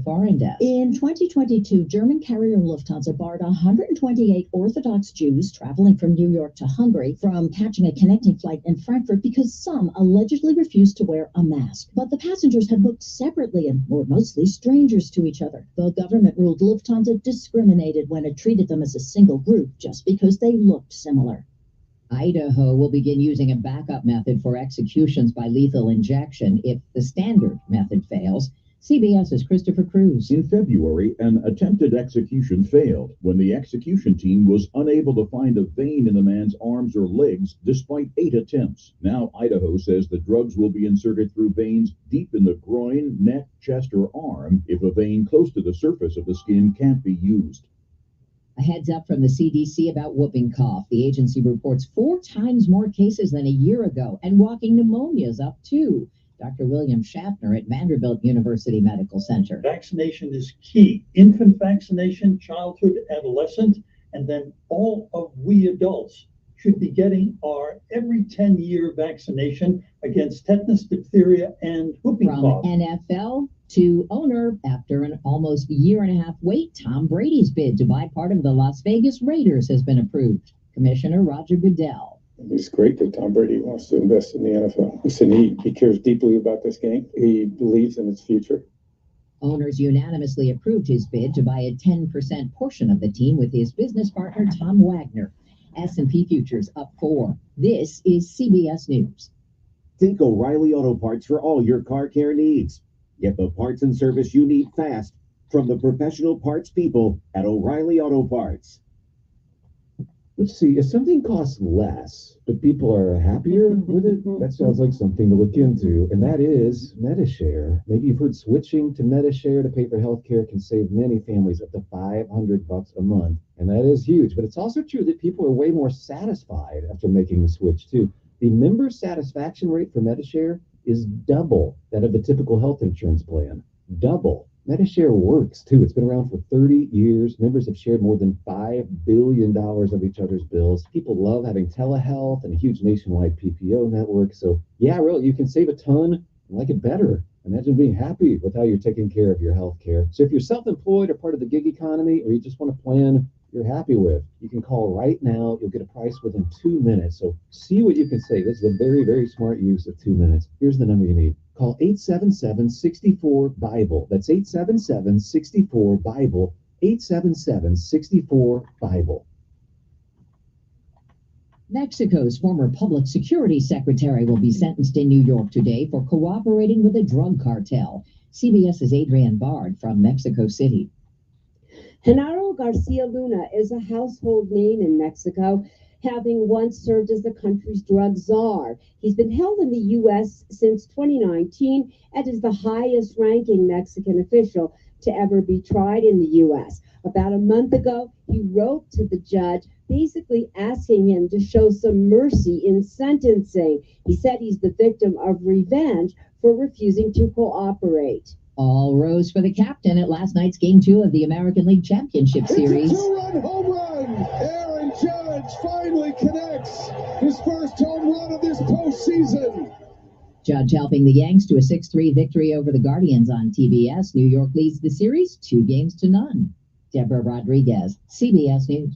foreign desk. In 2022, German carrier Lufthansa barred 128 Orthodox Jews traveling from New York to Hungary from catching a connecting flight in Frankfurt because some allegedly refused to wear a mask. But the passengers had booked separately and were mostly strangers to each other. The government ruled Lufthansa discriminated when it treated them as a single group just because they looked similar. Idaho will begin using a backup method for executions by lethal injection if the standard method fails. CBS's Christopher Cruz. In February, an attempted execution failed when the execution team was unable to find a vein in the man's arms or legs despite 8 attempts. Now, Idaho says the drugs will be inserted through veins deep in the groin, neck, chest, or arm if a vein close to the surface of the skin can't be used. A heads up from the CDC about whooping cough. The agency reports 4 times more cases than a year ago, and walking pneumonia is up too. Dr. William Schaffner at Vanderbilt University Medical Center. Vaccination is key. Infant vaccination, childhood, adolescent, and then all of we adults should be getting our every 10-year vaccination against tetanus, diphtheria, and whooping cough. From NFL to owner, after an almost year-and-a-half wait, Tom Brady's bid to buy part of the Las Vegas Raiders has been approved. Commissioner Roger Goodell. It's great that Tom Brady wants to invest in the NFL. Listen, he cares deeply about this game. He believes in its future. Owners unanimously approved his bid to buy a 10% portion of the team with his business partner, Tom Wagner. S&P futures up 4. This is CBS News. Think O'Reilly Auto Parts for all your car care needs. Get the parts and service you need fast from the professional parts people at O'Reilly Auto Parts. Let's see, if something costs less, but people are happier with it, that sounds like something to look into, and that is MediShare. Maybe you've heard switching to MediShare to pay for healthcare can save many families up to $500 a month, and that is huge. But it's also true that people are way more satisfied after making the switch, too. The member satisfaction rate for MediShare is double that of the typical health insurance plan. Double. MediShare works, too. It's been around for 30 years. Members have shared more than $5 billion of each other's bills. People love having telehealth and a huge nationwide PPO network. So, yeah, really, you can save a ton and like it better. Imagine being happy with how you're taking care of your health care. So if you're self-employed or part of the gig economy, or you just want a plan you're happy with, you can call right now. You'll get a price within 2 minutes. So see what you can save. This is a very, very smart use of 2 minutes. Here's the number you need. Call 877-64-BIBLE. That's 877-64-BIBLE. 877-64-BIBLE. Mexico's former public security secretary will be sentenced in New York today for cooperating with a drug cartel. CBS's Adrienne Bard from Mexico City. Genaro Garcia Luna is a household name in Mexico, having once served as the country's drug czar. He's been held in the U.S. since 2019 and is the highest-ranking Mexican official to ever be tried in the U.S. About a month ago, he wrote to the judge basically asking him to show some mercy in sentencing. He said he's the victim of revenge for refusing to cooperate. All rose for the captain at last night's Game 2 of the American League Championship Series. It's a two-run home run. Aaron Judge finally connects his first home run of this postseason. Judge helping the Yanks to a 6-3 victory over the Guardians on TBS. New York leads the series 2-0. Deborah Rodriguez, CBS News.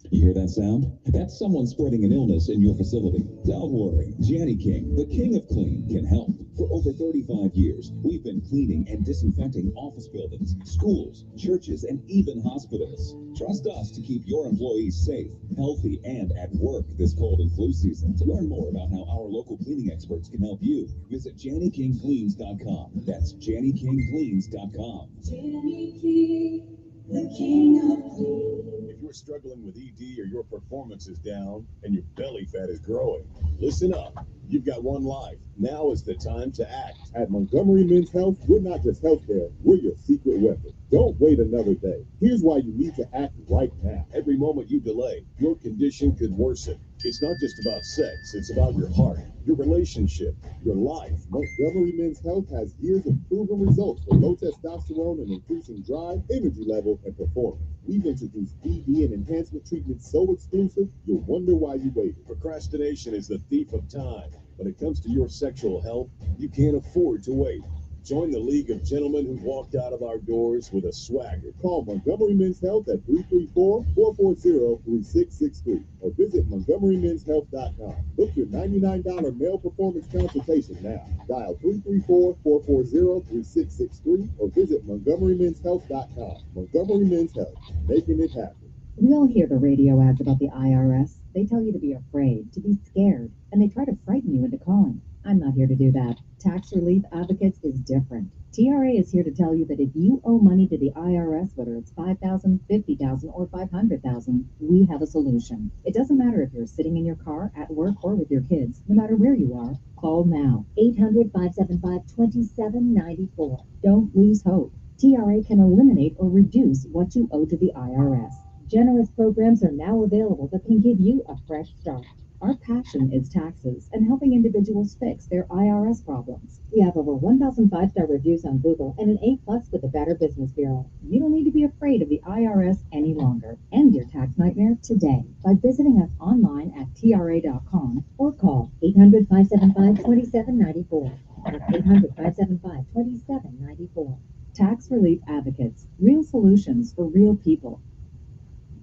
You hear that sound? That's someone spreading an illness in your facility. Don't worry. Janny King, the king of clean, can help. For over 35 years, we've been cleaning and disinfecting office buildings, schools, churches, and even hospitals. Trust us to keep your employees safe, healthy, and at work this cold and flu season. To learn more about how our local cleaning experts can help you, visit JannyKingCleans.com. That's JannyKingCleans.com. Janny King, the king of clean. If you're struggling with ED or your performance is down and your belly fat is growing, listen up. You've got one life. Now is the time to act. At Montgomery Men's Health, we're not just healthcare, we're your secret weapon. Don't wait another day. Here's why you need to act right now. Every moment you delay, your condition could worsen. It's not just about sex, it's about your heart, your relationship, your life. Montgomery Men's Health has years of proven results for low testosterone and increasing drive, energy level, and performance. We've introduced ED and enhancement treatments so exclusive, you'll wonder why you waited. Procrastination is the thief of time. When it comes to your sexual health, you can't afford to wait. Join the League of Gentlemen who walked out of our doors with a swagger. Call Montgomery Men's Health at 334-440-3663 or visit MontgomeryMen'sHealth.com. Book your $99 male performance consultation now. Dial 334-440-3663 or visit MontgomeryMen'sHealth.com. Montgomery Men's Health, making it happen. We all hear the radio ads about the IRS. They tell you to be afraid, to be scared, and they try to frighten you into calling. I'm not here to do that. Tax Relief Advocates is different. TRA is here to tell you that if you owe money to the IRS, whether it's $5,000, $50,000, or $500,000, we have a solution. It doesn't matter if you're sitting in your car, at work, or with your kids. No matter where you are, call now. 800-575-2794. Don't lose hope. TRA can eliminate or reduce what you owe to the IRS. Generous programs are now available that can give you a fresh start. Our passion is taxes and helping individuals fix their IRS problems. We have over 1,000 five-star reviews on Google and an A+ with the Better Business Bureau. You don't need to be afraid of the IRS any longer. End your tax nightmare today by visiting us online at tra.com or call 800-575-2794. That's 800-575-2794. Tax Relief Advocates. Real solutions for real people.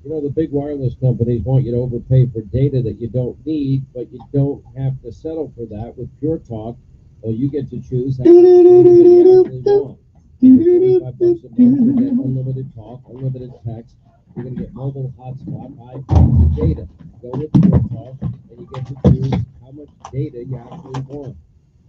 You know, the big wireless companies want you to overpay for data that you don't need, but you don't have to settle for that with Pure Talk. Well, you get to choose how much data that you actually want. $25 a month to get unlimited talk, unlimited text. You're going to get mobile hotspot, high data. Go with Pure Talk, and you get to choose how much data you actually want.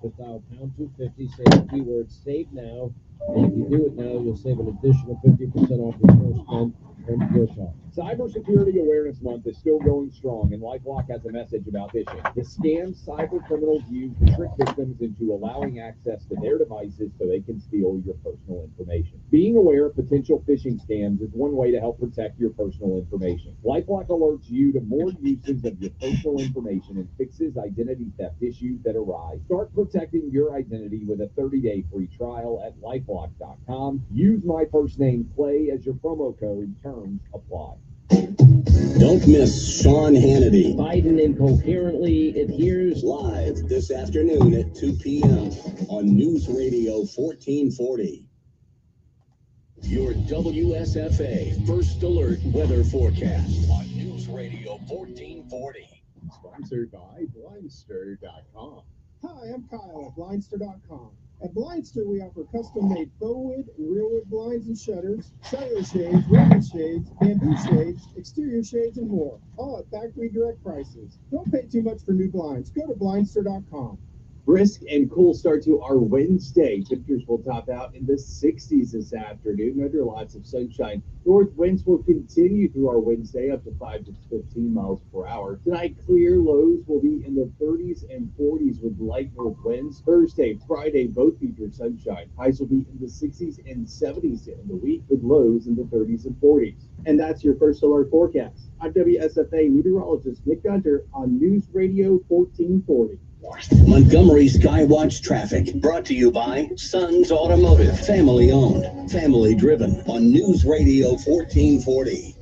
Just dial pound 250, say the keyword save now, and if you do it now, you'll save an additional 50% off your first month from Pure Talk. Cybersecurity Awareness Month is still going strong, and LifeLock has a message about phishing. The scam cyber criminals use to trick victims into allowing access to their devices so they can steal your personal information. Being aware of potential phishing scams is one way to help protect your personal information. LifeLock alerts you to more uses of your personal information and fixes identity theft issues that arise. Start protecting your identity with a 30-day free trial at LifeLock.com. Use my first name, Clay, as your promo code. Terms apply. Don't miss Sean Hannity. Biden incoherently adheres Live this afternoon at 2 p.m. on News Radio 1440. Your WSFA First Alert Weather Forecast on News Radio 1440. Sponsored by Blindster.com. Hi, I'm Kyle at Blindster.com. At Blindster, we offer custom-made faux wood and real wood blinds and shutters, cellular shades, ribbon shades, bamboo shades, exterior shades, and more, all at factory direct prices. Don't pay too much for new blinds. Go to Blindster.com. Brisk and cool start to our Wednesday. Temperatures will top out in the 60s this afternoon under lots of sunshine. North winds will continue through our Wednesday up to 5 to 15 miles per hour. Tonight, clear lows will be in the 30s and 40s with light north winds. Thursday, Friday, both feature sunshine. Highs will be in the 60s and 70s in the week with lows in the 30s and 40s. And that's your First Alert forecast. I'm WSFA meteorologist Nick Gunter on News Radio 1440. Montgomery Skywatch traffic brought to you by Sons Automotive, family owned, family driven on News Radio 1440.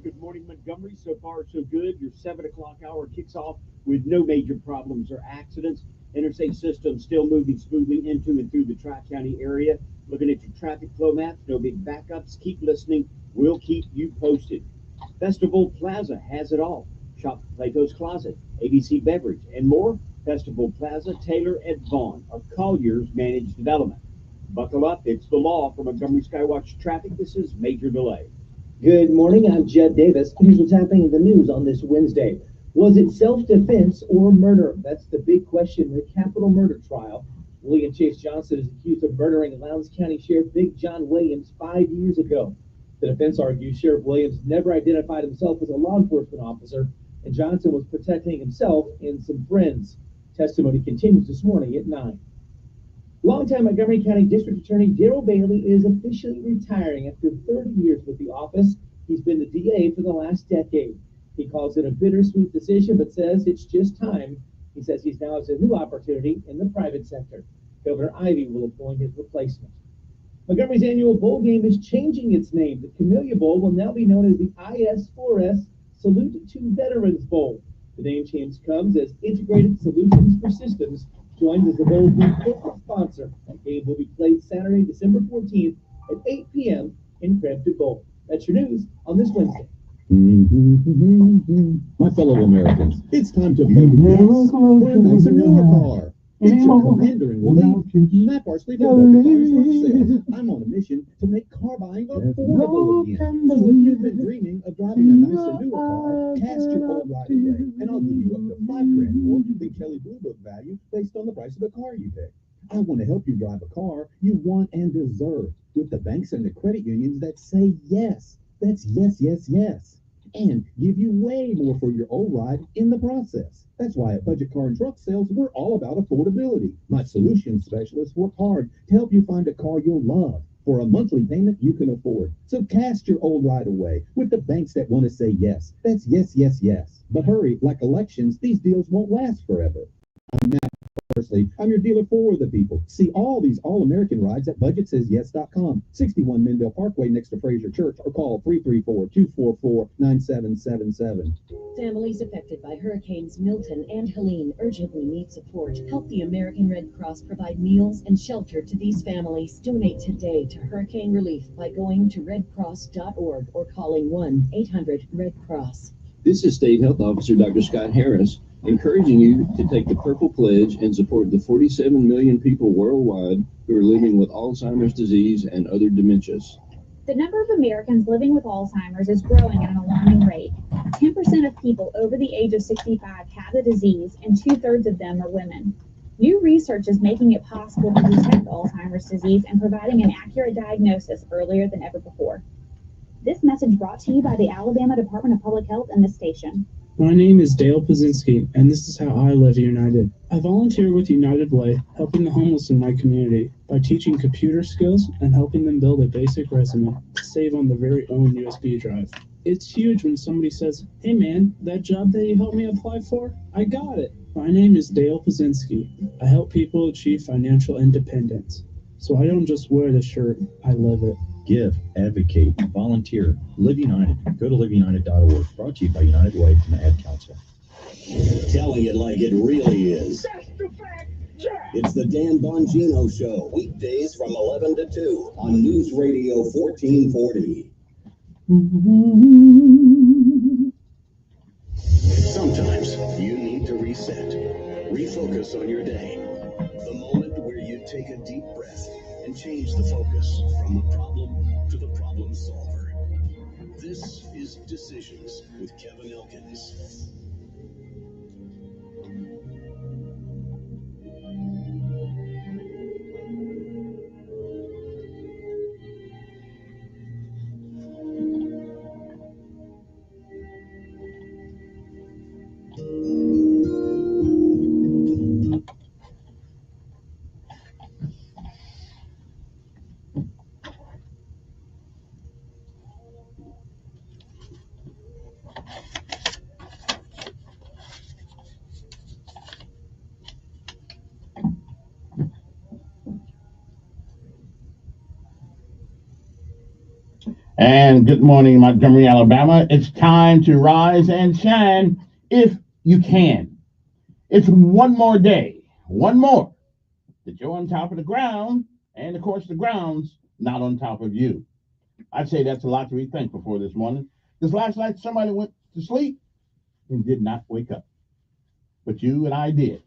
Good morning, Montgomery. So far, so good. Your 7 o'clock hour kicks off with no major problems or accidents. Interstate system still moving smoothly into and through the Tri-County area. Looking at your traffic flow maps, no big backups. Keep listening. We'll keep you posted. Festival Plaza has it all. Shop Plato's Closet, ABC Beverage, and more. Festival Plaza, Taylor, and Vaughn of Collier's Managed Development. Buckle up, it's the law. For Montgomery Skywatch Traffic, this is Major Delay. Good morning, I'm Jed Davis. Here's what's happening in the news on this Wednesday. Was it self-defense or murder? That's the big question in the capital murder trial. William Chase Johnson is accused of murdering Lowndes County Sheriff Big John Williams 5 years ago. The defense argues Sheriff Williams never identified himself as a law enforcement officer, and Johnson was protecting himself and some friends. Testimony continues this morning at 9. Longtime Montgomery County District Attorney Darrell Bailey is officially retiring after 30 years with the office. He's been the DA for the last decade. He calls it a bittersweet decision, but says it's just time. He says he's now has a new opportunity in the private sector. Governor Ivey will appoint his replacement. Montgomery's annual bowl game is changing its name. The Camellia Bowl will now be known as the IS4S Salute to Veterans Bowl. The name change comes as Integrated Solutions for Systems joins as the Bowls new football sponsor. That game will be played Saturday, December 14th at 8 p.m. in Crampton Bowl. That's your news on this Wednesday. My fellow Americans, it's time to vote yes for a nicer newer car. It's your commander in relief, Matt Barsley for Budget Cars for Sale. I'm on a mission to make car buying affordable again. So if you've been dreaming of driving a nicer newer car, cast your old right away, and I'll give you up to $5,000 more the Kelly Blue Book value based on the price of the car you pick. I want to help you drive a car you want and deserve with the banks and the credit unions that say yes. That's yes, yes, yes. And give you way more for your old ride in the process. That's why at Budget Car and Truck Sales, we're all about affordability. My solution specialists work hard to help you find a car you'll love for a monthly payment you can afford. So cast your old ride away with the banks that want to say yes. That's yes, yes, yes. But hurry, like elections, these deals won't last forever. I'm Matt Barsley. I'm your dealer for the people. See all these all-American rides at BudgetSaysYes.com. 61 Mendale Parkway next to Fraser Church, or call 334-244-9777. Families affected by Hurricanes Milton and Helene urgently need support. Help the American Red Cross provide meals and shelter to these families. Donate today to hurricane relief by going to redcross.org or calling 1-800-RED-CROSS. This is State Health Officer Dr. Scott Harris, encouraging you to take the Purple Pledge and support the 47 million people worldwide who are living with Alzheimer's disease and other dementias. The number of Americans living with Alzheimer's is growing at an alarming rate. 10% of people over the age of 65 have the disease, and 2/3 of them are women. New research is making it possible to detect Alzheimer's disease and providing an accurate diagnosis earlier than ever before. This message brought to you by the Alabama Department of Public Health and this station. My name is Dale Pazinski, and this is how I live United. I volunteer with United Way, helping the homeless in my community by teaching computer skills and helping them build a basic resume to save on their very own USB drive. It's huge when somebody says, "Hey man, that job that you helped me apply for, I got it." My name is Dale Pazinski. I help people achieve financial independence. So I don't just wear the shirt, I live it. Give, advocate, volunteer. Live United. Go to liveunited.org. Brought to you by United Way and the Ad Council. Telling it like it really is. It's the Dan Bongino Show, weekdays from 11 to 2 on News Radio 1440. Sometimes you need to reset, refocus on your day. The moment where you take a deep breath and change the focus from the problem to the problem solver. This is Decisions with Kevin Elkins. And good morning, Montgomery, Alabama. It's time to rise and shine if you can. It's one more day, one more, that you're on top of the ground, and of course the ground's not on top of you. I'd say that's a lot to be thankful for this morning, because last night somebody went to sleep and did not wake up. But you and I did.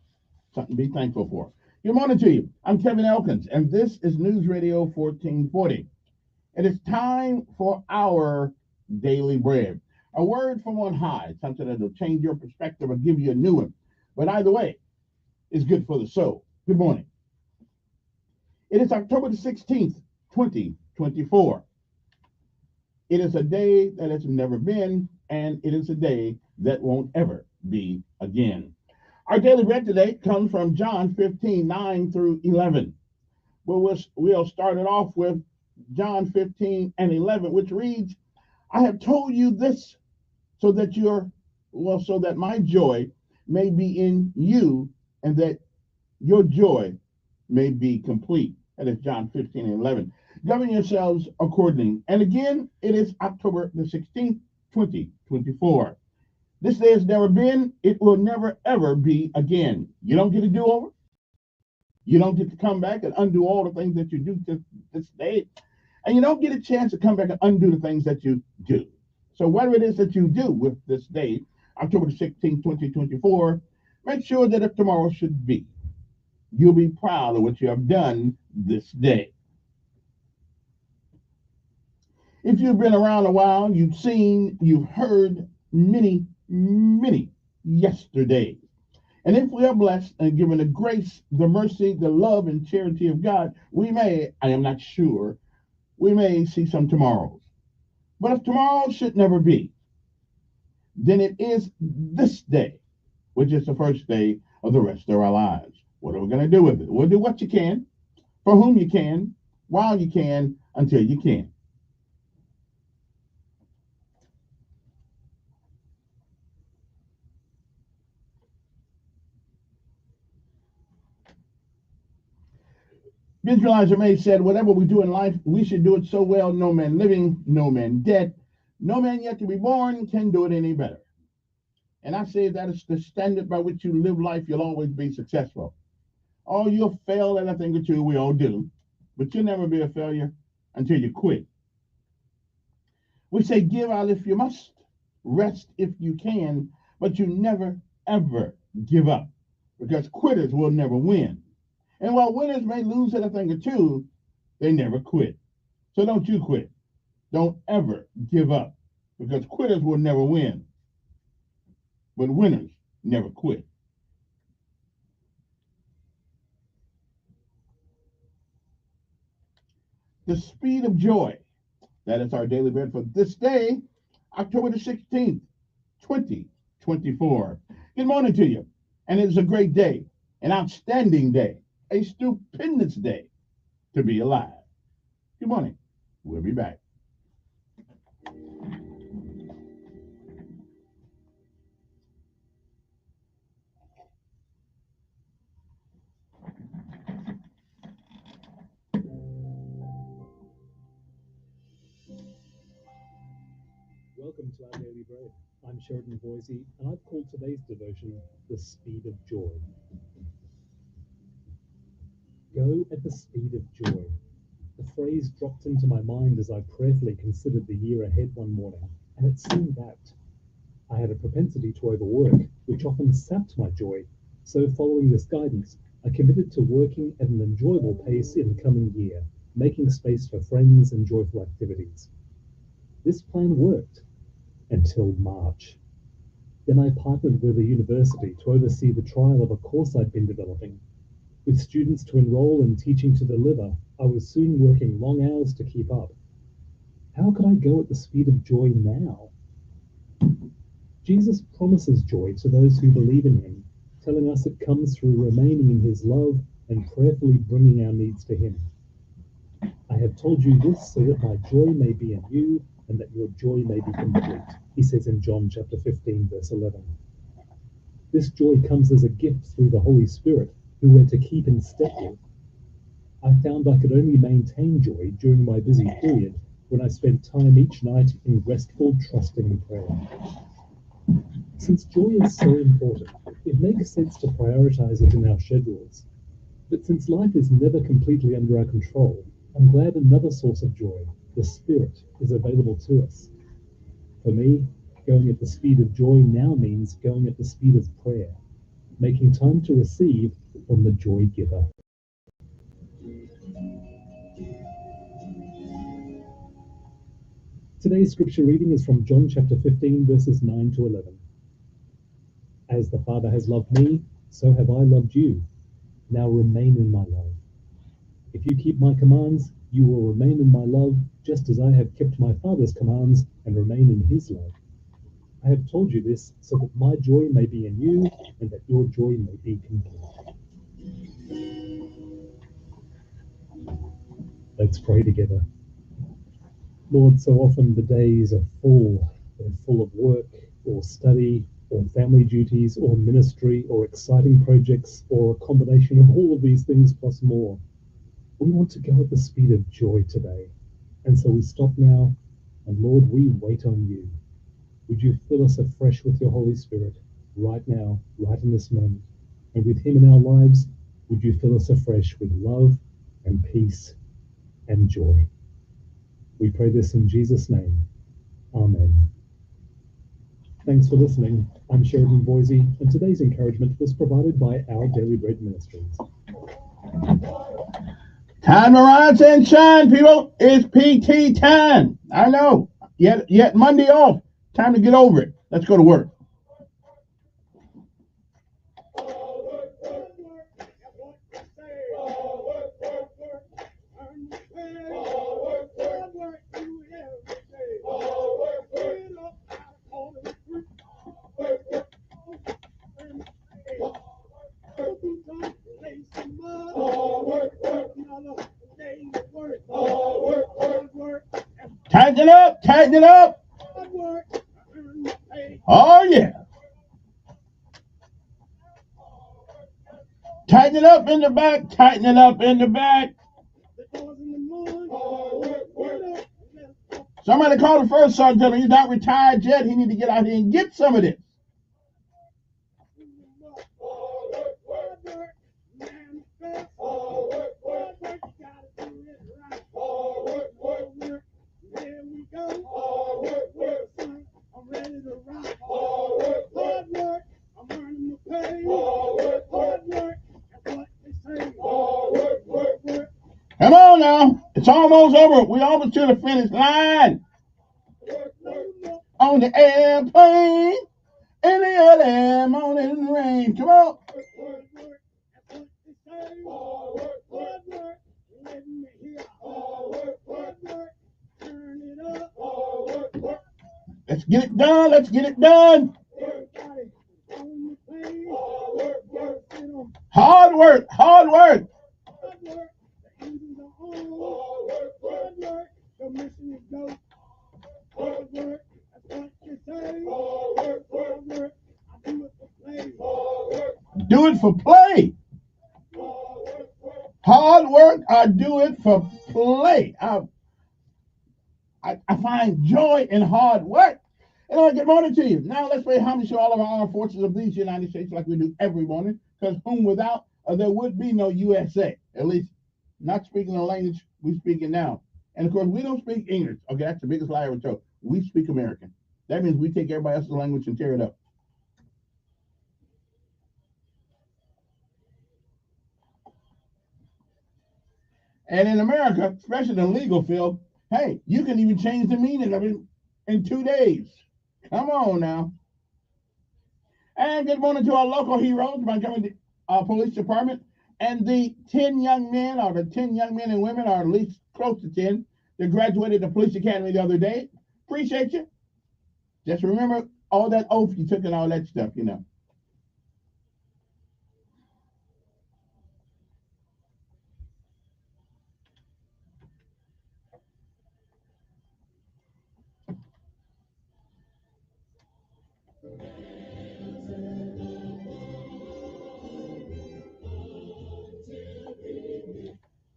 Something to be thankful for. Good morning to you. I'm Kevin Elkins, and this is News Radio 1440. It is time for our daily bread. A word from on high, something that will change your perspective or give you a new one. But either way, it's good for the soul. Good morning. It is October the 16th, 2024. It is a day that has never been, and it is a day that won't ever be again. Our daily bread today comes from John 15:9 through 11. We'll start it off with John 15:11, which reads, "I have told you this so that so that my joy may be in you and that your joy may be complete." That is John 15:11. Govern yourselves accordingly. And again, it is October the 16th, 2024. This day has never been, it will never ever be again. You don't get a do-over. You don't get to come back and undo all the things that you do this day. And you don't get a chance to come back and undo the things that you do. So whatever it is that you do with this day, October 16, 2024, make sure that if tomorrow should be, you'll be proud of what you have done this day. If you've been around a while, you've heard many yesterdays. And if we are blessed and given the grace, the mercy, the love, and charity of God, we may, I am not sure, we may see some tomorrows. But if tomorrow should never be, then it is this day, which is the first day of the rest of our lives. What are we going to do with it? We'll do what you can, for whom you can, while you can, until you can. Visualizer May said, whatever we do in life, we should do it so well, no man living, no man dead, no man yet to be born can do it any better. And I say that is the standard by which you live life, you'll always be successful. Oh, you'll fail at a thing or two, we all do, but you'll never be a failure until you quit. We say give out if you must, rest if you can, but you never, ever give up, because quitters will never win. And while winners may lose at a thing or two, they never quit. So don't you quit. Don't ever give up, because quitters will never win, but winners never quit. The speed of joy. That is our daily bread for this day, October the 16th, 2024. Good morning to you. And it is a great day, an outstanding day, a stupendous day to be alive. Good morning. We'll be back. Welcome to our Daily Bread. I'm Sheridan Boise, and I've called today's devotion The Speed of Joy. Go at the speed of joy. The phrase dropped into my mind as I prayerfully considered the year ahead one morning, and it seemed apt. I had a propensity to overwork, which often sapped my joy, so following this guidance, I committed to working at an enjoyable pace in the coming year, making space for friends and joyful activities. This plan worked until March. Then I partnered with a university to oversee the trial of a course I'd been developing. With students to enroll and teaching to deliver, I was soon working long hours to keep up. How could I go at the speed of joy now? Jesus promises joy to those who believe in him, telling us it comes through remaining in his love and prayerfully bringing our needs to him. I have told you this so that my joy may be in you and that your joy may be complete, he says in John chapter 15, verse 11. This joy comes as a gift through the Holy Spirit, who we're to keep in step with. I found I could only maintain joy during my busy period when I spent time each night in restful, trusting prayer. Since joy is so important, it makes sense to prioritize it in our schedules. But since life is never completely under our control, I'm glad another source of joy, the Spirit, is available to us. For me, going at the speed of joy now means going at the speed of prayer, making time to receive from the joy giver. Today's scripture reading is from John chapter 15, verses 9 to 11. As the Father has loved me, so have I loved you. Now remain in my love. If you keep my commands, you will remain in my love, just as I have kept my Father's commands and remain in his love. I have told you this so that my joy may be in you and that your joy may be complete. Let's pray together. Lord, so often the days are full. They're full of work or study or family duties or ministry or exciting projects or a combination of all of these things plus more. We want to go at the speed of joy today. And so we stop now, and Lord, we wait on you. Would you fill us afresh with your Holy Spirit right now, right in this moment, and with him in our lives, Would you fill us afresh with love and peace and joy? We pray this in Jesus' name. Amen. Thanks for listening. I'm Sheridan Boise, and today's encouragement was provided by Our Daily Bread Ministries. Time to rise and shine, people. It's PT time. I know. Yet Monday off. Time to get over it. Let's go to work. Tighten it up, tighten it up. Oh, yeah. Tighten it up in the back, tighten it up in the back. Somebody call the first sergeant, tell him he's not retired yet. He need to get out here and get some of this. Come on now. It's almost over. We almost to the finish line. On the airplane, in the early morning rain. Come on. Let's get it done. Let's get it done. Hard work. Hard work. Do it for play. Hard work, I do it for play. I find joy in hard work. And good morning to you. Now let's pay homage to all of our armed forces of these United States like we do every morning, because whom without, there would be no USA. At least not speaking the language we speaking now. And of course, we don't speak English. Okay, that's the biggest lie I ever told. We speak American. That means we take everybody else's language and tear it up. And in America, especially in the legal field, hey, you can even change the meaning of it in 2 days. Come on now. And good morning to our local heroes, Montgomery Police Department, and the 10 young men, or the 10 young men and women, or at least close to 10, that graduated the police academy the other day. Appreciate you. Just remember all that oath you took and all that stuff, you know.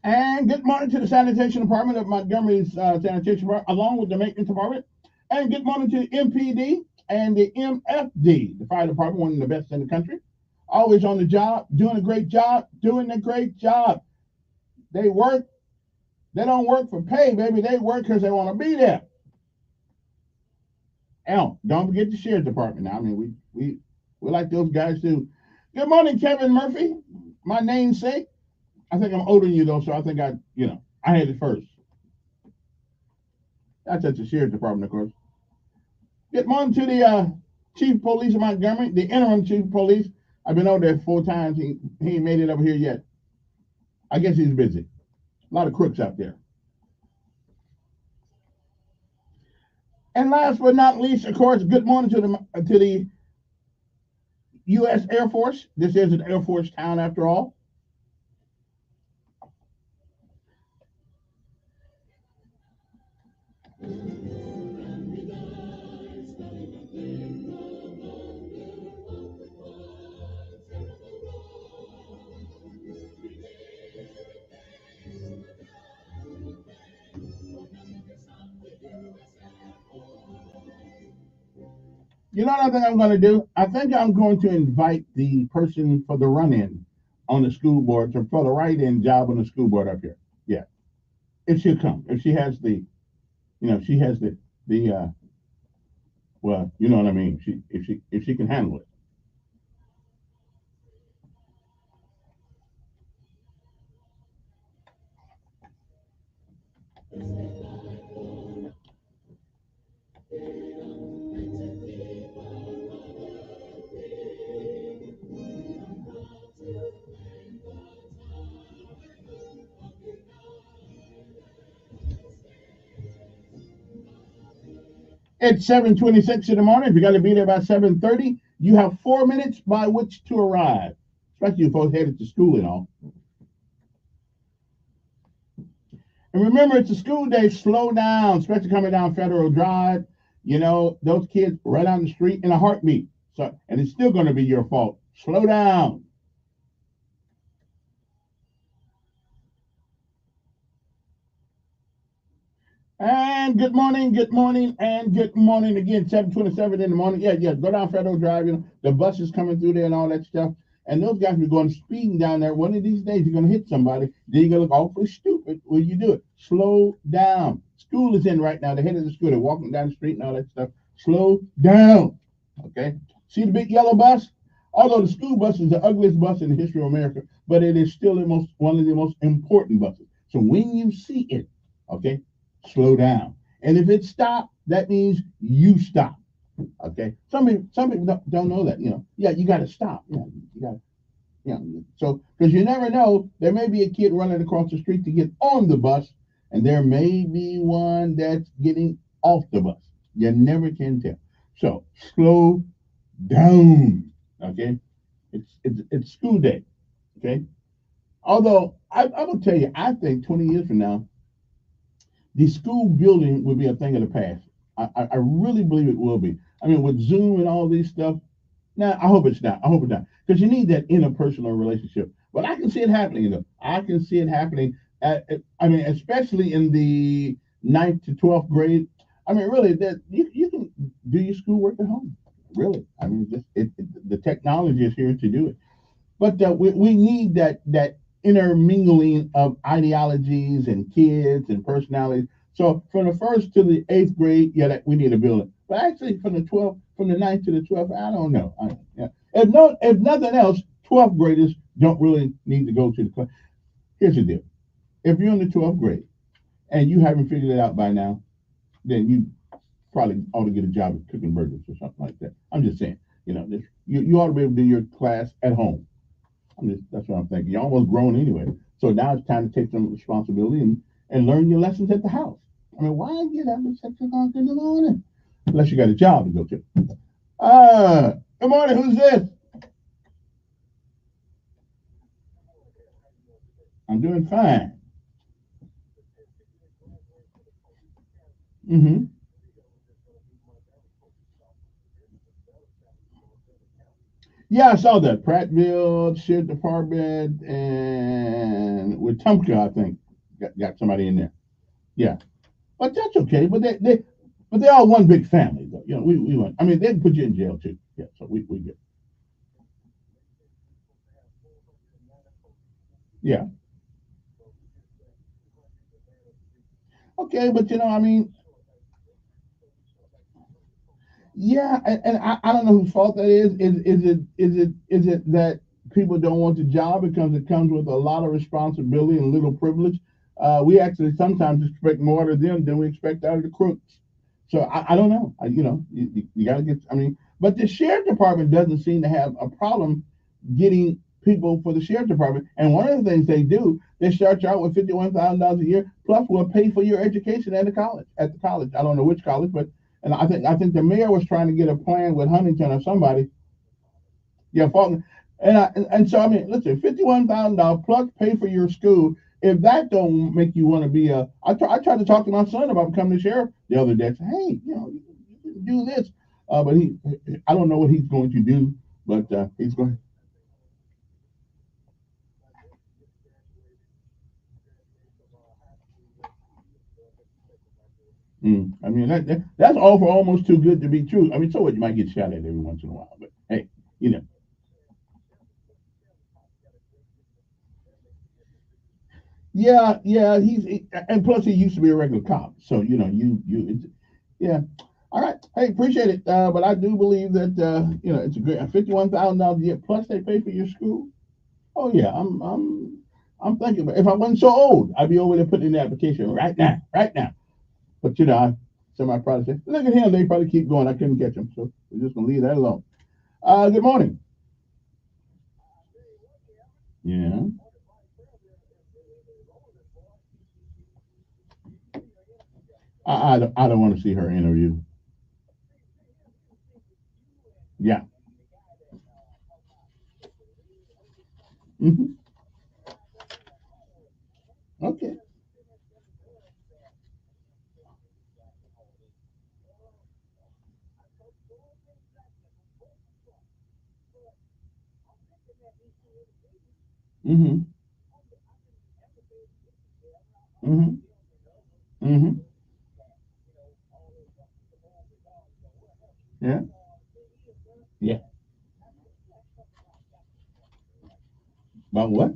And good morning to the sanitation department of Montgomery's sanitation department, along with the maintenance department. And good morning to the MPD and the MFD, the fire department, one of the best in the country. Always on the job, doing a great job, doing a great job. They work. They don't work for pay, baby. They work because they want to be there. And don't forget the sheriff's department. Now, I mean, we like those guys too. Good morning, Kevin Murphy, my namesake. I think I'm older than you though, so I think I had it first. That's at the sheriff's department, of course. Good morning to the chief of police of Montgomery, the interim chief of police. I've been over there 4 times. He ain't made it over here yet. I guess he's busy. A lot of crooks out there. And last but not least, of course, good morning to the U.S. Air Force. This is an Air Force town after all. You know what I think I'm going to do? I think I'm going to invite the person for the run-in on the school board for the write-in job on the school board up here. Yeah, if she'll come, if she has the, she has the well, you know what I mean. If she can handle it. It's 7:26 in the morning. If you got to be there by 7:30, you have 4 minutes by which to arrive, especially if folks headed to school and all. And remember, it's a school day. Slow down, especially coming down Federal Drive. Those kids right on the street in a heartbeat. So, and it's still going to be your fault. Slow down. And good morning, and good morning again. 7:27 in the morning. Yeah. Go down Federal Drive. The bus is coming through there and all that stuff. And those guys are going speeding down there. One of these days, you're going to hit somebody. Then you're going to look awfully stupid when you do it. Slow down. School is in right now. The head of the school. They're walking down the street and all that stuff. Slow down. Okay. See the big yellow bus? Although the school bus is the ugliest bus in the history of America, but it is still one of the most important buses. So when you see it, okay, slow down. And if it stops, that means you stop. Okay. Some people don't know that. Yeah, you got to stop. Yeah, you got to. So because you never know, there may be a kid running across the street to get on the bus, and there may be one that's getting off the bus. You never can tell. So slow down. Okay. It's school day. Okay. Although I will tell you, I think 20 years from now, the school building will be a thing of the past. I really believe it will be. I mean, with Zoom and all these stuff. Now, I hope it's not. Because you need that interpersonal relationship. But I can see it happening. I can see it happening. Especially in the 9th to 12th grade. I mean, really, that you can do your schoolwork at home. Really, I mean, the technology is here to do it. But we need that intermingling of ideologies and kids and personalities. So from the 1st to the 8th grade, we need a building. But actually, from the 9th to the 12th, I don't know. If nothing else, 12th graders don't really need to go to the class. Here's the deal: if you're in the 12th grade and you haven't figured it out by now, then you probably ought to get a job at cooking burgers or something like that. I'm just saying, you ought to be able to do your class at home. That's what I'm thinking. You're almost grown anyway. So now it's time to take some responsibility and learn your lessons at the house. I mean, why get up at 6 o'clock in the morning? Unless you got a job to go to. Good morning. Who's this? I'm doing fine. Mm-hmm. Yeah, I saw that. Prattville, Sheriff Department, and with Tumka, I think, got somebody in there. Yeah. But that's okay. But they're all one big family, though. We want. I mean, they can put you in jail too. Yeah. So we get. Yeah. Okay, but I mean, yeah, and I don't know whose fault that is. Is it that people don't want the job because it comes with a lot of responsibility and little privilege? We actually sometimes expect more out of them than we expect out of the crooks. So I don't know. You got to get. I mean, but the sheriff department doesn't seem to have a problem getting people for the sheriff department. And one of the things they do, they start you out with $51,000 a year, plus we'll pay for your education at the college. I don't know which college, but and I think the mayor was trying to get a plan with Huntington or somebody. Yeah, Faulkner. And so I mean, listen, $51,000 plus pay for your school. If that don't make you want to be I tried to talk to my son about becoming a sheriff the other day. I said, hey, you can do this, but I don't know what he's going to do, but he's going. I mean, that's all for almost too good to be true. I mean, so what? You might get shot at every once in a while, but hey, you know. Yeah. And plus he used to be a regular cop, so yeah. All right. Hey, appreciate it. But I do believe that it's a great $51,000 a year plus they pay for your school. Oh yeah, I'm thinking. If I wasn't so old, I'd be over there putting in the application right now, right now. But somebody probably say, look at him. They probably keep going. I couldn't catch him, so we're just gonna leave that alone. Good morning. Yeah. I don't want to see her interview. Yeah. Hmm. Okay. Hmm. Hmm. Hmm. Yeah. Yeah. About what?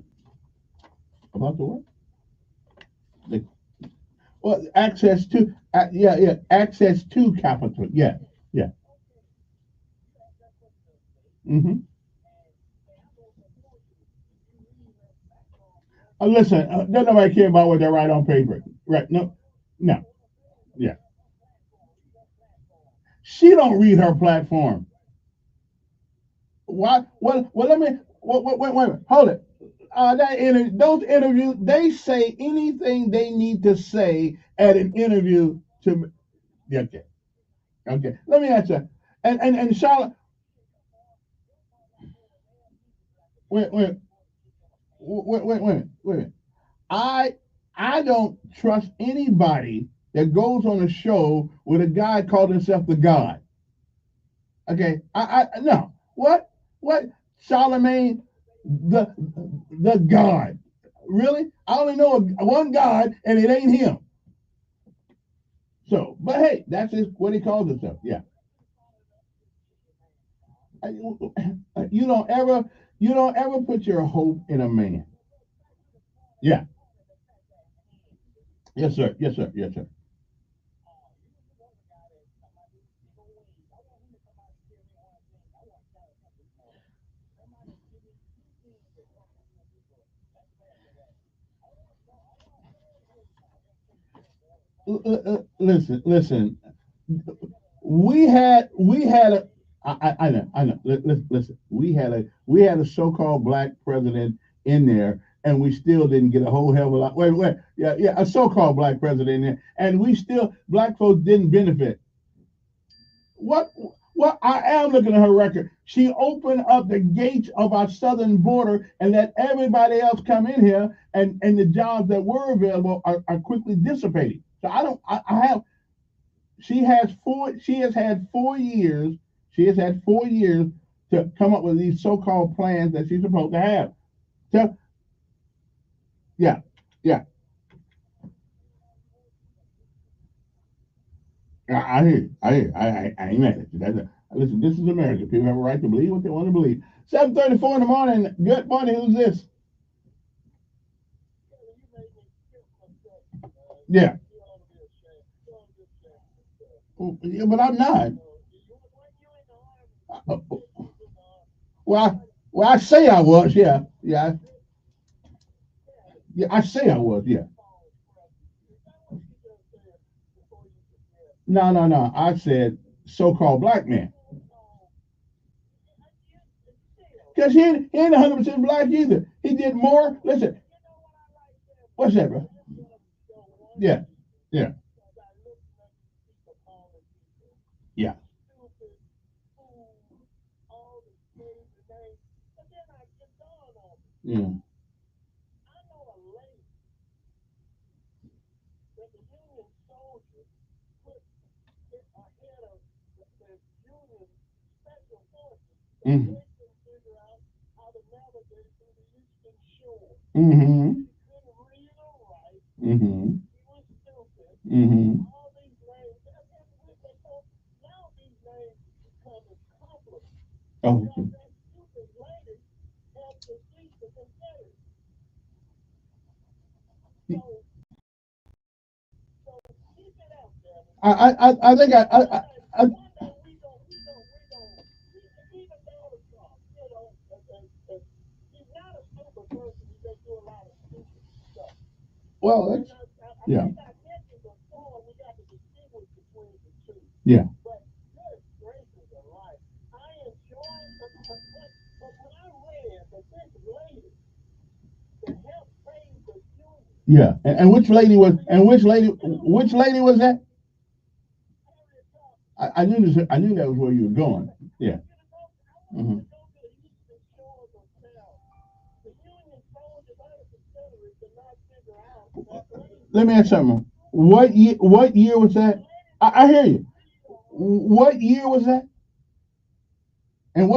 About the what? The, well, access to. Yeah. Access to capital. Yeah. Yeah. Hmm. Listen, don't nobody care about what they write on paper. Right? No. No. Yeah. She don't read her platform. Why? Well, let me. Wait. Hold it. Those interviews, they say anything they need to say at an interview to. Yeah, okay. Okay. Let me ask you. And Charlotte, wait, wait, wait. I I don't trust anybody that goes on a show with a guy called himself the God. Okay. I no. What? Charlemagne, the the God. Really? I only know one God, and it ain't him. So, but hey, what he calls himself. Yeah. You don't ever put your hope in a man. Yeah. Yes, sir. Yes, sir. Yes, sir. Listen. We had a. I know. Listen. We had a so-called black president in there, and we still didn't get a whole hell of a lot. Wait. Yeah. A so-called black president in there, and we still black folks didn't benefit. What what I am looking at her record. She opened up the gates of our southern border and let everybody else come in here, and the jobs that were available are quickly dissipating. So I don't. I have. She has four. She has had 4 years. She has had 4 years to come up with these so-called plans that she's supposed to have. So yeah, yeah. I hear you. I hear you. I ain't mad at you. Listen, this is America. People have a right to believe what they want to believe. 7:34 in the morning. Good morning. Who's this? Yeah. Yeah, but I'm not. Uh, well, I say I was. Yeah. Yeah. Yeah. I say I was. Yeah. No. I said so-called black man. Because he ain't 100% black either. He did more. Listen, what's that, bro? Yeah. Yeah. Yeah. Yeah. Mm-hmm. Mm-hmm. Mm-hmm. Mm-hmm. Oh, okay. I think I well, that's, yeah, yeah. Yeah, and which lady was which lady was that? I knew this. I knew that was where you were going. Yeah. Hmm. Let me ask something. What year was that? I hear you. What year was that? And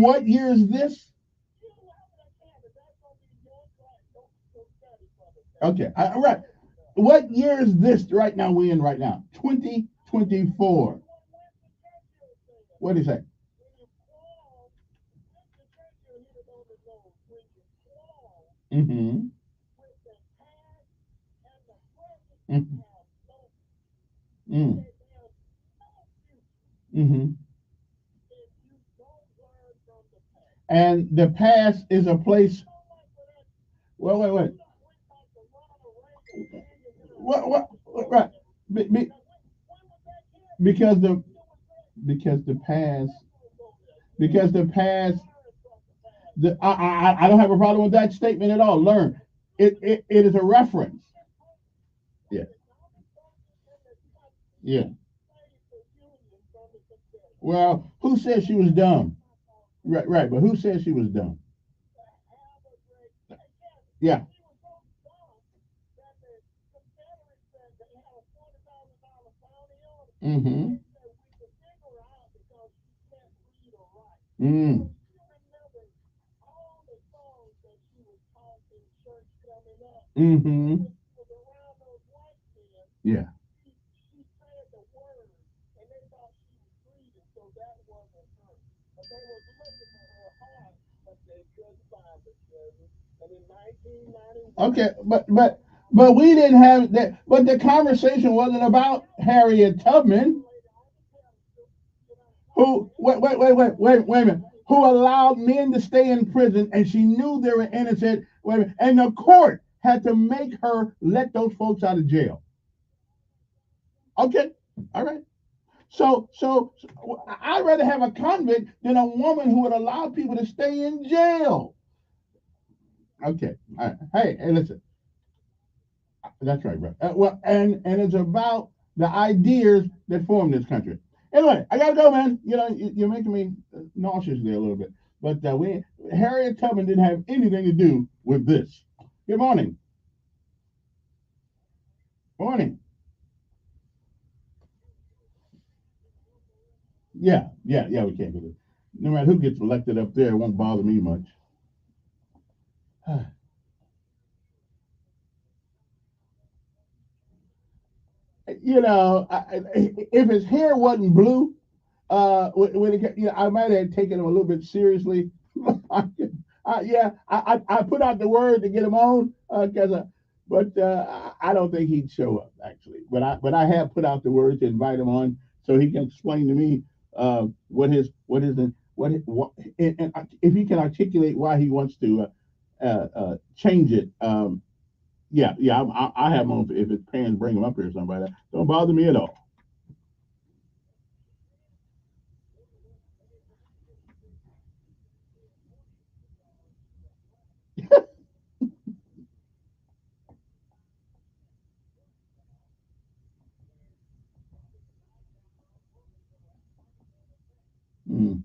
what year is this? Okay, right. What year is this right now? We in right now, 2024. What do you say? Mm-hmm. Mm-hmm. Mm-hmm. And the past is a place. Well, wait. Right. Be, be, because the because the past because the past I don't have a problem with that statement at all. Learn it is a reference. Yeah. Yeah. Well, who said she was dumb? Right. But who said she was dumb? Yeah. Mm-hmm. Mm. Mm-hmm. Yeah. Okay, but we didn't have that. But the conversation wasn't about Harriet Tubman, who wait a minute, who allowed men to stay in prison, and she knew they were innocent. Wait a minute, and the court had to make her let those folks out of jail. Okay, all right. So I'd rather have a convict than a woman who would allow people to stay in jail. Okay, all right. Hey, listen. That's right, bro. Well, and it's about the ideas that form this country. Anyway, I gotta go, man. You know, you're making me nauseous there a little bit. But we Harriet Tubman didn't have anything to do with this. Good morning. Morning. Yeah. We can't do this. No matter who gets elected up there, it won't bother me much. You know, if his hair wasn't blue, when it, you know, I might have taken him a little bit seriously. Yeah, I put out the word to get him on because, but I don't think he'd show up actually. But I have put out the word to invite him on so he can explain to me what and if he can articulate why he wants to change it. Yeah, I have him on if his parents bring him up here or something like that. Don't bother me at all. Mm.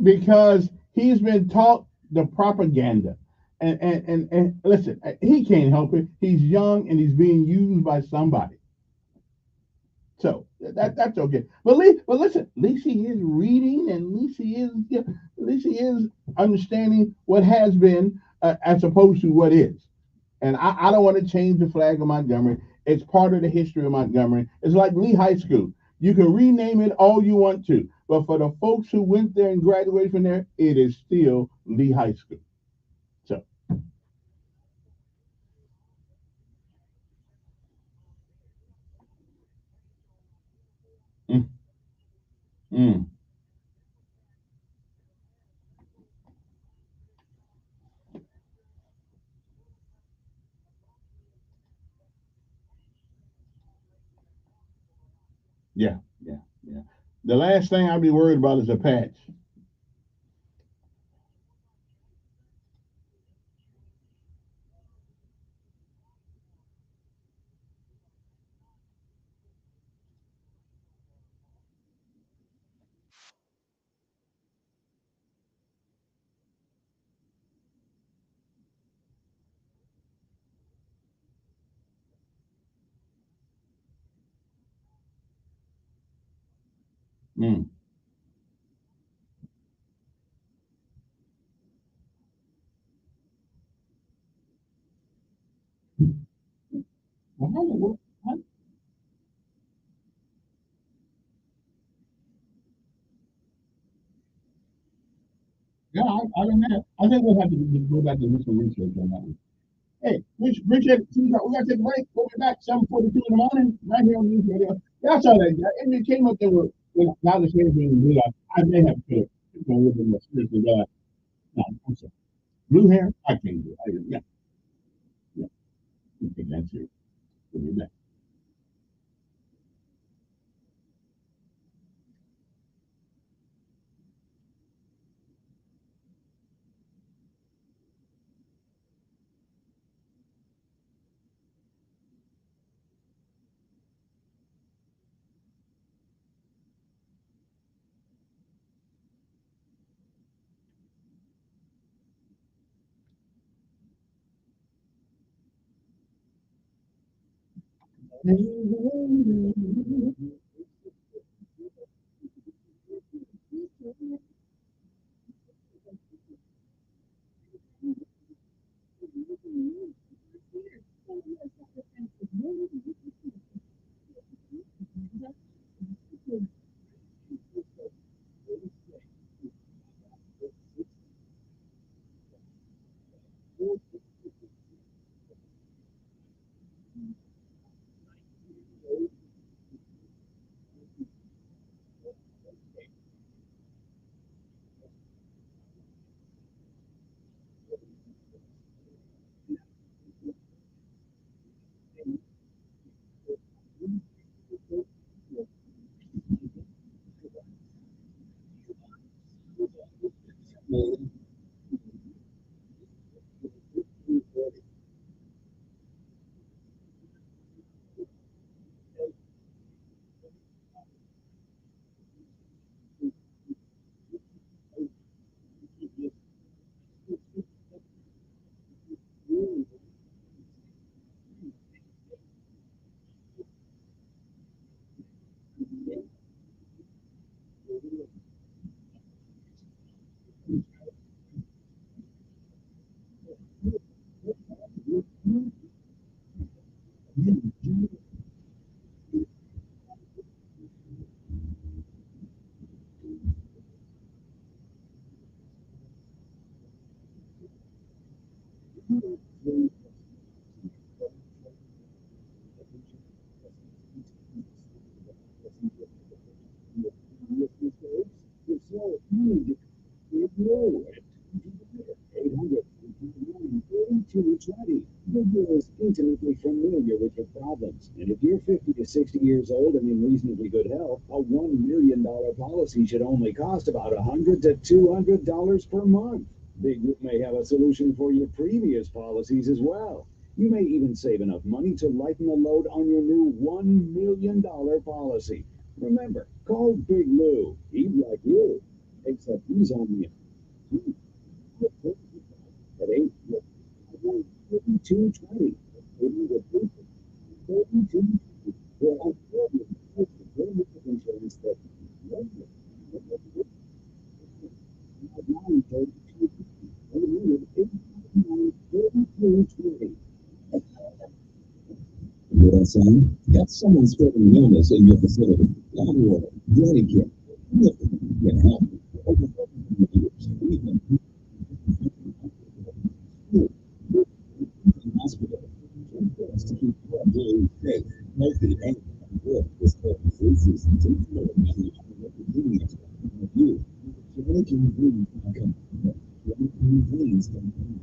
Because he's been taught the propaganda. And listen, he can't help it. He's young and he's being used by somebody. So that's okay. But listen, at least he is reading, and at least he is understanding what has been as opposed to what is. And I don't want to change the flag of Montgomery. It's part of the history of Montgomery. It's like Lee High School. You can rename it all you want to, but for the folks who went there and graduated from there, it is still Lee High School. So, mm, mm, yeah, yeah, yeah. The last thing I'd be worried about is a patch. Mm. Well, yeah, I don't know. I think we'll have to go back and do some research on that one. Hey, Richard, we got to take a break. We'll be back 7:42 in the morning, right here on News Radio. That's all that. And it came up there with now the same being blue. I may have to a little bit more spiritual. No, I'm sorry. Blue hair, I can't do it. Yeah, yeah. Okay, that's it. We'll be back. Is intimately familiar with your problems. And if you're 50 to 60 years old and in reasonably good health, a $1 million policy should only cost about $100 to $200 per month. Big Group may have a solution for your previous policies as well. You may even save enough money to lighten the load on your new $1 million policy. Remember, call Big Lou. He's like you, except he's only at 8. 3220. 3220. For all insurance that Hear that sound? That's someone spreading an illness in your facility. Don't worry. Johnny King can help. Over 30 years, we've been hospital to keep your employees safe, healthy, and good. This COVID flu season, take care of you. You. Johnny King Greens can come. Johnny King Greens can come.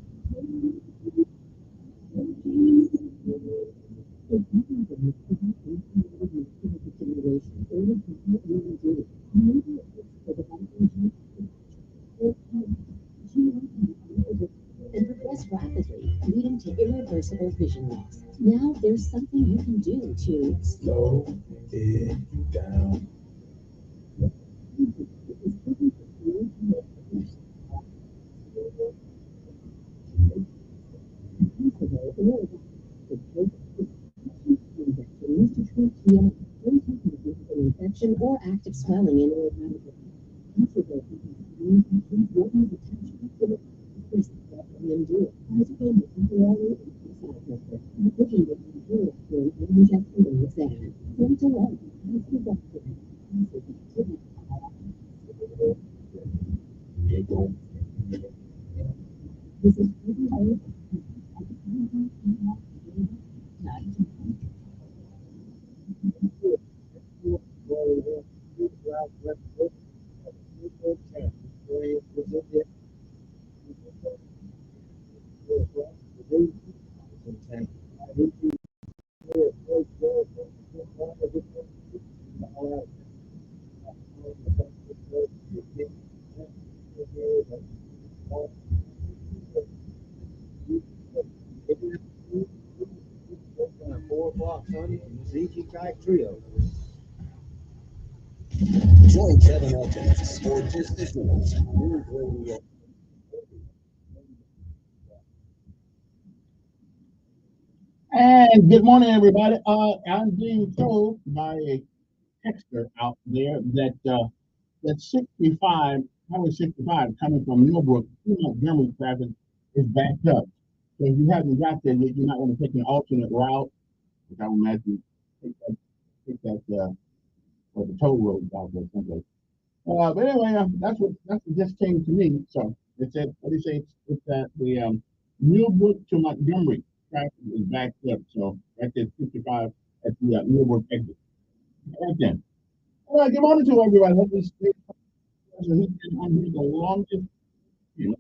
And progress rapidly, leading to irreversible vision loss. Now there's something you can do to slow it down. infection or active swelling in Trio. Join Kevin Elkins for Decisions News Radio. And good morning, everybody. I'm being told by a texter out there that 65, Highway 65 coming from Millbrook to Montgomery traffic is backed up. So if you haven't got there yet, you might want to take an alternate route, which I would imagine take that or the toll road out there someplace. But anyway, that's what just came to me. So it said, what do you say? It's that the Millbrook to Montgomery traffic is backed up. So right there, 55 at the Millbrook exit. Right then. All right, good morning to everybody. Hope this he's been on here the longest here.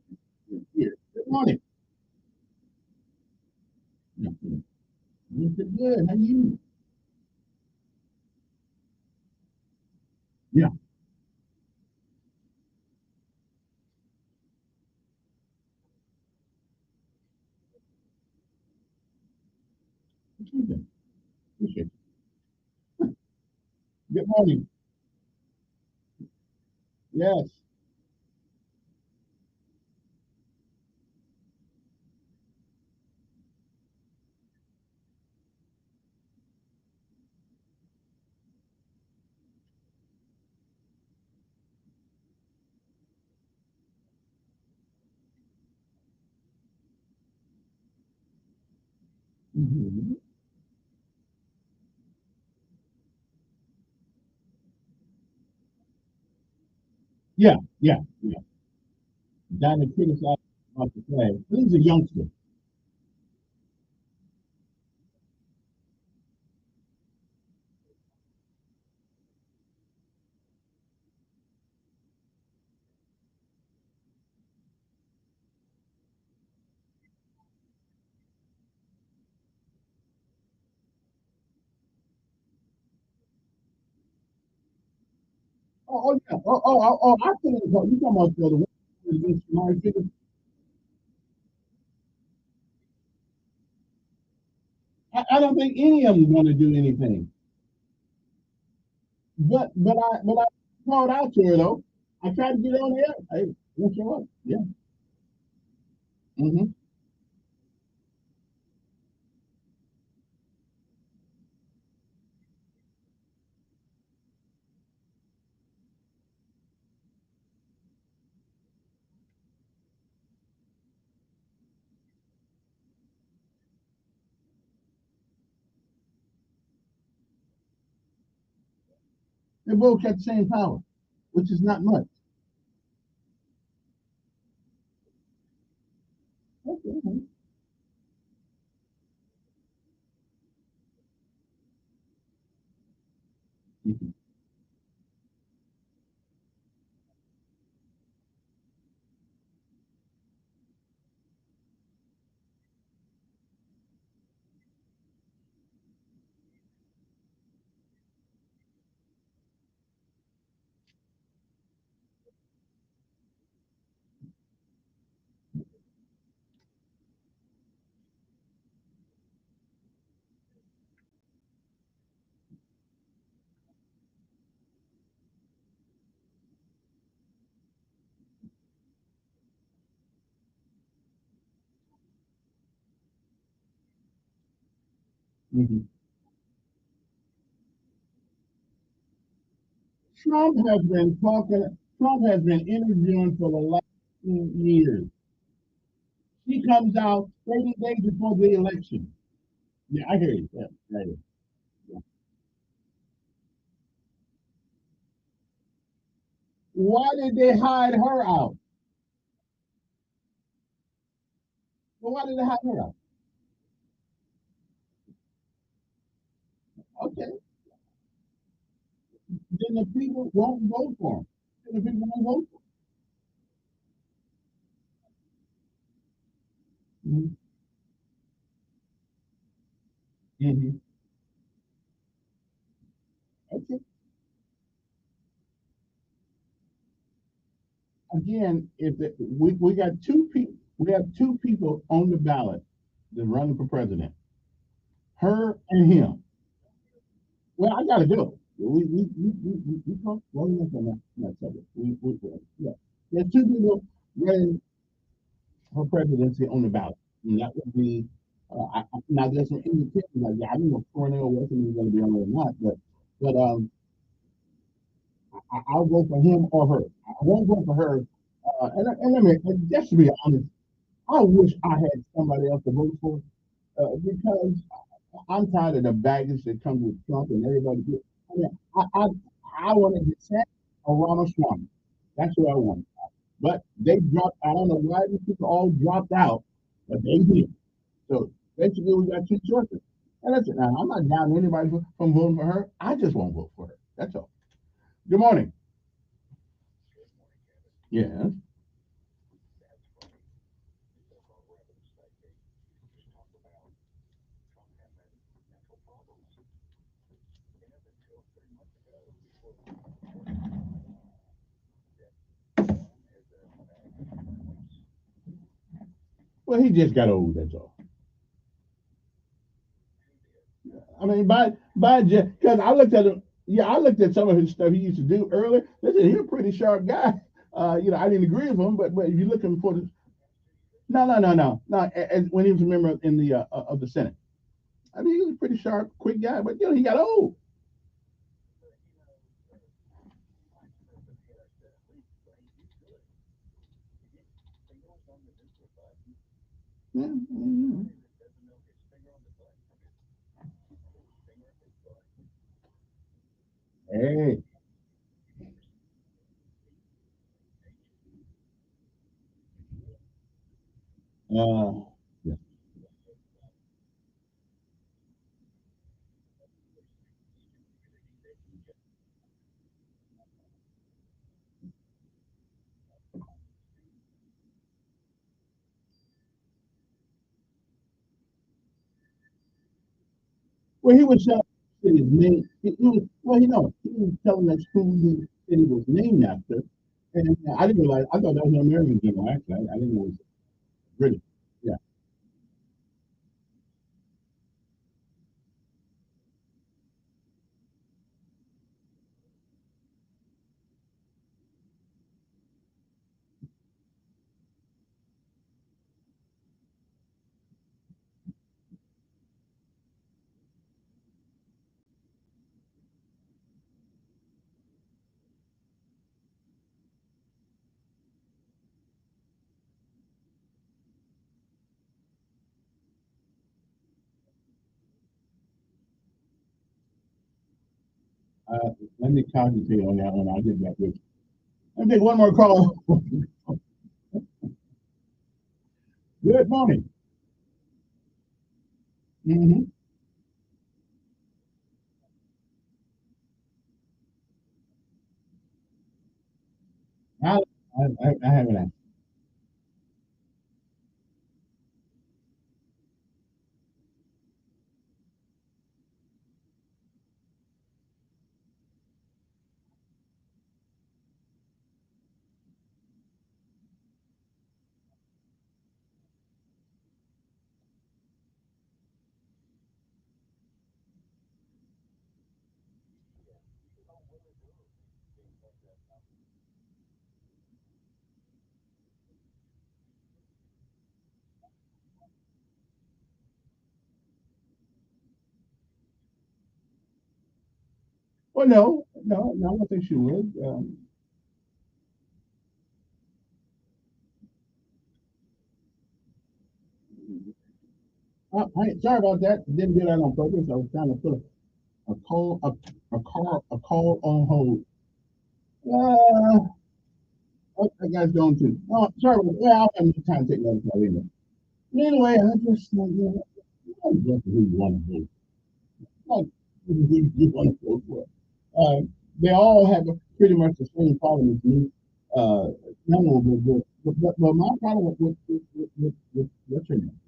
Good morning. Yeah. Good. How are you? Yeah. Appreciate it. Good morning. Yes. Mm-hmm. Yeah, yeah, yeah. Down in criticize about the flag. He's a youngster. I think you talking about the one against Mark Cuban. I don't think any of them want to do anything. But I called out to her though. I tried to get on there. Hey, won't show up. Yeah. Mm-hmm. They both got the same power, which is not much. Okay. Mhm. Mhm. Trump has been talking. Trump has been interviewing for the last 2 years. He comes out 30 days before the election. Yeah, I hear you. Yeah, I hear you. Yeah. Why did they hide her out? Well, why did they hide her out? Okay, then the people won't vote for him. Then the people won't vote for him. Mm-hmm. Okay. Again, we got two people, we have two people on the ballot that's running for president, her and him. Well, I gotta go. We talk long enough on that subject. Yeah. There's two people running for presidency on the ballot. And that would be, now there's some independents, like, yeah, I don't know if Cornell Wilson is going to be on it or not, but I'll vote for him or her. I won't vote for her. And let me, and just to be honest, I wish I had somebody else to vote for, because I'm tired of the baggage that comes with Trump and everybody. I mean, I want to get or Ramaswamy. That's what I want. But they dropped. I don't know why these people all dropped out, but they did. So basically, we got two choices. And that's it. Now, I'm not down to anybody from voting for her. I just won't vote for her. That's all. Good morning. Yeah. Well, he just got old. That's all. I mean, by because I looked at him. Yeah, I looked at some of his stuff he used to do earlier. Listen, he's a pretty sharp guy. I didn't agree with him, but if you're looking for the no. When he was a member in the of the Senate, I mean, he was a pretty sharp, quick guy. But he got old. Yeah. Hey. Yeah. Well, he was his name. He was well. He was telling us who the city was named after, and I didn't realize. I thought that was an American general. Actually, I didn't know it was British. Yeah. Let me concentrate on that one. I'll get back with you. I'll take one more call. Good morning. Mm-hmm. I haven't asked. Well, no, I don't think she would. Sorry about that. Didn't do that on purpose. I was trying to put a call on hold. I got going too. Oh, sorry. Well, I'm just trying to take another call anyway. Anyway, I just who you want to vote. Like, who you want to vote for. They all have pretty much the same problem as me. None of them are good. But my problem with what's her name?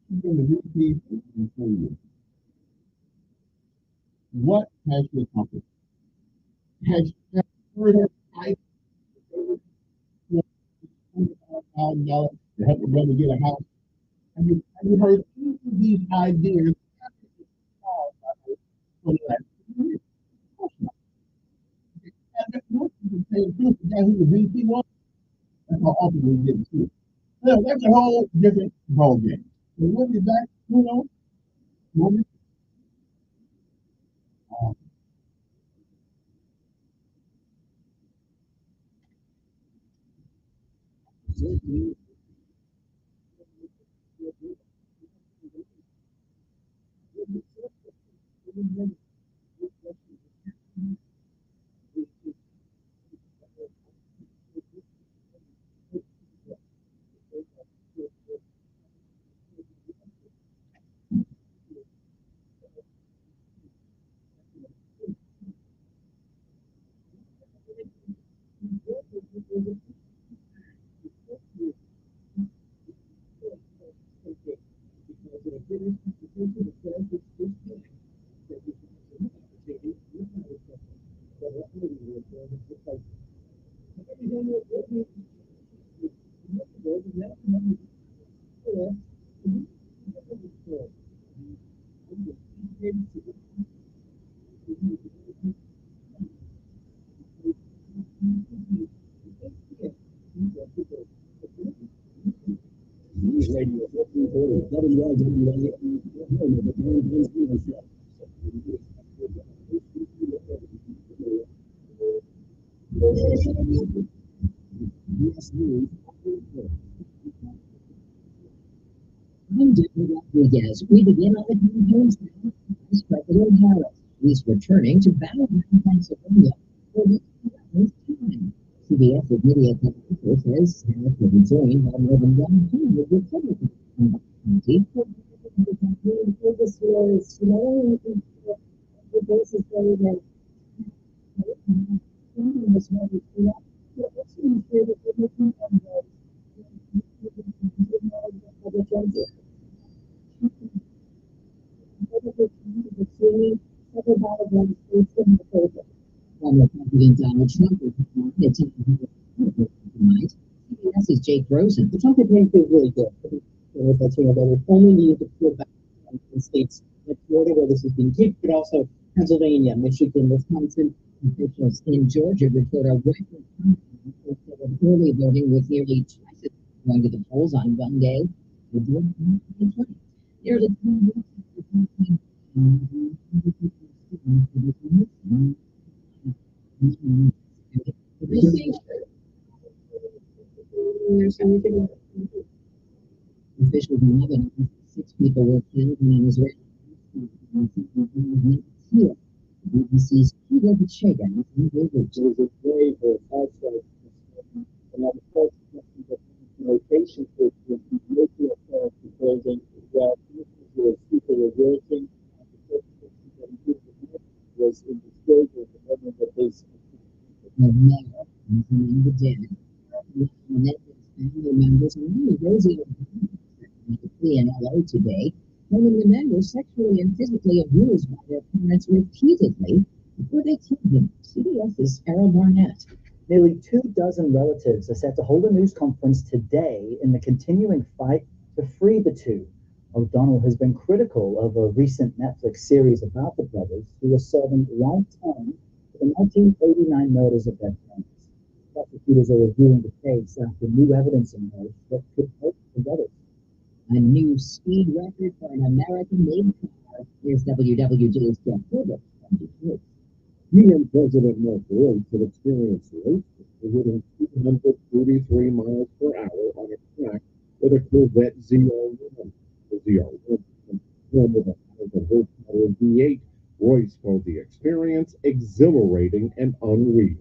She's been the VP for 4 years. What has she accomplished? Has she heard her fight $100,000 to help her brother get a house? Have you heard any of these ideas from the last 2 years? Of course not. And if most of the same truth, the guy who the VP was, that's how often we get to it. No, that's a whole different ballgame. So we'll be back, we'll be, uh, News Radio 1440, WLWA. I'm David Rodriguez. We begin on the campaign trail. Vice President Harris is returning to Battleground, Pennsylvania for the 11th time. CBS's media coverage says Harris will be joined by more than 100 Republicans in the county. This was, the basis for that was very clear. But it seems that it was Republicans Former President Donald Trump will perform at tonight. CBS's Jake Rosen. The Trump campaign feels really good. That's that we only need to pull back in states like Florida, where this is being taped, but also Pennsylvania, Michigan, Wisconsin. Officials in Georgia report a record of early voting with nearly twice as going to the polls on one day. Nearly officials in Lebanon, 6 people were killed when an Israeli BBC's Peter Pacheco from Beirut. It was a way for outside and of course the location for the nuclear plant proposing that the people were working was in disclosure of the member of his The mayor, including the dead, and family members, and only Rosie O'Donnell in LA today, claiming the men were sexually and physically abused by their parents repeatedly before they killed them. CBS's Errol Barnett. Nearly 24 relatives are set to hold a news conference today in the continuing fight to free the two. O'Donnell has been critical of a recent Netflix series about the brothers who were serving life time for the 1989 murders of their parents. Prosecutors are reviewing the case after new evidence emerged that could help the brothers. A new speed record for an American-made car. Here's WWJ's Jeff Herbert from Detroit. UN President Mark Rutte could experience race hitting 243 miles per hour on a track with a Corvette ZR1. The ZR1 with a 1,000 horsepower V8. Royce called the experience exhilarating and unreal.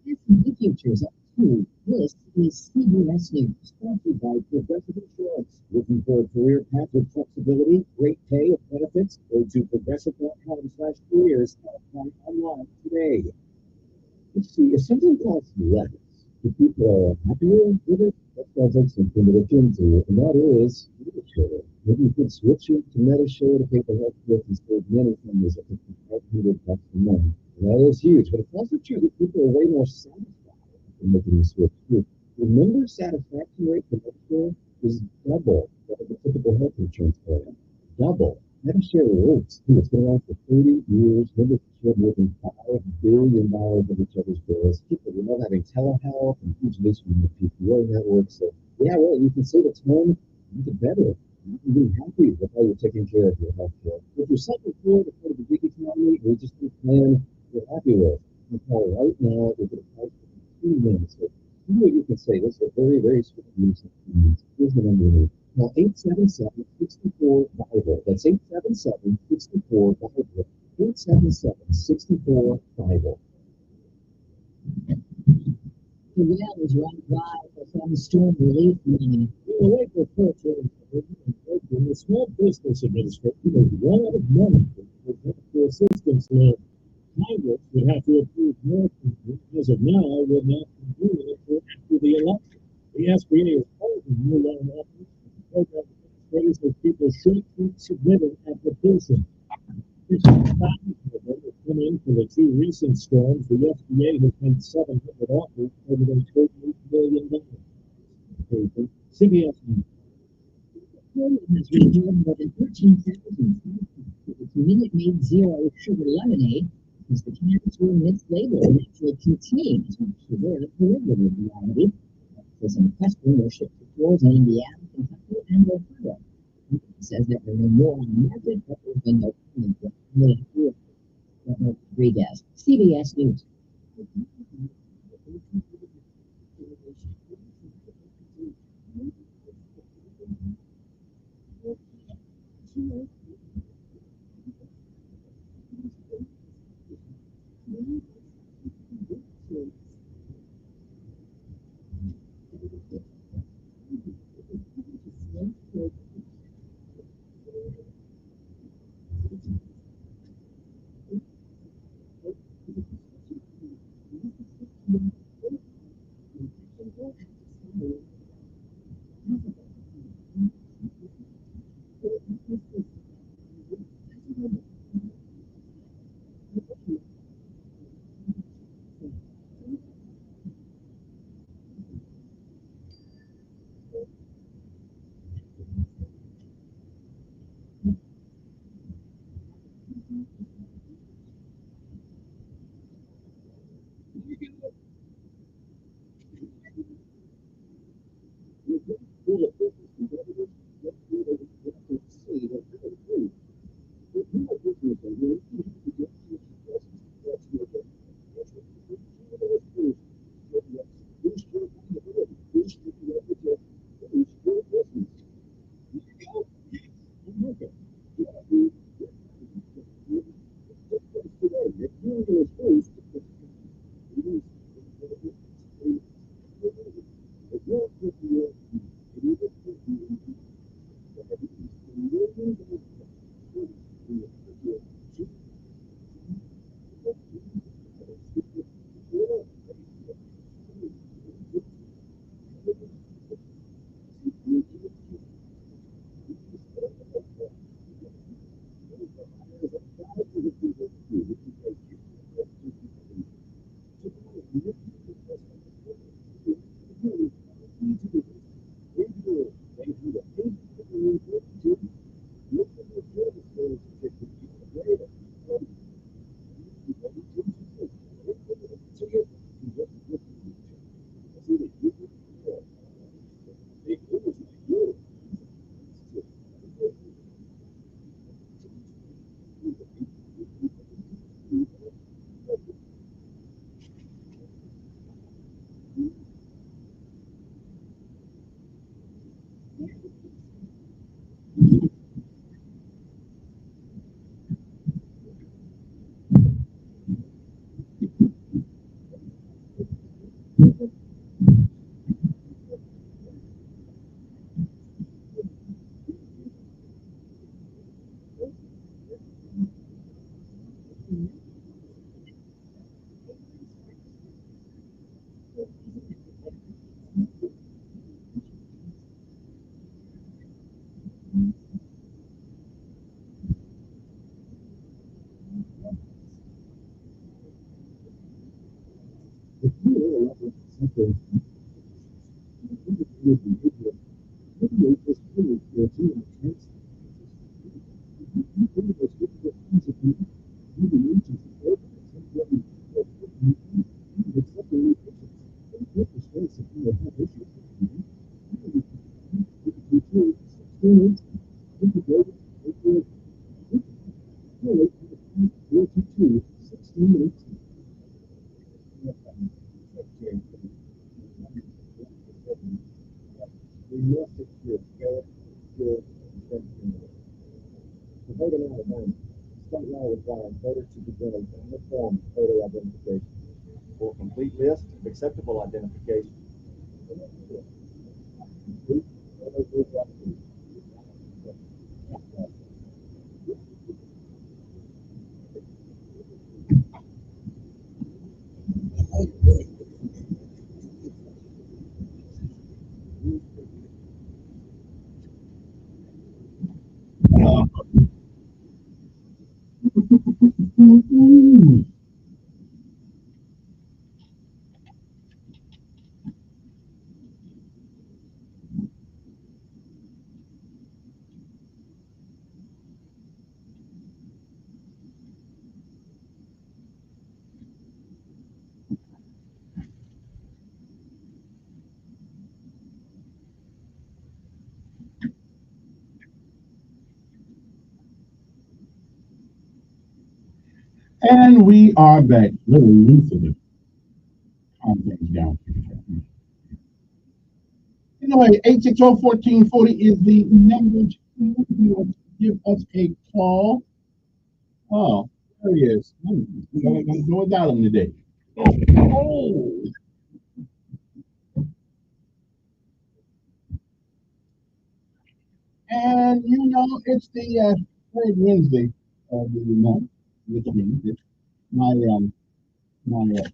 The future's up to. This is CBS News, brought to you by Progressive Insurance. Looking for a career path with flexibility, great pay, and benefits? Go to progressive.com/careers and apply online today. Let's see, if something costs less, the people are happier with it. That sounds like something to look into, and that is Medishare. Maybe you could switch it to Medishare to pay for health care and save many families up to $500 a month. And that is huge, but it's also true that people are way more satisfied in making the switch too. The member satisfaction rate for Medishare is double that of the typical health insurance plan. Double. Medishare works. It's been around for 30 years. Members shared more than $5 billion of each other's bills. People love having telehealth and huge news from the PPO network. So, yeah, well, you can save a ton, you get better. You can be happy with how you're taking care of your health care. If you're self-employed, part of the gig economy, or just a plan you're happy with, you call right now. We'll get a price for 2 minutes. So, see what you can say. This is a very, very small news. Here's the number you need. Call 877-64-BIBLE. That's 877-64-BIBLE. 877-64-BIBLE. The well is run dry for some storm relief money. The local culture and the Small Business Administration is run out of money for assistance loan. Congress would have to approve more. As of now, will not continue until after the election. The SBA is holding new loan offers. Program administrators that people should keep submitting applications. This will come in for the 2 recent storms. The SBA has sent 700 offers over the $38 million. CBS News. Has revealed more than 13,000 its Minute Maid Zero Sugar Lemonade because the cans were mislabeled and actually contained as much sugar as derivative reality. This in question were shipped to stores in Indiana, Kentucky, and Ohio. It says that there were more on the market, but there have been no comments from Rodriguez. CBS News. For a complete list of acceptable identification. And we are back. Little Luther, calm things down. Anyway, 860-1440 is the number to give us a call. Oh, there he is. We're going to go without him today. Oh. And you know, it's the third Wednesday of the month, which means my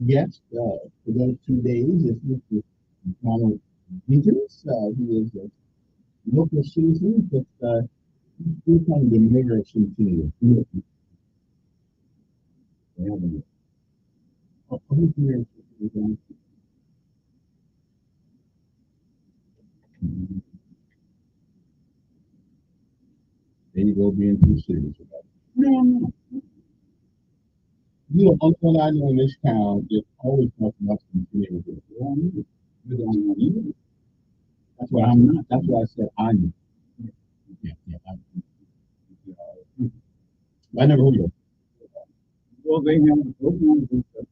guest for those 2 days is Mr. Donald Winters. He is a local citizen, but he's kind of the mayor of Cincinnati. Who's mayor of Cincinnati? There you go, being too serious about it. No, you know, only one I know in this town just always talks about Cincinnati. Well, you don't know either. That's why I'm not. That's why I said I know. Yeah, I never heard of it. Well, they have programs and stuff.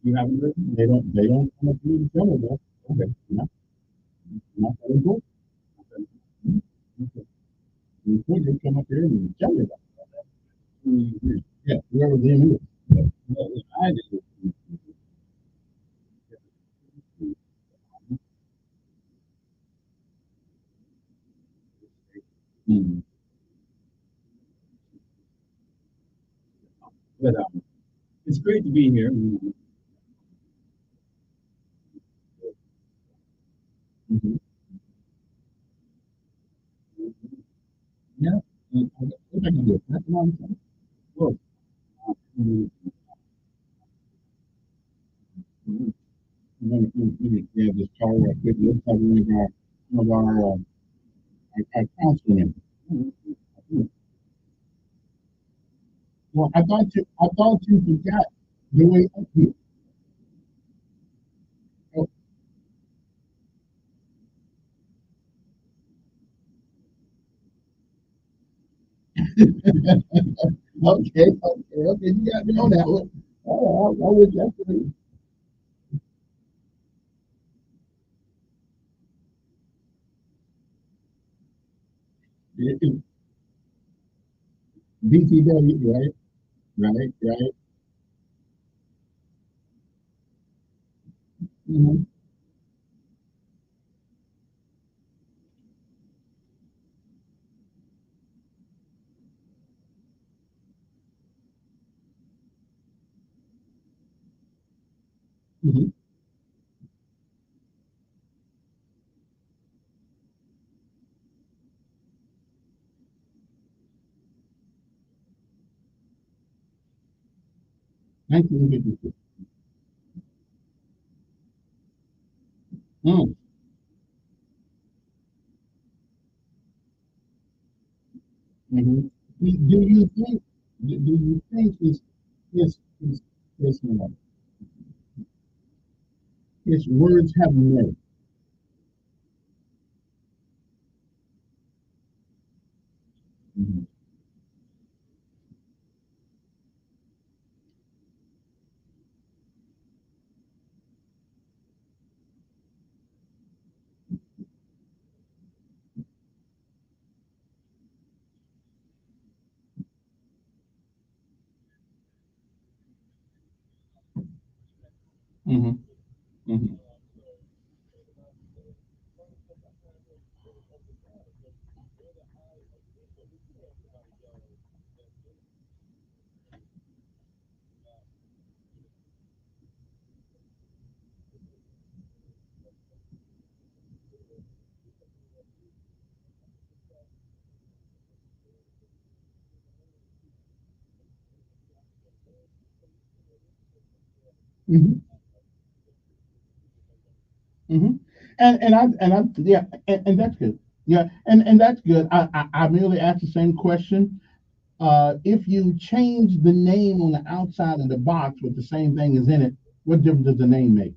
You haven't heard? They don't come up to you and tell them that. Okay, not that important. Okay. You could just come up here and tell me about it. Yeah, whoever them is. But I did. Mm. But it's great to be here. Mm-hmm. Yeah. What I can do? That's what I'm saying. Look, mhm, mhm. We have this car right here. Looks like one of our councilmen. Mhm. Well, I thought you forgot the way up here. Oh, okay. You got me on that one. All right, I would definitely. BTW, right? Right. Mm-hmm. Mm-hmm. 1952. Mm. Mm-hmm. Do you think his, uh, his words have merit? Mm-hmm. Mm-hmm. Mm-hmm. Mm-hmm. Mm-hmm. And that's good. Yeah, and that's good. I merely asked the same question. If you change the name on the outside of the box with the same thing as in it, what difference does the name make?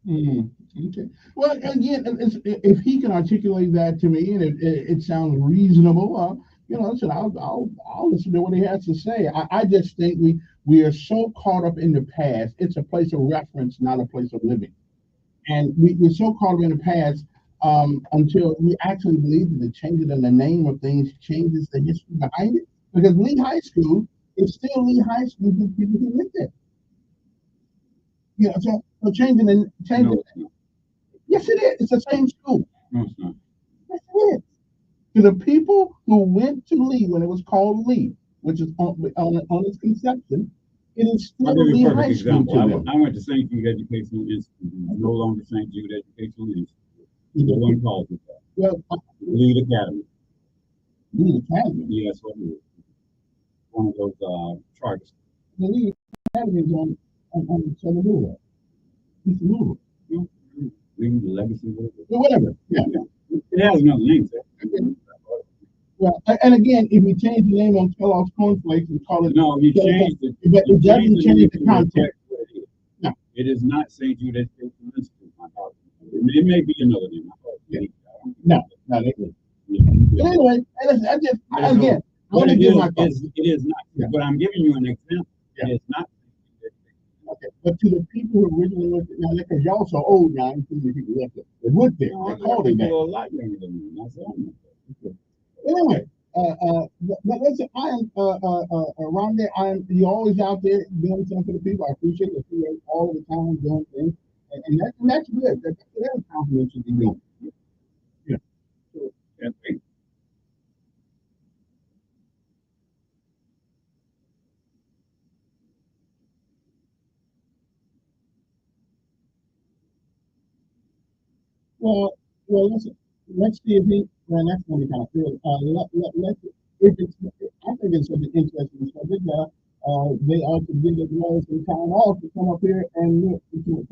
Mm, okay. Well, again, if he can articulate that to me and it sounds reasonable, listen, I'll listen to what he has to say. I just think we are so caught up in the past. It's a place of reference, not a place of living. And we're so caught up in the past until we actually believe that the changing in the name of things changes the history behind it. Because Lee High School is still Lee High School to people who went there. So changing. Yes, it is. It's the same school. No, it's not. Yes, it is. To the people who went to Lee when it was called Lee, which is on its conception, it is I'll still give you Lee a perfect High School example. to I them. I went to St. Jude Educational Institute, no longer St. Jude Educational Institute. No one calls it that. Well, Lead Academy. Lee Academy. Yes, what it is. One of those charters. The Lee Academy is on Southern Boulevard. It's Louisville. Lead Legacy, whatever. Whatever. Yeah. It has another name, sir. Okay. Well, and again, if we change the name on Kellogg's cornflakes and call it No, you changed it. but it doesn't change the content. No, it is not St. Jude Educational Institute. My apologies. It may be another name. Yeah. No, they didn't. But anyway, again, I want to give my thoughts. It is not. Yeah. But I'm giving you an example. Yeah. It is not. Okay, but to the people who originally went now, because y'all so old now, including the people left it. They went there. No, They called it that. people a lot younger than me. That's all. Anyway, But listen, I am around there. You're always out there doing something for the people. I appreciate it. You're all the time doing things, and that's good. That's a compliment you can do. Yeah. Yeah, thank Well, listen. Let's see if he. Well, that's going to be kind of good. Let's. If it's, I think it's an interesting subject. They ought to give the girls some time off to come up here and look into it.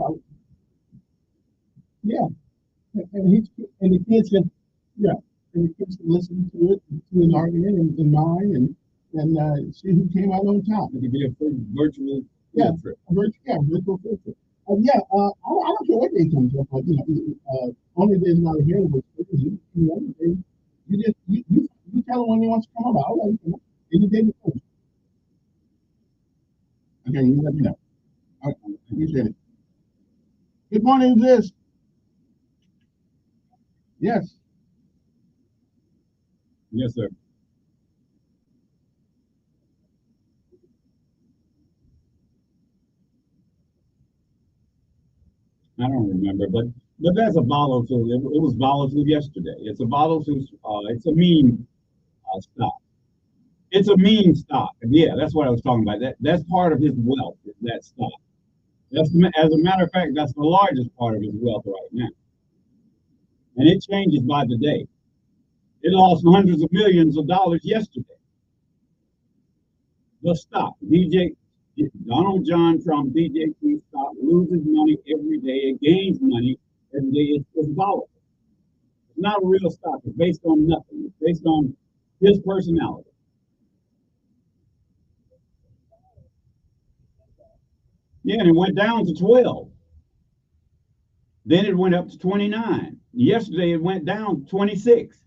Yeah, and he and the kids can, yeah, and the kids can listen to it, to an argument and mine, and see who came out on top. It could be a virtual Yeah, field trip. virtual filter. I don't care what they come up with. Only there's not a hearing with you. You just you tell them when they want to come about. I'll let you know. Any day before. Okay, you let me know. I appreciate it. Good morning, this. Yes. Yes, sir. I don't remember, but that's a volatile. It was volatile yesterday. It's a volatile. It's a meme stock. It's a meme stock. Yeah, that's what I was talking about. That's part of his wealth. Is that stock. That's as a matter of fact, that's the largest part of his wealth right now, and it changes by the day. It lost hundreds of millions of dollars yesterday. The stock, Donald John Trump, DJT stock loses money every day. It gains money every day. It's volatile. It's not a real stock. It's based on nothing. It's based on his personality. Yeah, and it went down to 12. Then it went up to 29. Yesterday it went down to 26.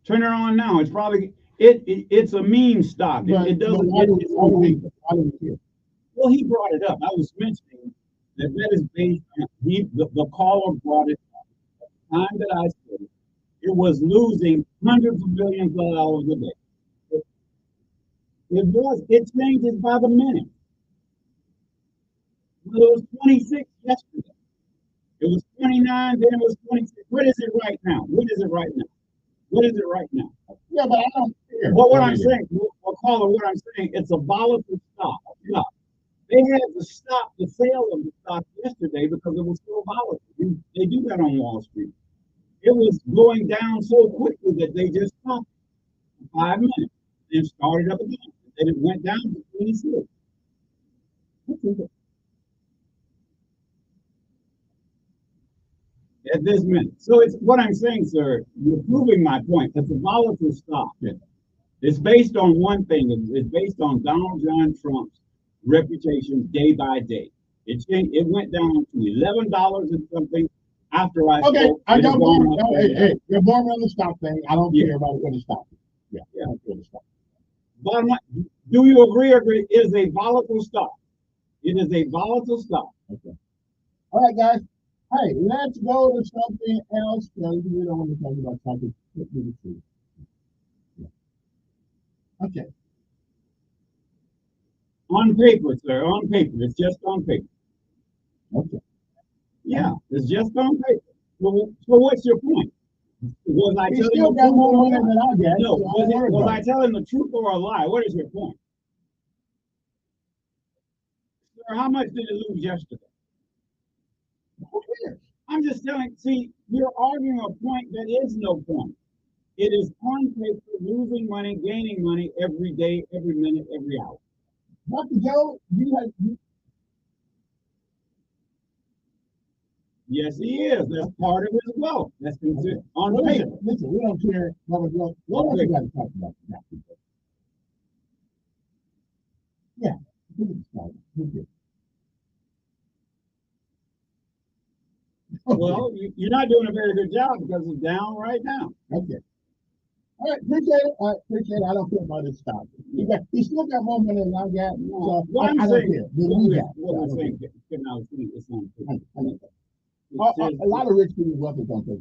Turn it on now. It's probably it's a meme stock. It doesn't. Well, he brought it up. I was mentioning that is based on the caller brought it up. At the time that I said it was losing hundreds of millions of dollars a day. It changes by the minute. Well, it was 26 yesterday. It was 29, then it was 26. What is it right now? What is it right now? What is it right now? Yeah, but I don't care. Well, what I'm saying, caller, what I'm saying, it's a volatile stock. They had to stop the sale of the stock yesterday because it was so volatile. They do that on Wall Street. It was going down so quickly that they just stopped it for 5 minutes and started up again. And it went down to 26. At this minute. So it's what I'm saying, sir. You're proving my point. It's a volatile stock. It's based on one thing. It's based on Donald John Trump's reputation day by day. It changed. It went down to $11 and something after I spoke. I don't hey, you're born on the stock thing. I don't care about what the stock is. Yeah, I don't care the stock. Bottom line, do you agree? Agree? It is a volatile stock. It is a volatile stock. Okay. All right, guys. Hey, let's go to something else because we don't want to talk about topics. Okay. On paper, sir. On paper. It's just on paper. Okay. Yeah, it's just on paper. So what's your point? Was I telling still the got truth more or a money than I get. No, So was I telling the truth or a lie? What is your point? Sir, how much did it lose yesterday? Who cares? I'm just telling, see, you're arguing a point that is no point. It is on paper, losing money, gaining money every day, every minute, every hour. Dr. Joe, Yes, he is. That's part of his wealth. That's considered on paper. Listen, we don't care. What else you got to talk about? Yeah. Well, you're not doing a very good job because it's down right now. Okay. All right, appreciate it. Appreciate it. I don't care about this stock. He still got more money than I got. So What I'm I don't saying, care. what I'm saying, Kevin, it's on paper. A lot of rich people's wealth is on paper.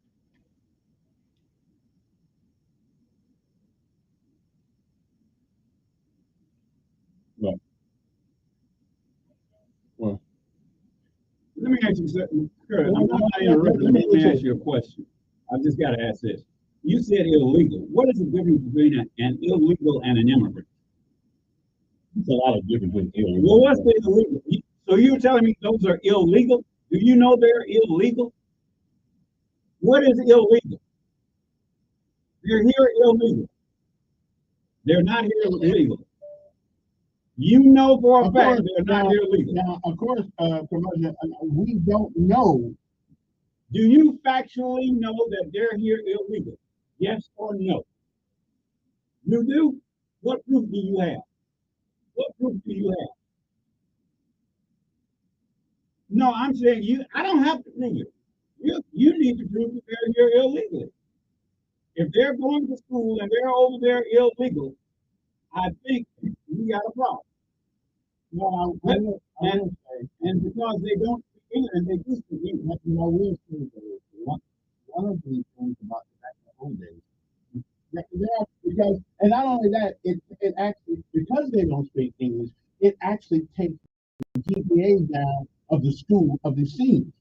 ask you something, Kurt. I'm not interrupting. Let me ask you a question. I've just got to ask this. You said illegal. What is the difference between an illegal and an immigrant? There's a lot of difference between illegal. Well, what's the illegal? So you're telling me those are illegal? Do you know they're illegal? What is illegal? They're here illegal. They're not here illegal. You know for a fact they're not here illegal. Now, of course, we don't know. Do you factually know that they're here illegal? Yes or no? You do? What proof do you have? What proof do you have? No, I'm saying you. I don't have to prove it. You need to prove that they're here illegally. If they're going to school and they're over there illegal, I think we got a problem. No, and because they don't speak English, and they do speak English. You know, we one of the things about the back in the old days, because, and not only that, it actually, because they don't speak English, it actually takes the GPA down of the school, of the seniors.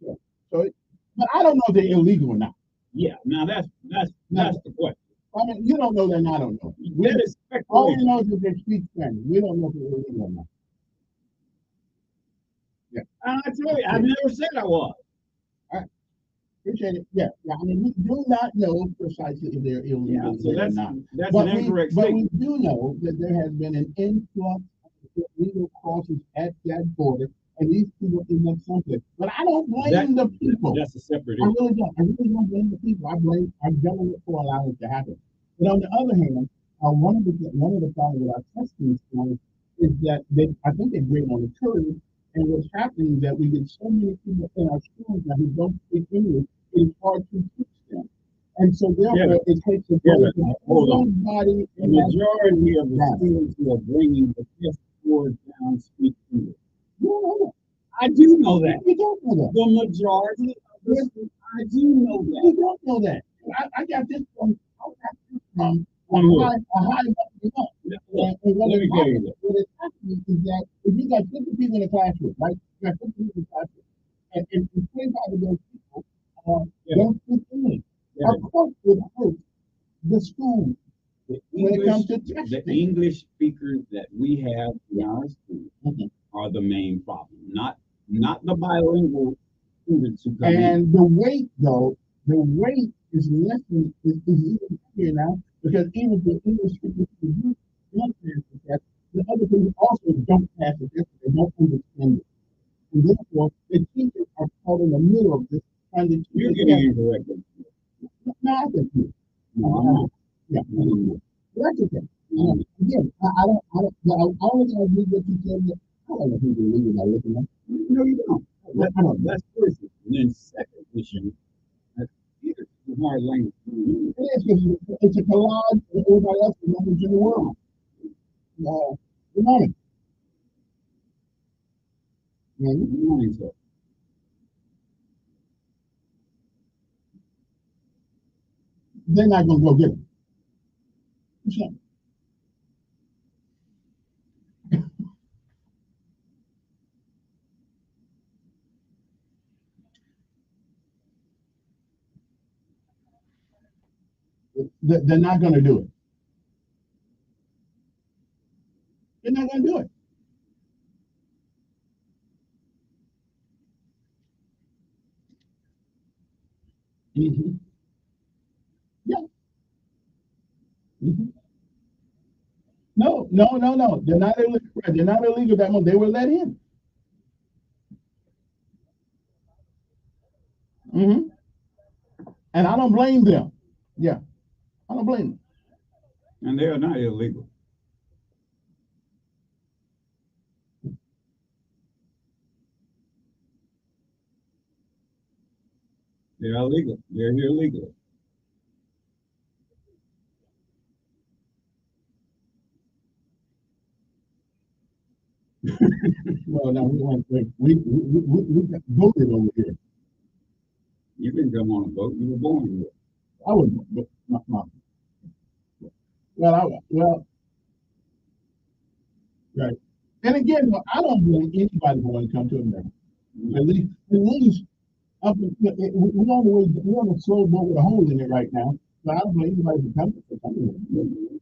Yeah. So, but I don't know if they're illegal or not. Yeah, now that's the question. I mean, you don't know that, and I don't know. All we know is that they speak Spanish. We don't know if they're illegal or not. Yeah. I tell you, I never said I was. All right. Appreciate it. Yeah. I mean, we do not know precisely if they're illegal or not. That's an incorrect statement. But we do know that there has been an influx of illegal crosses at that border, and these people end up someplace. But I don't blame the people. That's a separate issue. I really don't blame the people. I blame our government for allowing it to happen. But on the other hand, one of the problems with our testing schools is that I think they bring on the curve, and what's happening is that we get so many people in our schools now who don't speak English, it's hard to teach them. And so therefore, it takes a body. The majority of the students who are bringing the test scores down speak English. You don't know that. I do know that. You don't know that. The majority of the students, I do know that. You don't know that. I got this from a high up. Let me tell you that. What is happening is that if you got 50 people in a classroom, right? You got 50 people in a classroom, and 25 of those people don't speak English. Of course, it hurts the school when it comes to testing. The English speakers that we have in our school are the main problem, not the bilingual students who come in. And the weight, though, is less than is even here now, because even the English speakers who don't pass the test, the other people also don't pass the test, they don't understand it. And therefore, the teachers are caught in the middle of this trying to teach. You're getting incorrect. No, I think you. No, yeah. That's okay. Again, I don't. The only thing I agree with you said that I don't know who you're leaving by looking at. No, you don't. That's first. And then second issue, it's the hard language. It is, because it's a collage of everybody else's language in the world. Good morning. Good morning, sir. They're not going to go get them. Sure. They're not going to do it. They're not going to do it. Mm-hmm. Yeah. Mm-hmm. No. They're not illegal. They're not illegal that much. They were let in. Mm-hmm. And I don't blame them. Yeah. I don't blame them. And they are not illegal. They're illegal. They're here illegally. Well, now we got voted over here. You didn't come on a boat. You were born here. I was, but not. Well, right. And again, I don't blame anybody who want to come to America. At least up, we're on a slow boat with a hole in it right now. So I don't blame anybody for coming.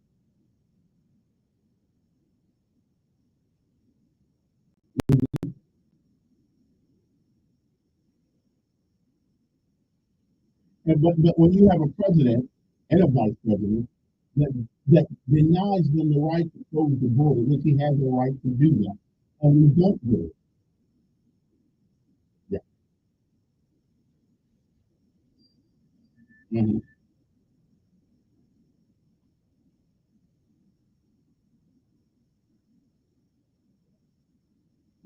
But when you have a president and a vice president that denies them the right to close the border, which he has the right to do that, and we don't do it. Yeah. Mm-hmm.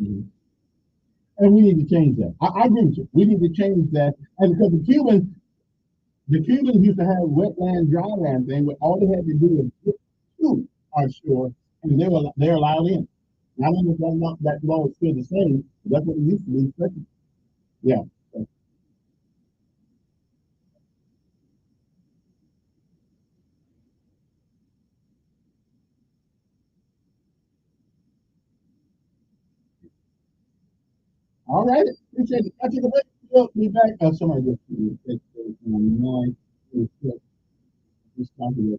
Mm-hmm. And we need to change that. I agree with you. We need to change that. And because the Cubans used to have wetland, dryland thing, where all they had to do was get to our shore, and they're allowed in. I don't know if that law is still the same. But that's what it used to be. Yeah. All right. Appreciate it. I take a break. We'll be back. Somebody just take nine. This time to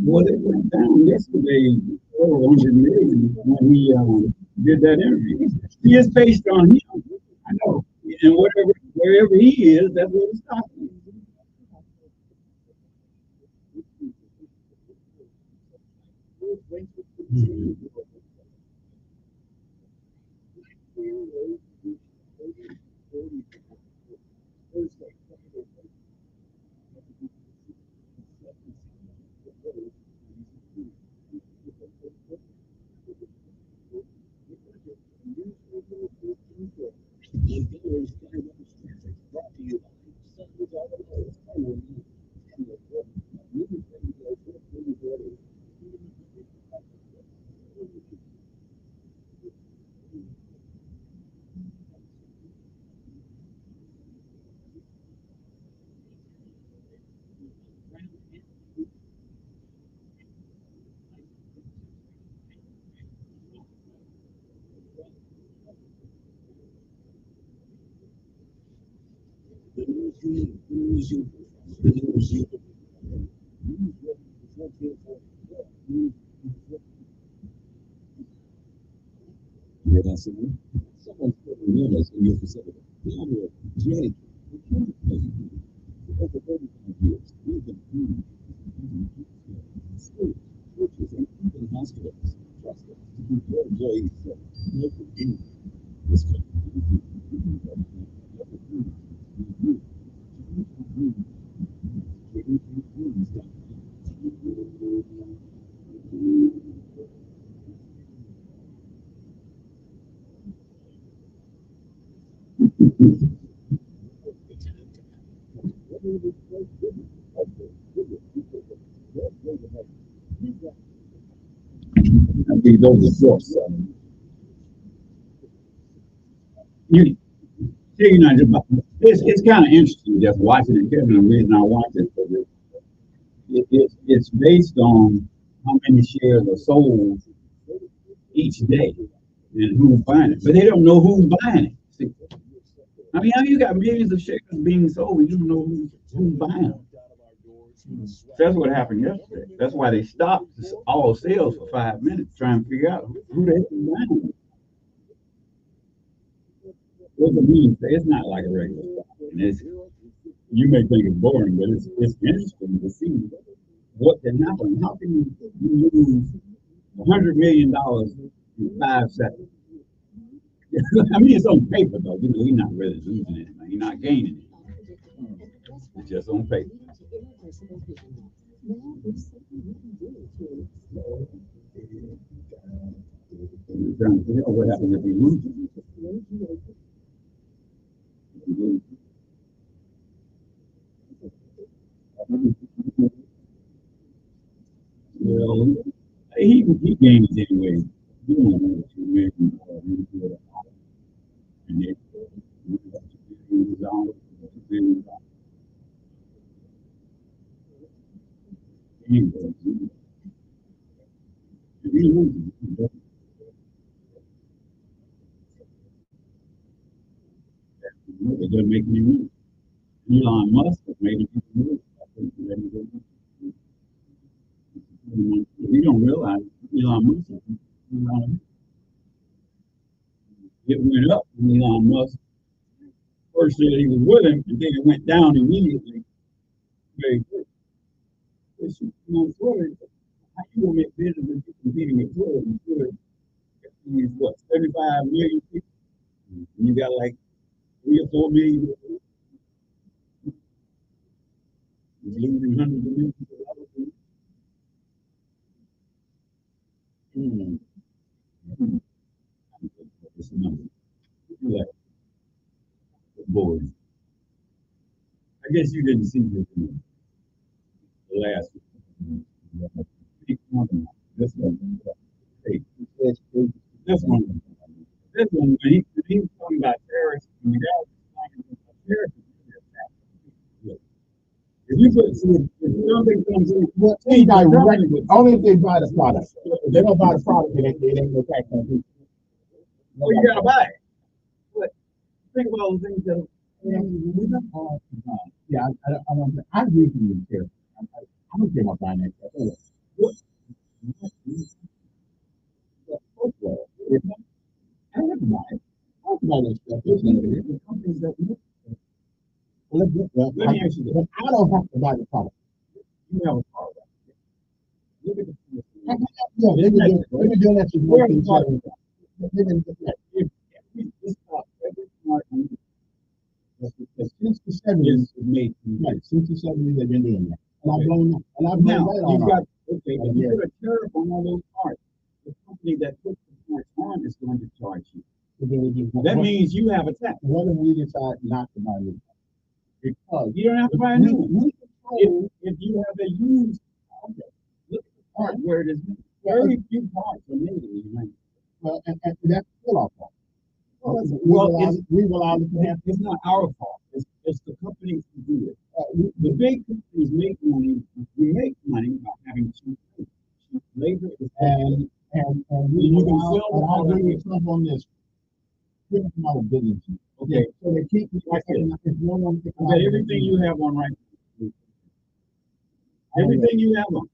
Well, it went down yesterday, over 100 million when he did that interview. He is based on him. I know. And wherever he is, that's where it's stopping. Hear that sound? Someone's putting illness in your facility. Down here, Jenny, the King of Clean. For over 35 years, we've been cleaning schools, churches, and even hospitals. Trust us to keep your employees safe. No for anything. This company I think those are books. It's kind of interesting just watching it, Kevin. The reason I watch it is it's based on how many shares are sold each day and who's buying it. But they don't know who's buying it. See? I mean, how you got millions of shares being sold, you don't know who's buying them. That's what happened yesterday. That's why they stopped all sales for 5 minutes trying to figure out who they heck is buying them. What it means, it's not like a regular stock. And you may think it's boring, but it's interesting to see what can happen. How can you lose $100 million in 5 seconds? I mean, it's on paper though. He's not really losing anything. He's not gaining it. It's just on paper. You're trying to figure out what happens if he loses. Well, he gains anyway. It doesn't make any money. Elon Musk has made it move. You don't realize Elon Musk. It went up when Elon Musk first said he was with him, and then it went down immediately. Very quick. It's, Twitter, how you gonna make business if you're competing with Twitter? And Twitter is what, 75 million people? And you got like 3 or 4 million people. You're losing hundreds of millions of dollars. It's a number. Like, boring. I guess you didn't see this in the last one. This one. Hey, this one. This one, when he was talking about terrorists, and the guy was talking about terrorists. If you put something comes in, only if they buy the product. If they don't buy the product, they ain't no tax on people. Well, you gotta buy it. But think about all the things that. Yeah, I agree with you here. I don't care about buying that stuff. I have to buy it. I have to buy that stuff. There's companies that make it. Let me answer this. I don't have to buy the product. You have a car. Look at the. Yeah, they've been doing that since 1970. Since the 70s, right? Since the 70s, they've been doing that, and I blame that. And I blame that on you got okay. But you put a tariff on all those parts. The company that puts the parts on is going to charge you. That means you have a tax. What if we decide not to buy a new car? Because you don't have to buy a new one. If you have a used, okay, look at the part where it is. Very few parts are made in the United States. Well, and that's still our fault. It's not our fault. It's the companies who do it. The big companies make money. We make money by having cheap labor. And you can sell the product. I agree with Trump on this. We're not a business. Okay. So they keep everything you have on right now. Everything you have on.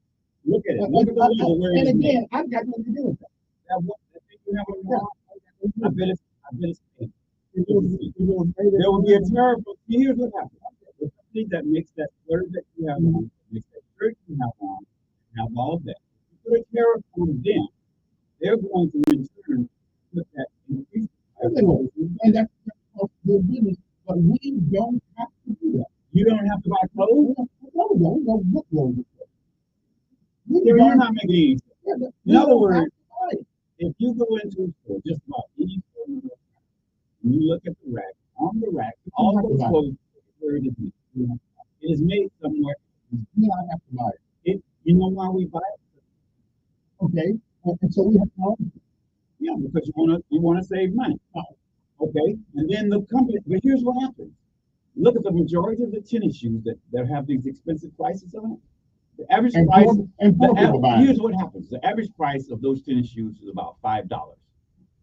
Look at it. Look at the level where and again, I've got nothing to do with that. That thing you have on your I bet it's there will be a tariff. Here's what happens. The company that makes that sweater that you have on, makes that shirt you have on, have all of that. You put a tariff on them, they're going to in turn put that increase. And that's their business, but we don't have to do that. You don't have to buy clothes? No. You're not making any sense. In other words, if you go into a store, just about any store, and you look at the rack, on the rack, all those clothes, where it is made. It is made somewhere. We don't have to buy it. You know why we buy it? Okay, and so we have to. Yeah, because you wanna save money. Okay, and then the company. But here's what happens. Look at the majority of the tennis shoes that have these expensive prices on it. The average price. Here's what happens. The average price of those tennis shoes is about $5.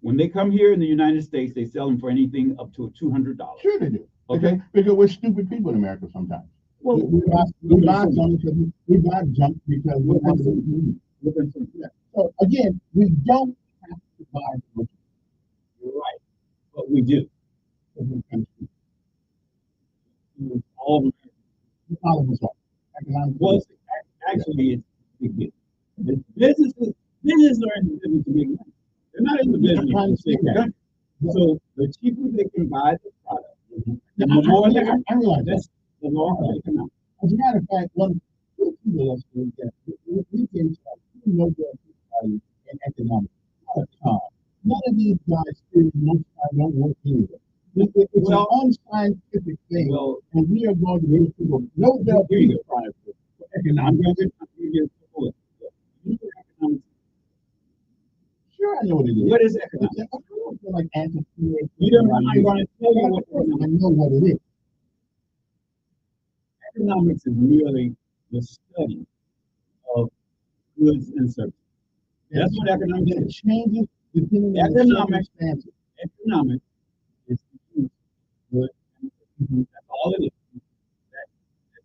When they come here in the United States, they sell them for anything up to $200. Sure they do. Okay, because we're stupid people in America sometimes. Well, we buy junk because we want to. So again, we don't have to buy junk. You're right, but we do. All of us are. Well, actually, it's a big deal. Businesses are in the business to make money. They're not in the business to save the country. So the cheaper they can buy the product, the more they can. I realize that's the law of economics. As a matter of fact, one of the people is that we can know value in economics. None of these guys don't work either. It's an unscientific thing, and we are going to give people no value for economics. Sure, I know what it is. What is economics? It's like anti-creation. You don't know. I'm going to tell you what I know what it is. Economics is merely the study of goods and services. That's what economics is. Changes depending on the circumstances. Economics is the use of goods and services. That's all it is. That's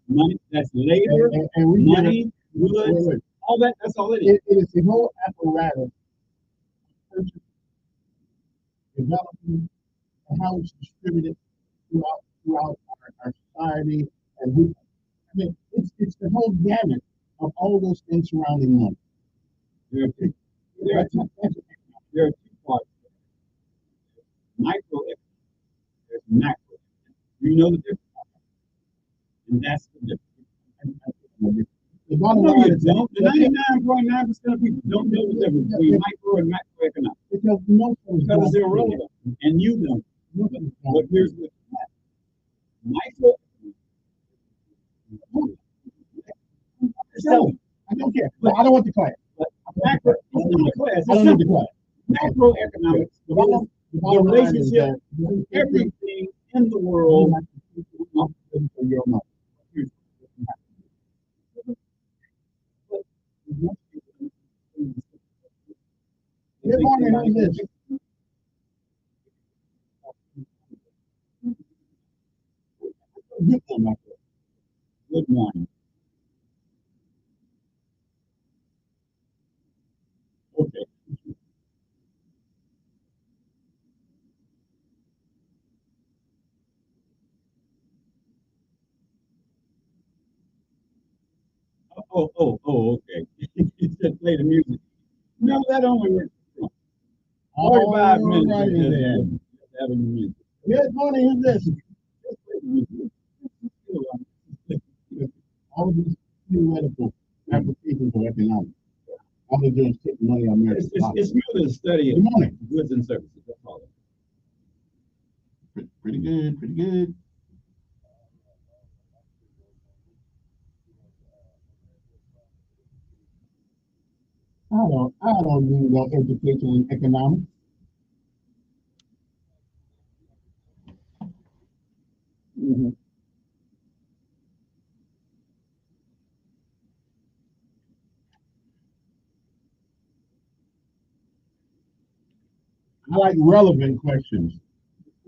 money, that's labor, And money, goods, all that. That's all it is. It is the whole apparatus of developing and how it's distributed throughout our society. And it's the whole gamut of all those things surrounding money. There are two parts. Microeconomics. There's macroeconomics. You know the difference. And that's the difference. The bottom No, line you is don't. The 99.9% of people don't know the difference between micro and macroeconomics. Because it's irrelevant. And you don't. But here's what you have. Micro. I don't care. I don't want the class. Macro, it's not a class. I don't need the class. Macroeconomics is the relationship with everything in the world. Good morning, how is this? Good morning. Okay. Okay. You said play the music. No, that only works. 45 minutes. Right in there. Having the music. Good morning, who's this? All of these theoretical applications of economics. All they do is take money on American It's really a study of goods and services. That's all. Pretty good, pretty good. I don't need no education in economics. I like relevant questions.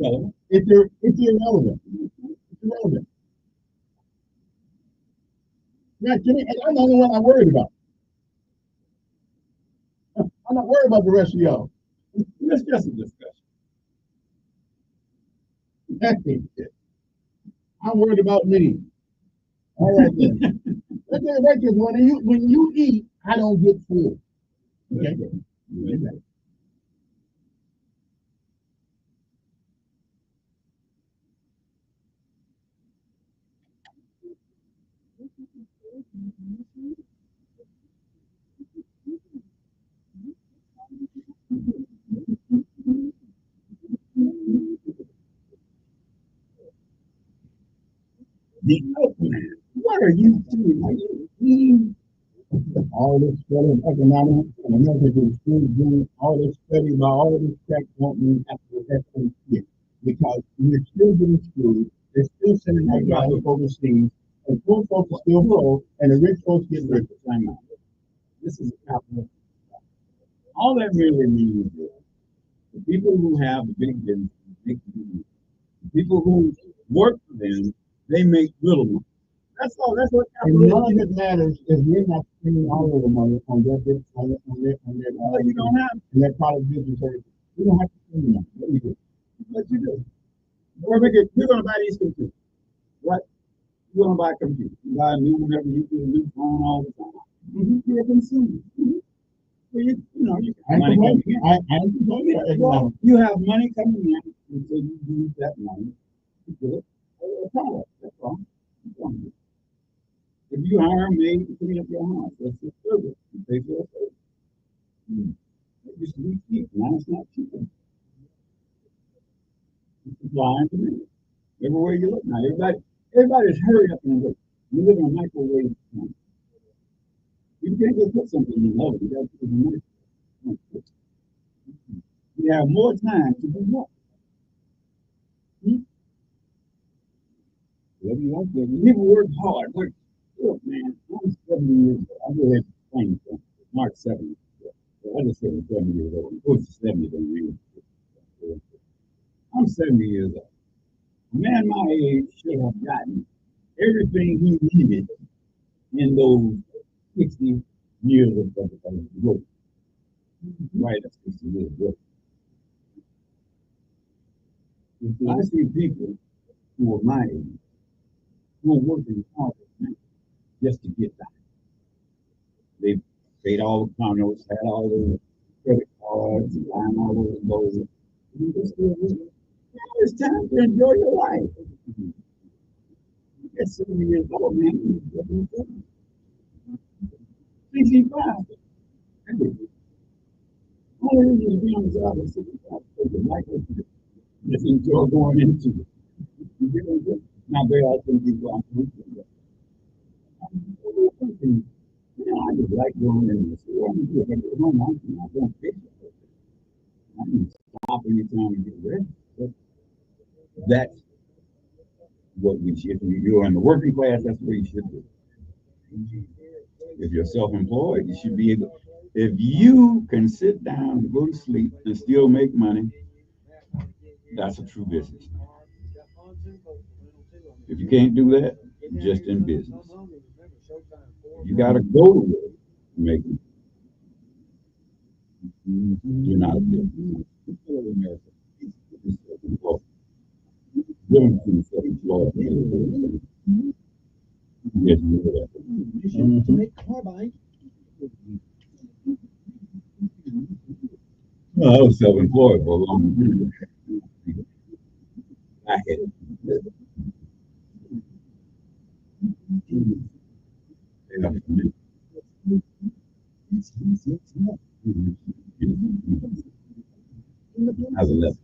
It's irrelevant. It's irrelevant. Yeah, Jimmy, and I'm the only one I'm worried about. I'm not worried about the rest of y'all. That's just a discussion. I'm worried about me. All right then. Let's say right here, when you eat, I don't get full. Okay. Okay. The milkman. What are you doing? Are you eating? All this study of economics and American doing all this study about all this tech won't mean absolutely shit. Because we're still getting screwed, they're still sending our guys overseas, and poor folks are still poor, and the rich folks get richer. This is a capitalist. All that really means is the people who have the big business, the people who work for them, they make little money. That's all. That's what And none of it matters if we're not spending all of the money on their business, on you don't have and their product business services. We don't have to spend the money. What do we do? What you do? You're going to buy these computers, right? You're going to buy computers. You buy a new one every year, a new phone all the time. You're a consumer. So you have money coming in. Well, you have money coming in, and so you use that money to get a product. That's all. If you hire a maid to clean up your house, that's a service. You pay for a service. It used to be cheap. Now it's not cheap. It's supply and demand. Everywhere you look now, everybody's hurry up and look. You live in a microwave time. You can't just put something in the oven. You got to put it in the microwave. You have more time to do what? People work hard. Look, man, I'm 70 years old. I really have to explain something. March 70. I just said I'm 70 years old. I'm close to 70, don't mean. I'm 70 years old. A man my age should have gotten everything he needed in those 60 years of work. Right, that's 60 years of work. I see people who are my age who are working hard just to get by. They paid all the condos, had all the credit cards, buying all those clothes. It's time to enjoy your life. You're 70 years old, man. 65. Only reason to be on the job at 65 is the life of it. Just enjoy going into it. Now, there are some people I'm thinking, I just like going in the store. I'm not going to fix it. I can stop anytime and get ready. But that's what we should do. You're in the working class, that's what you should do. If you're self-employed, you should be able, if you can sit down and go to sleep and still make money, that's a true business. If you can't do that, you're just in business. You got to go to work to make it. You're not a business. Yes, To make carbide. Well, I was self-employed for a long time. I had it. I was 11.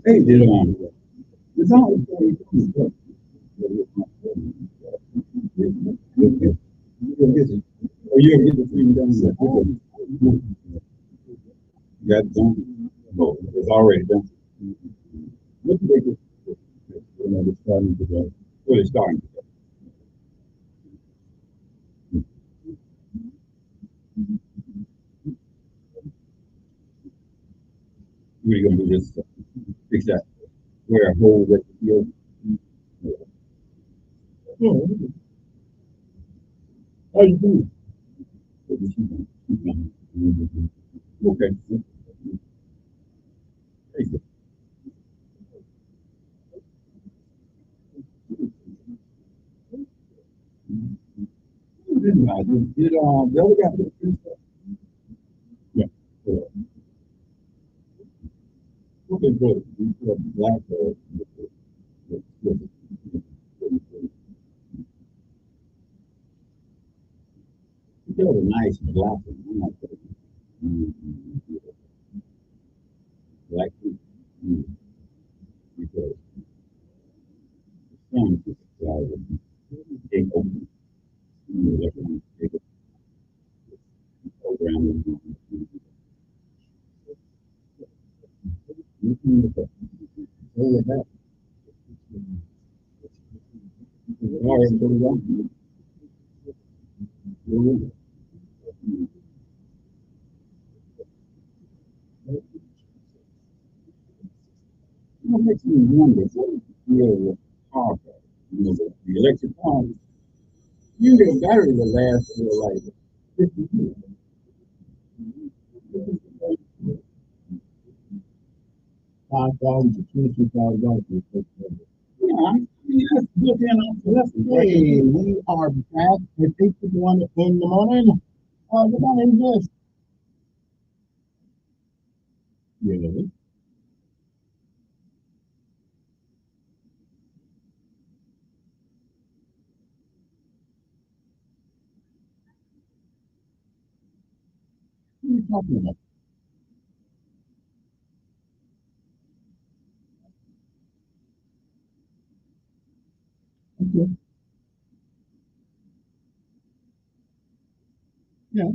Hey, did it's all oh, you ever get the thing done? You got it done? No, it's already done. What do they do? They're starting today. Well, they're starting today. What are you going to do this? Fix that. Where a hole that you how you doing? Okay. Thank you. Did the other guy? Yeah. Okay, good. Black. They were nice black. Black. Because some take over. Take a program. All of that. All right, go on. What makes me wonder, what is the deal with car battery? The electric car, you get a battery that lasts for like 50 years. 5,000 to $22,000. Yeah, I mean, that's built in obsolescence. Hey, we are back at 8:51 in the morning. The morning is really. What are you talking about? Okay. Yeah.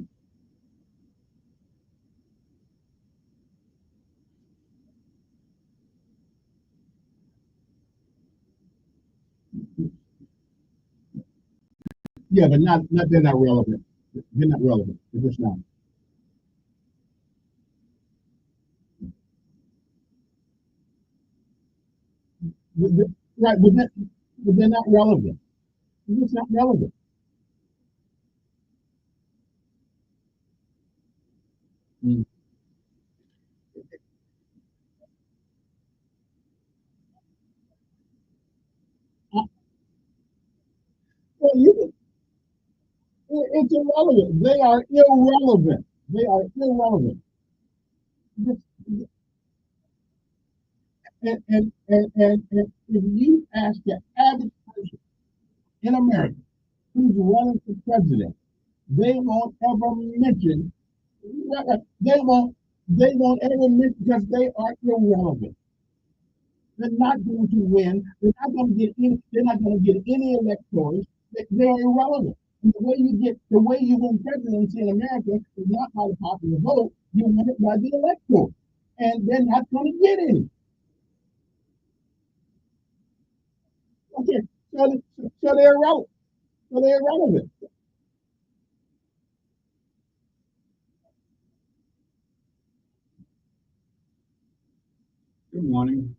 Yeah, but not they're not relevant. They're not relevant. They're just not. Right, but they're not relevant. They're just not relevant. Mm. Well, it's irrelevant. They are irrelevant. They are irrelevant. And if you ask the average person in America who's running for president, they won't ever mention. They won't. They won't ever mention because they are irrelevant. They're not going to win. They're not going to get any. They're not going to get any electors. They're irrelevant. And the way you win presidency in America is not by the popular vote. You win it by the elector, and they're not going to get any. Okay, so they're irrelevant. So they're irrelevant. Good morning.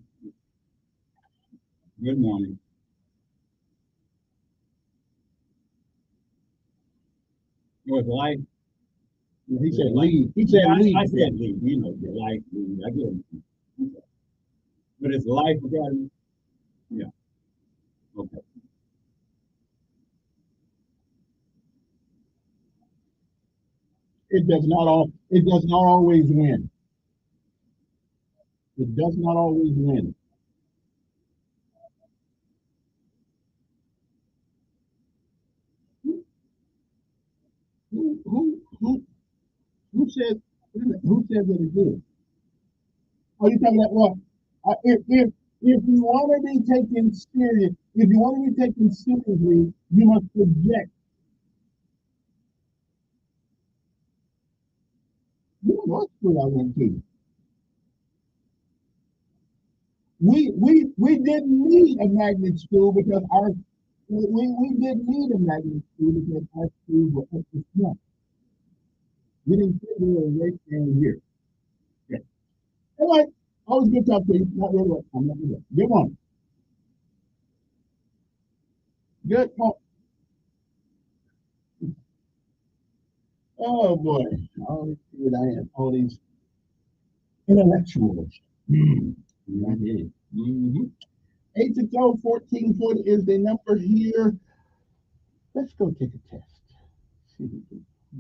Good morning. With life. He said leave. He said leave. I said leave. You know, your life. I get it. But it's life again. Yeah. Okay. It does not all. It does not always win. It does not always win. Who who said that it did? Oh, you talking about well, if you want to be taken serious, if you want to be taken seriously, you must project. You know what school I went to? We didn't need a magnet school because we didn't need a magnet school because our schools were up to snuff. We didn't say we were right down here. Okay. Anyway, always good talk to you. Not really. I'm not really. Good one. Good one. Oh boy. All these people I have, all these intellectuals. Right here. Mm-hmm. 860-1440 is the number here. Let's go take a test. See who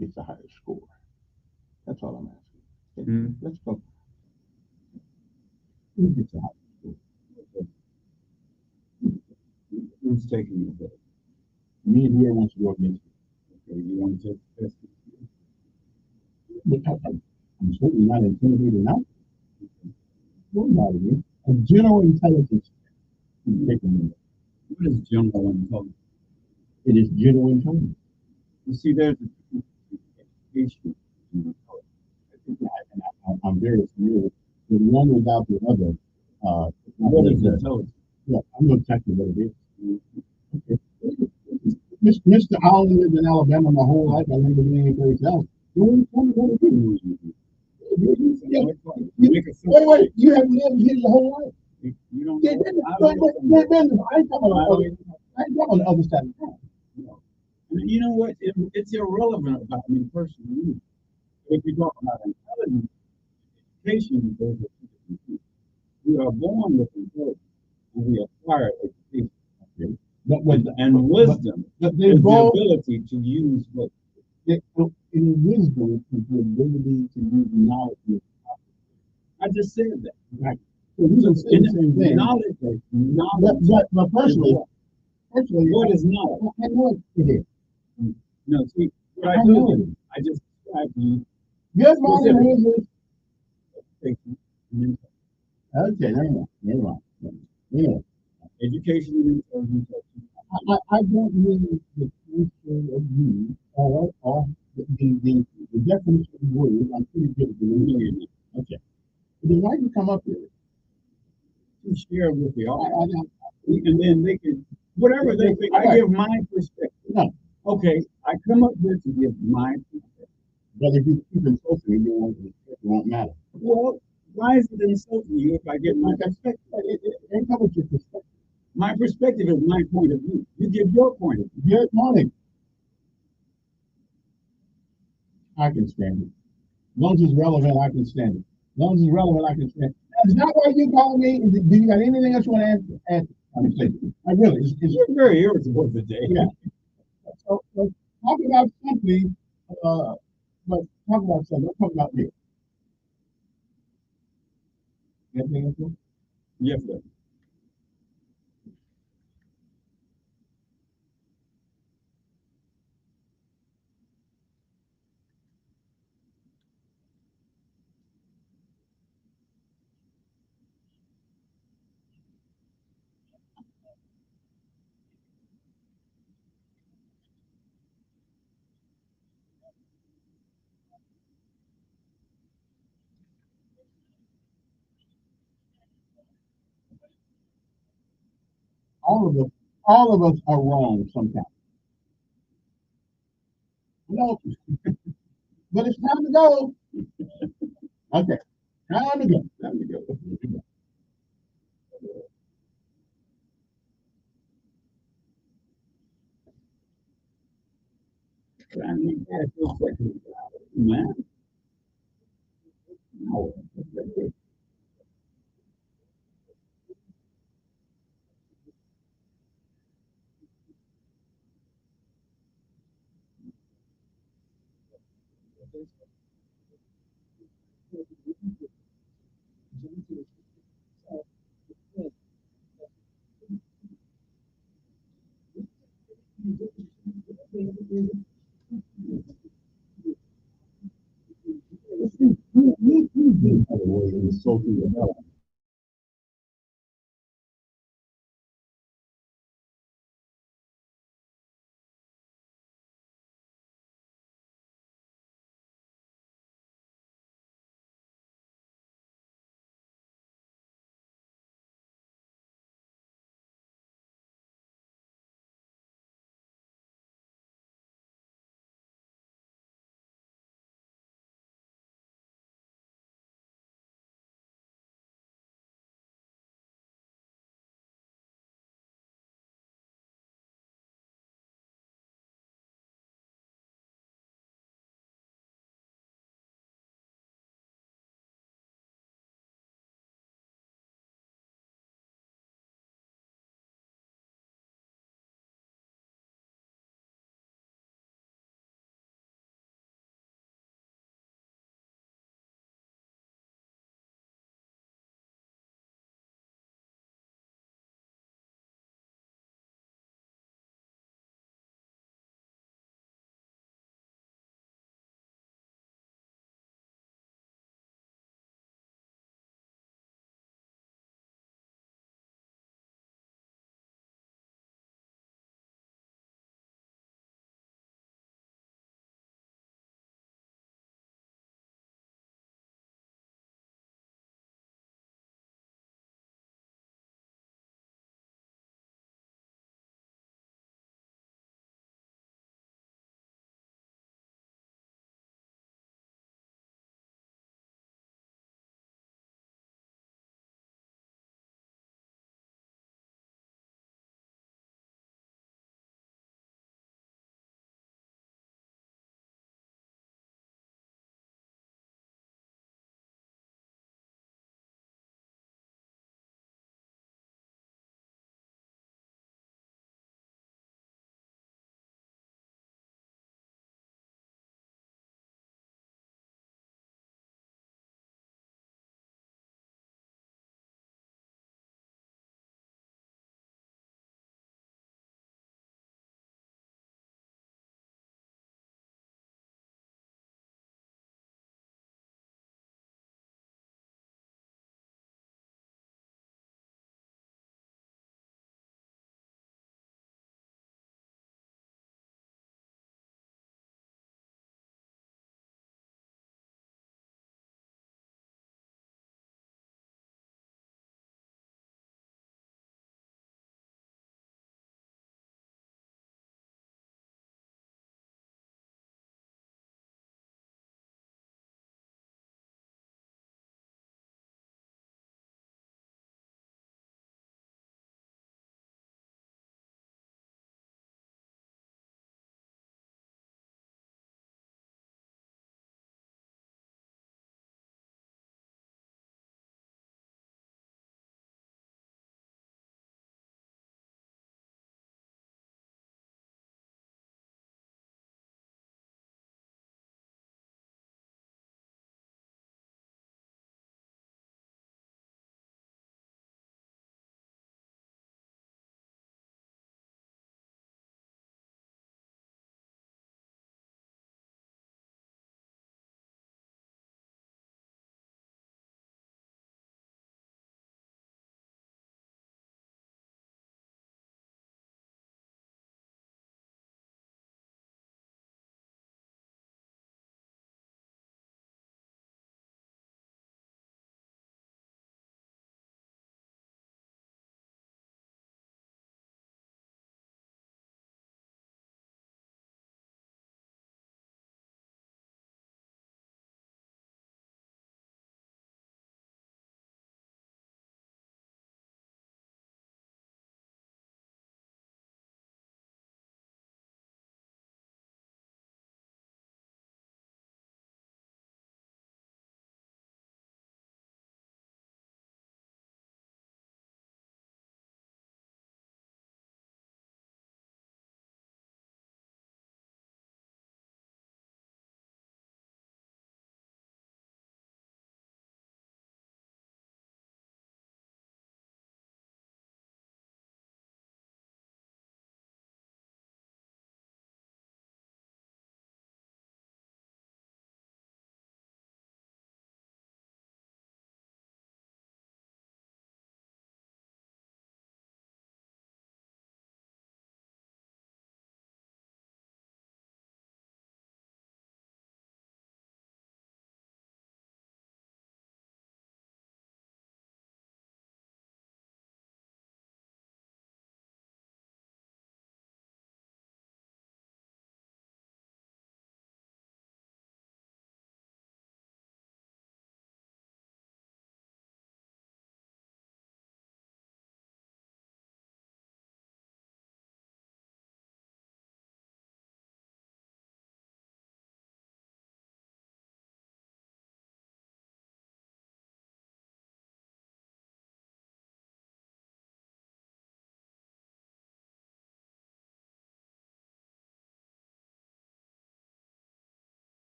gets the higher score. That's all I'm asking. Okay, let's go. Who gets the higher score? Who's taking the vote? Me and here wants to go against it. Okay, you want to take the test? I'm certainly not intimidated now. Don't bother me. A general intelligence. What is general intelligence? It is general intelligence. You see, there's education. I'm very familiar with one without the other. What is intelligence? Yeah, I know exactly what it is. Okay. Mr. Allen lived in Alabama my whole life. I never been anyplace else. Wait, you haven't lived here your whole life. You don't know. I ain't on the other side of town. You know what? It's irrelevant about me personally. If you talk about intelligence, education, we are born with intelligence and we acquire education. Okay. And wisdom is the ability to use what. In wisdom is the ability to use knowledge. I just said that. Right. So we don't say the same thing. Knowledge. But personally, what is knowledge? I know what it is. No, see, what I told you, I just described you. Good morning, okay, never mind. Education and intelligence. I don't mean the future of you or the definition of the word, I'm pretty good at the word. Okay. But then why you come up here? To share with the audience, and then they can, whatever they think, I give my perspective. No. Okay, I come up here to give my perspective. But if you keep insulting me, it won't matter. Well, why is it insulting you if I give my perspective? It ain't about your perspective. My perspective is my point of view. You give your point of view. Good morning. I can stand it. As long as it's relevant, I can stand it. As long as it's relevant, I can stand it. Is that why you call me? Do you got anything else you want to add? I really, you're very irritable today. Yeah. So talk about something, but talk about something. Let's talk about me. Anything else? Yes, sir. All of us are wrong sometimes. No, but it's time to go. Okay, time to go. Time to go. Man.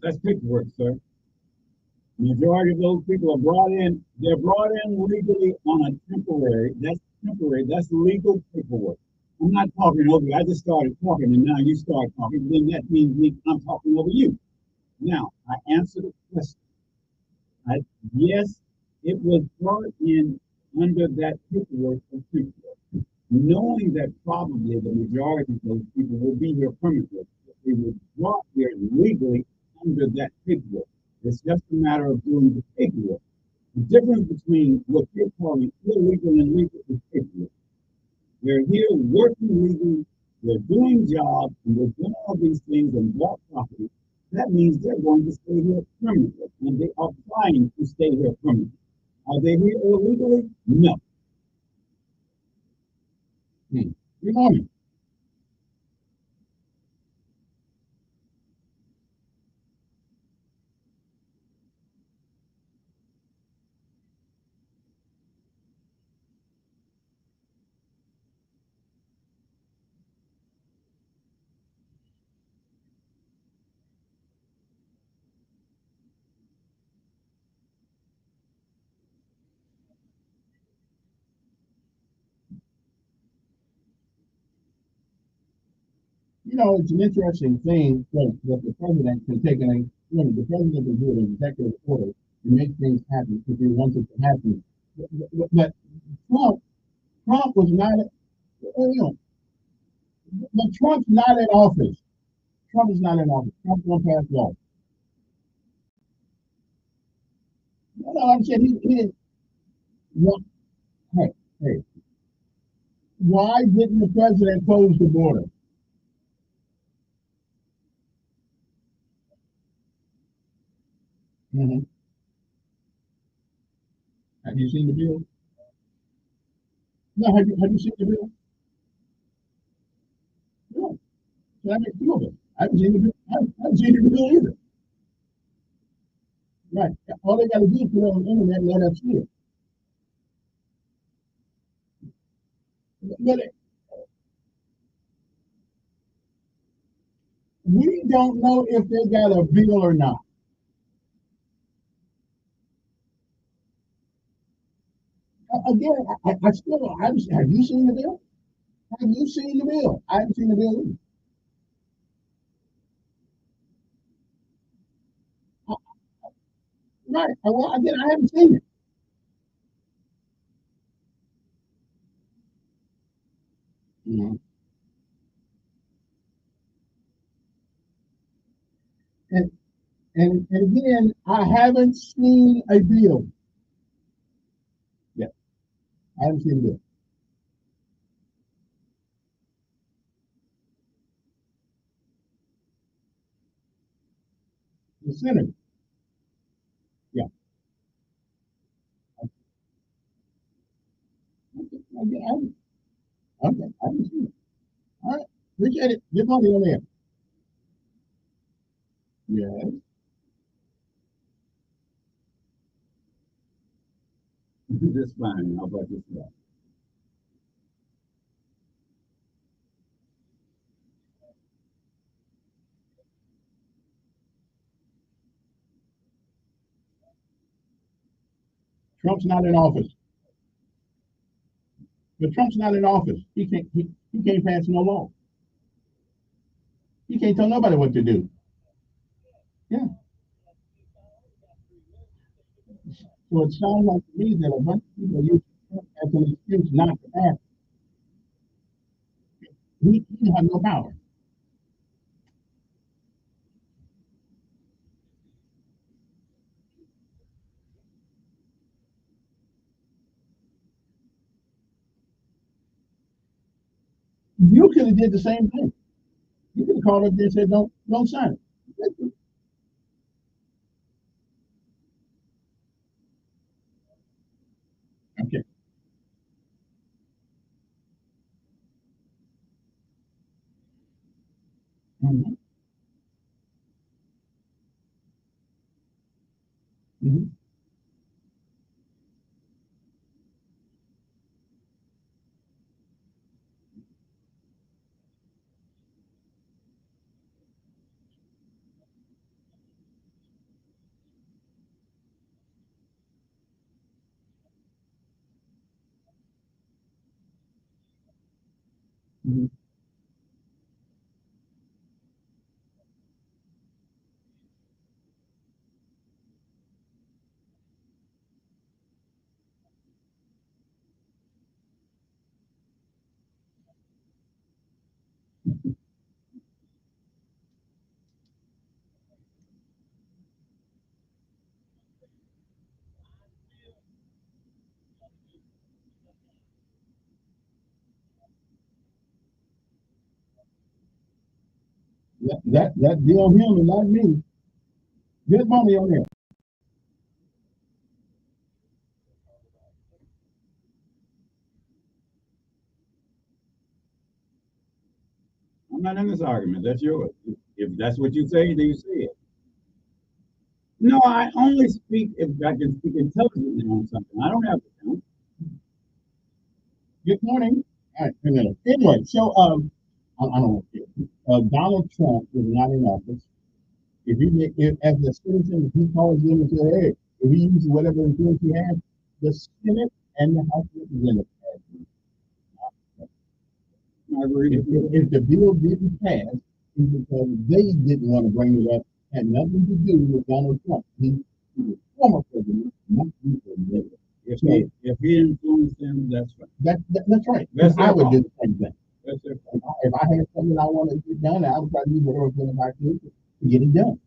That's paperwork, sir. Majority of those people are brought in, they're brought in legally on a temporary, that's legal paperwork. I'm not talking over you. I just started talking and now you start talking. Then that means I'm talking over you. Now, I answered the question. I, yes, it was brought in under that paperwork for paperwork, knowing that probably the majority of those people will be here permanently. They were brought here legally under that paperwork. It's just a matter of doing the paperwork. The difference between what you're calling illegal and legal is paperwork. They're here working legally, they're doing jobs, and they're doing all these things and bought property. That means they're going to stay here permanently, and they are applying to stay here permanently. Are they here illegally? No. Good morning. You know, it's an interesting thing that the president can take the president can do an executive order to make things happen if he wants it to happen. But Trump was not, but Trump's not in office. Trump is not in office. Trump won't pass law. No, I'm saying he didn't. Well, hey, why didn't the president close the border? Mm-hmm. Have you seen the bill? No, have you seen the bill? No. So I make two of it. I haven't seen the bill. I haven't seen the bill either. Right. All they got to do is put it on the internet and let us see it. But we don't know if they got a bill or not. Again, I still don't. Have you seen the bill? Have you seen the bill? I haven't seen the bill either. Right. Well, again, I haven't seen it. Mm-hmm. And, and again, I haven't seen a bill. Yeah, I haven't seen a bill. The Senate. Yeah. Okay, I haven't seen it. All right. Appreciate it. Good morning on there. Yeah. This fine. How about this guy? Trump's not in office. But Trump's not in office. He can't pass no law. He can't tell nobody what to do. Yeah. So it sounds like to me that a bunch of people use Trump as an excuse not to act. He has no power. You could have did the same thing. You could have called up there and said, don't sign it. Okay. Mm-hmm. Mm-hmm. Mhm. That deal him and not me. Get money on there. I'm not in this argument. That's yours. If that's what you say, then you say it. No, I only speak if I can speak intelligently on something. I don't have to count. Good morning. All right, anyway, so I don't know. Donald Trump is not in office. If as a citizen, if he calls in and says, hey, if he uses whatever influence he has, the Senate and the House of Representatives has it. I agree with you. If the bill didn't pass, it's because they didn't want to bring it up. Had nothing to do with Donald Trump. He was former president, not the president. If he influenced them, that's right. That's right. That's I would do fault. the same thing. That's their fault. If I had something I wanted to get done, I would try to do whatever I could to get it done.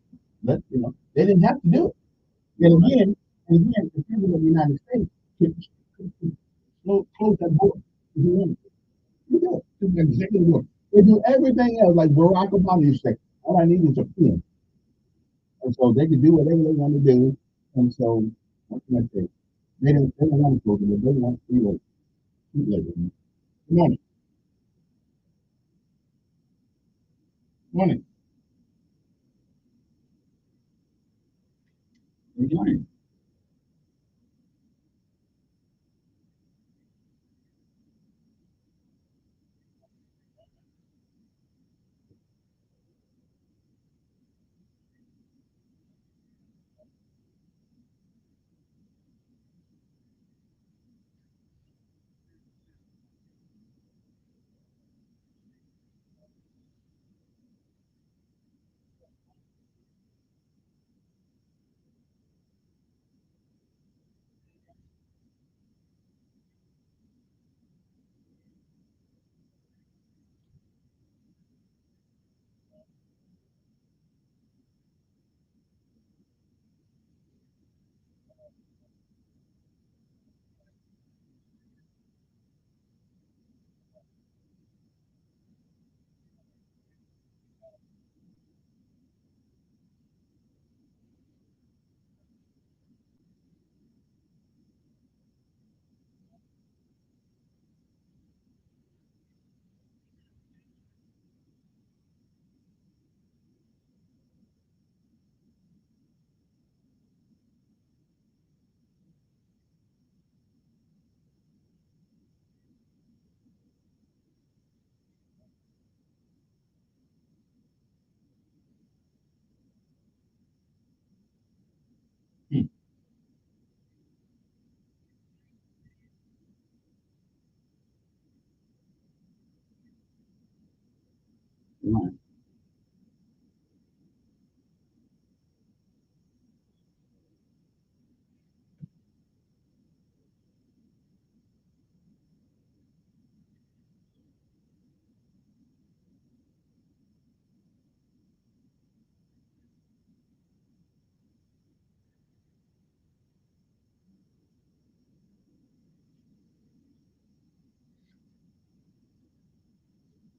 But they didn't have to do it. And again, the president of the United States could close that door. If he wanted to. You do it. It's an executive order. They do everything else like Barack Obama used to say. All I need is a pen. And so they could do whatever they want to do. And so, what can I say? They don't want to close it. They want to see it. Good morning. Morning. Good morning. Right.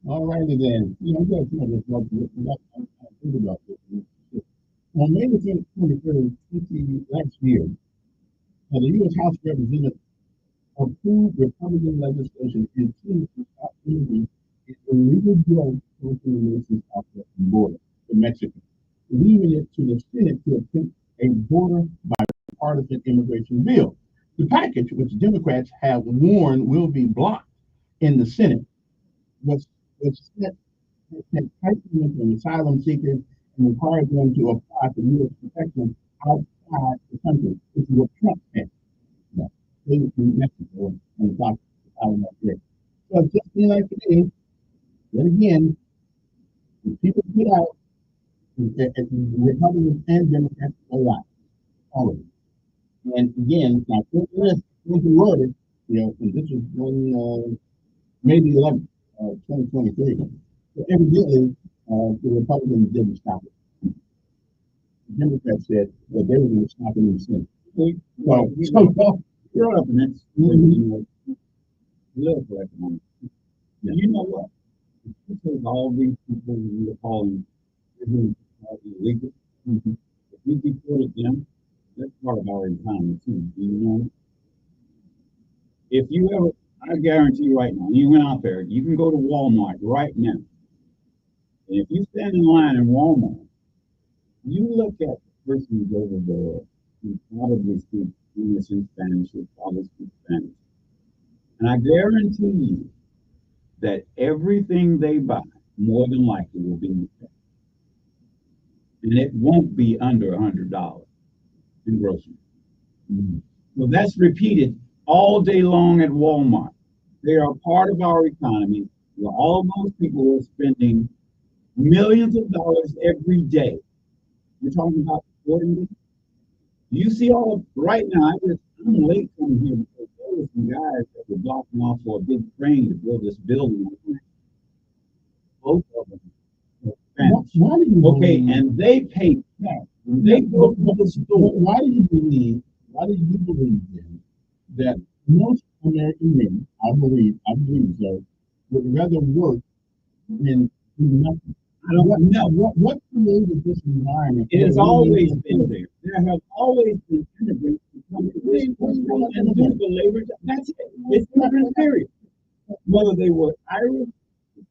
All righty then. You got to think about this. On May the 23rd, last year, the U.S. House of Representatives approved Republican legislation intended to stop moving illegal drugs crossing the nation's southwestern border to Mexico, leaving it to the Senate to attempt a border bipartisan immigration bill. The package, which Democrats have warned will be blocked in the Senate, was set tight limits on asylum seekers and required them to apply for U.S. protection outside the country, which is what Trump said. They in Mexico and blocked asylum up there. So it just seems like to me Then again, people get out, Republicans and Democrats a lot, all of them. And again, now this was, and this was when May the 11th, 2023. So evidently, the Republicans didn't stop it. The Democrats said that they were going to stop it in the Senate. You're up next. Look like one. You know what? Because all these people you're calling illegal, if we deported them, that's part of our economy too. Do you know? If you ever, I guarantee you right now, you went out there, you can go to Walmart right now. And if you stand in line in Walmart, you look at the person who's over there who probably speaks English and Spanish, who probably speaks Spanish. And I guarantee you that everything they buy, more than likely, will be mistake. And it won't be under $100 in groceries. Mm-hmm. So that's repeated all day long at Walmart. They are part of our economy, where all those people are spending millions of dollars every day. You're talking about supporting them. You see all right now. I'm late coming here because there were some guys that were blocking off for a big crane to build this building. Both of them. Okay, and they pay cash. They go to the store. Why do you believe then that most American men, I believe so, would rather work than do nothing? I don't know. What created this environment? It has always been there. There have always been immigrants who come to this country and do the labor job. That's it. It's immigrant period. Whether they were Irish,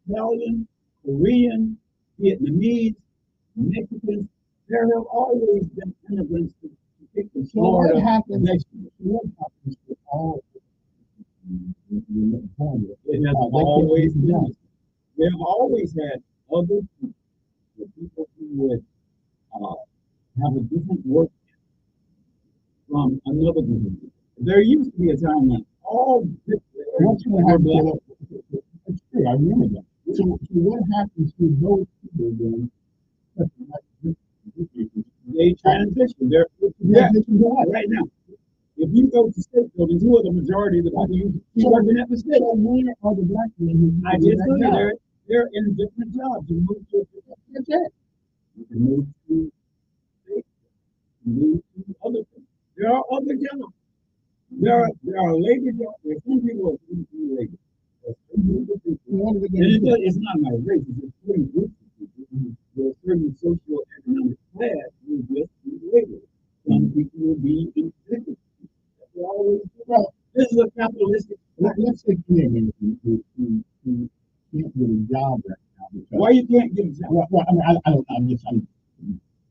Italian, Korean, Vietnamese, Mexicans, there have always been immigrants to pick the Florida. What happens to all? It has always been. They have always had other people, the people who would have a different work from another group of people. There used to be a time when all what's going to happen? That's true. I remember that. So what happens to those people then? They transition. They're right now. If you go to state buildings, who are the majority of the people you working at the state? Where are the black men? I just told you they're in different jobs. You move to that's it. You can move to state. You move to other things. There are other jobs. There are labor jobs. There are some people who do labor. And it's not my race. It's certain groups of people. There's a certain social economic class who just do labor. Some people will be in executive. This is a capitalistic. Let's say Canadians who can't get a job right now. Why you can't get a job? Well, I mean, I'm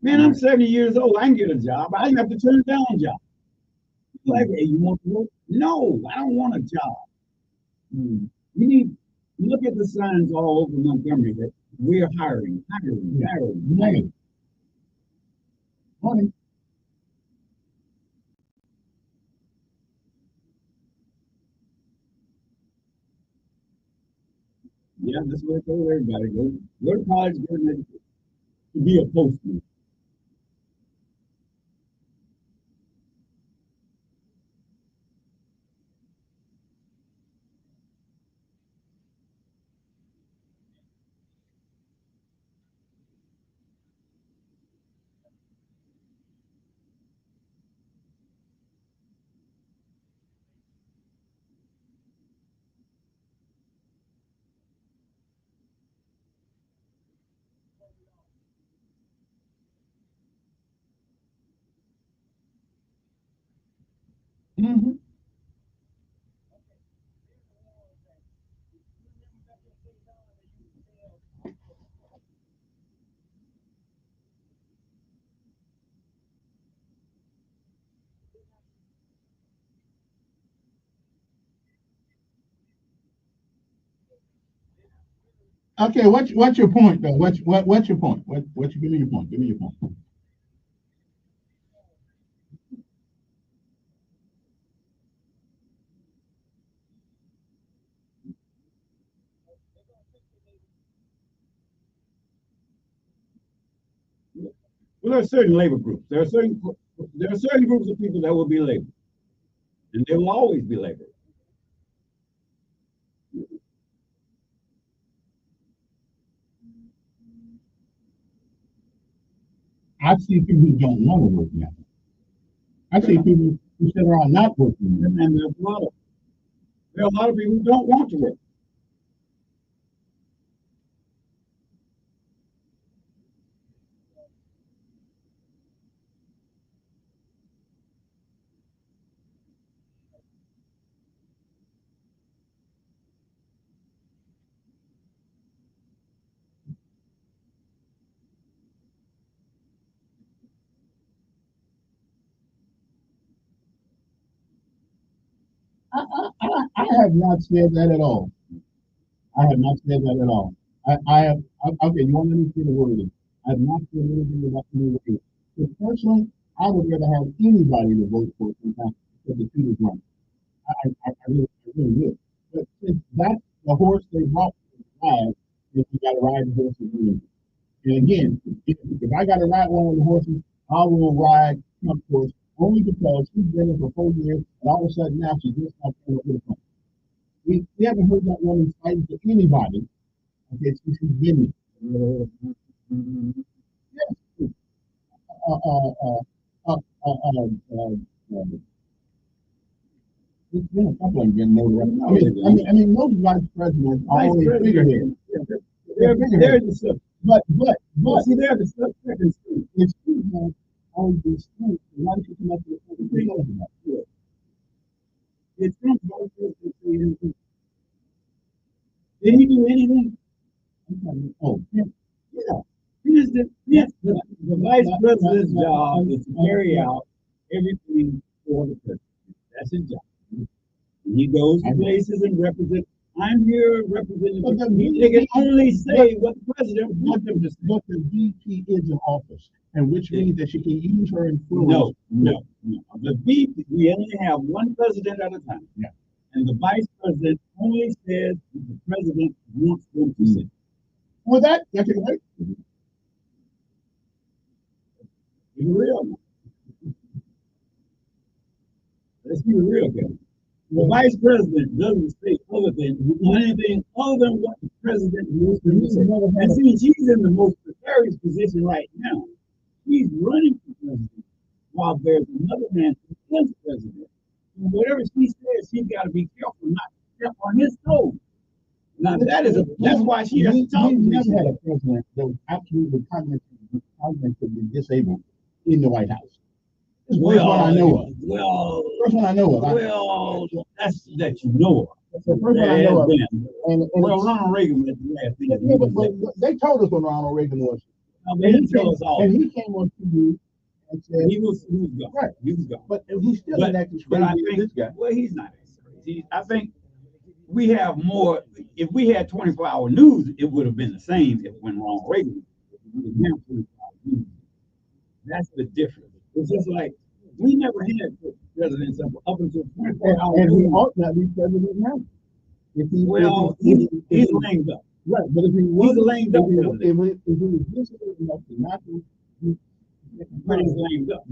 Man, I'm 70 years old. I can get a job. I didn't have to turn down a job. Like, hey, you want to work? No, I don't want a job. You need look at the signs all over Montgomery that we're hiring. Money. Yeah, that's what I told everybody. Go to college, get an education. To be a postman. Mm-hmm. Okay, what's your point though? What's your point? What you give me your point? Give me your point. Well, there are certain labor groups. There are certain groups of people that will be labor, and they will always be labor. I see people who don't want to work now. I see people who sit around not working. And there are a lot of people who don't want to work. I have not said that at all. I have not said that at all. Okay, you want to let me say the word again. I have not said anything about any word. So personally, I would rather have anybody to vote for sometimes because the two is wrong. I really would. But since that's the horse they brought to the ride, then you got to ride the horse again. And again, if I got to ride one of the horses, I will ride Trump horse only because she's been there for 4 years, and all of a sudden now she's just not going to get a point. We haven't heard that woman fighting for anybody. Okay, she's been there. Yes. There's been a couple of them getting over. I mean, most vice presidents always figureheads. They're figureheads. But see, they're the suspect in street. It's true that all these things. Why don't you come up with something about it? It's Trump's vice president. Did he do anything? Oh, yeah. The vice president's job is to carry out everything for the president. That's his job. He goes to places and represents. I'm here representing. They can only say what the president wants them to say. But the VP is in office, and which means that she can use her influence. No. The VP, we only have one president at a time. Yeah. And the vice president only says what the president wants them to say. Well, that's right. Be real. Let's be real, Kevin. The vice president doesn't say anything other than what the president wants them to say. And see, she's in the most precarious position right now. She's running for president while there's another man who is president. And whatever she says, she's got to be careful not to step on his toes. Now that's why she has to talk to me. We've never had a president that was absolutely cognitively disabled in the White House. This is the first one I know of. First one I know of. Well, that's that you know of. That's the first one I know of. And Ronald Reagan was the last thing. They told us when Ronald Reagan was. And he told us all. And he came on TV and said he was gone. Right. He was gone. But he's still in that But I think this guy. Well, he's not as crazy. I think we have more. If we had 24-hour news, it would have been the same if when Ronald Reagan. That's the difference. It's just like we never had presidents up until 24 hours. And he ought not be president now. He's lamed up. Right, but if he was lamed up, if he was disciplined enough to not be, he's lamed up.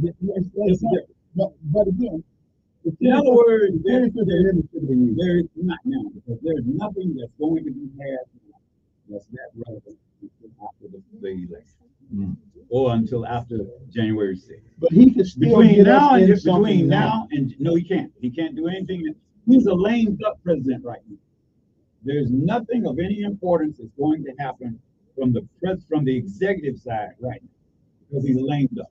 But again, in other words, there's not now because there's nothing that's going to be passed that's that relevant after the election. Or until after January 6th. But he can still between now and no, he can't. He can't do anything. He's a lame duck president right now. There's nothing of any importance that's going to happen from the executive side right now because he's a lame duck.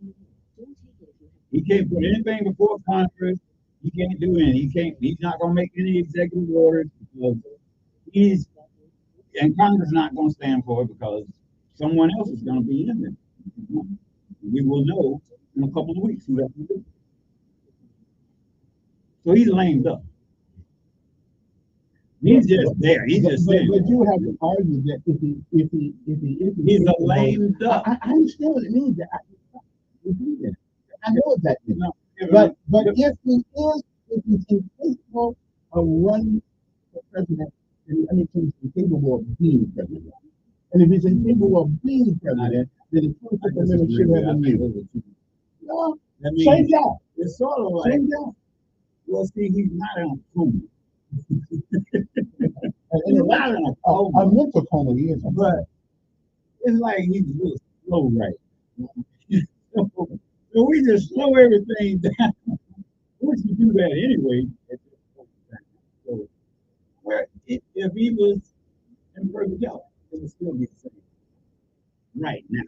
He can't put anything before Congress. He can't do anything. He's not going to make any executive orders because and Congress is not going to stand for it because someone else is going to be in there. We will know in a couple of weeks who that will be. So he's lamed up. He's just there. He's just there. But you have to argue that if he he's a lame duck. I understand what it means. I know what that means. But if he's incapable of running for president, he's incapable of being president. And if he's incapable of being president, Did the truth of the ministry have in you? No, same guy. It's sort of like, Same guy. well, see, he's not in a coma. He's not in a mental coma, he is. But it's like he's really slow right now. So we just slow everything down. We should do that anyway. So, where if he was in perfect health, it would still be the same right now.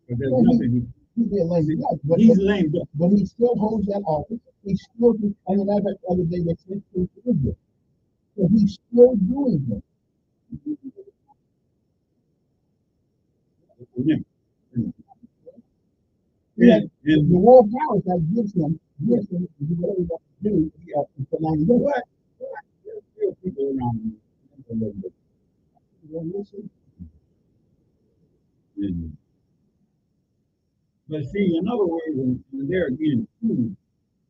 But there's nothing. He'd be a lame duck, but He's lame duck. But he still holds that office. He still, and the matter of fact, the other day they said to Israel. So he's still doing it. Yeah. And the war powers that gives him whatever he wants to do for 90 days. What? There's still people around me. But see, in other words, when they're again true,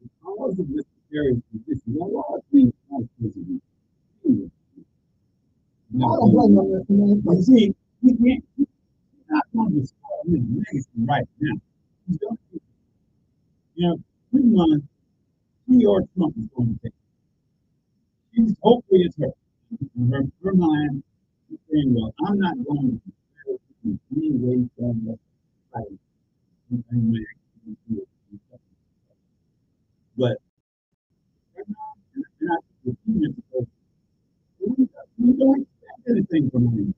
because of this various position, a lot of things not supposed to be true. I don't blame him. But see, he can't. He's not going to start his legacy right now. He's going to, you know, 3 months, he or Trump is going to take. She's hopefully it's her. Her mind is saying, well, I'm not going to in any way from the fight. But we don't expect anything from him.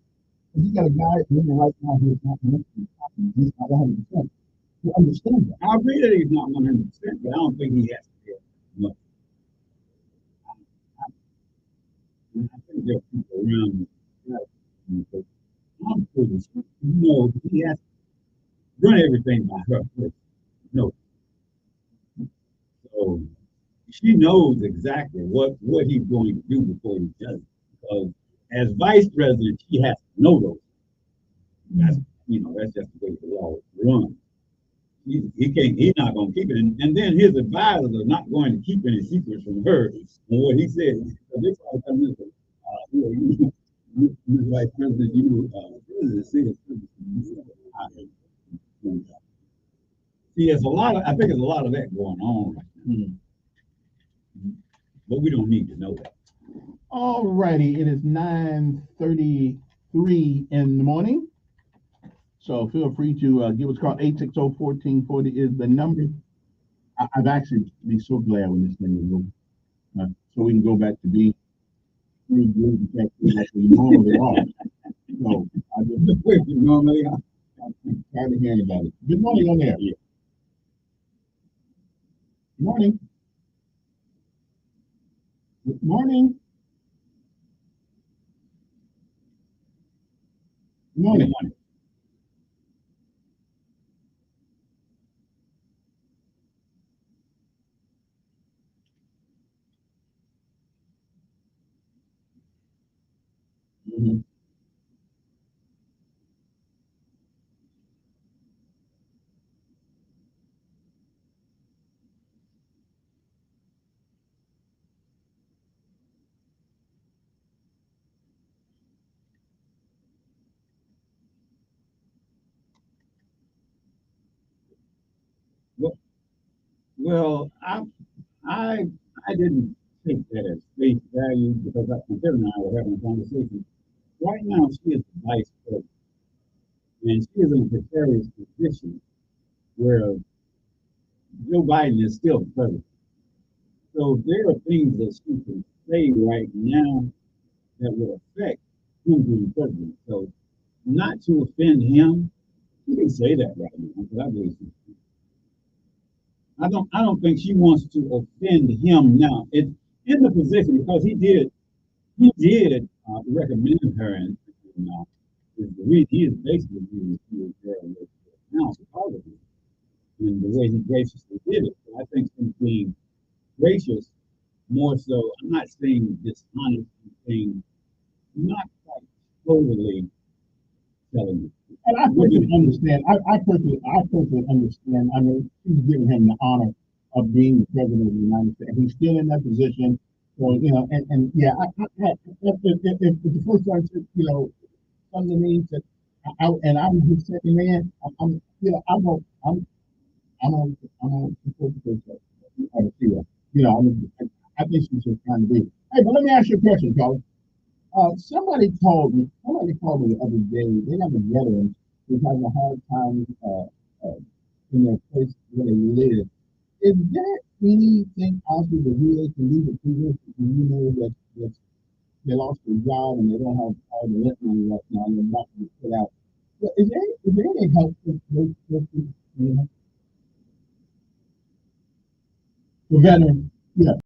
You got a guy living right now who's not he's not 100%. You understand that. I agree that he's not 100%, but I don't think he has to be much. I think there are people around me. I'm pretty sure, he has to run everything by her first. No. So she knows exactly what he's going to do before he does it. Because as vice president, she has to know those. That's just the way the law runs. He's not going to keep it. And then his advisors are not going to keep any secrets from her on what he said. This vice president, see, I think there's a lot of that going on right now. But we don't need to know that. All righty, it is 9:33 in the morning. So feel free to give us a call. 860-1440 is the number. I'd actually be so glad when this thing is over. So we can go back to being like we normally are. So I just normally I'm tired of hearing about it. Good morning on there. Yeah. Good morning. Good morning. Good morning. Mm-hmm. Well, I didn't take that as face value because Kevin and I were having a conversation. Right now, she is the vice president, and she is in a precarious position where Joe Biden is still the president. So there are things that she can say right now that will affect him being president. So not to offend him, you can say that right now because I believe she. I don't think she wants to offend him now. It's in the position because he did recommend her, and the reason he is basically being there now because of it, and the way he graciously did it. So I think he's being gracious more so. I'm not saying dishonest, I'm saying not quite totally telling you. And I perfectly understand. I personally understand. I mean, she's giving him the honor of being the president of the United States. He's still in that position. So, and yeah, if the first time said, come to me and said, and I'm just saying, man, I'm you know, I'm on support the you know, I think she's just trying to be. Hey, but let me ask you a question, Kelly. Somebody called me the other day. They have a veteran who's having a hard time in their place where they live. Is there anything possible the VA can do to people who you know that they lost their job and they don't have all the rent money left now and they're not going to put out? But is there any help for those people, you know, for veterans? Yeah,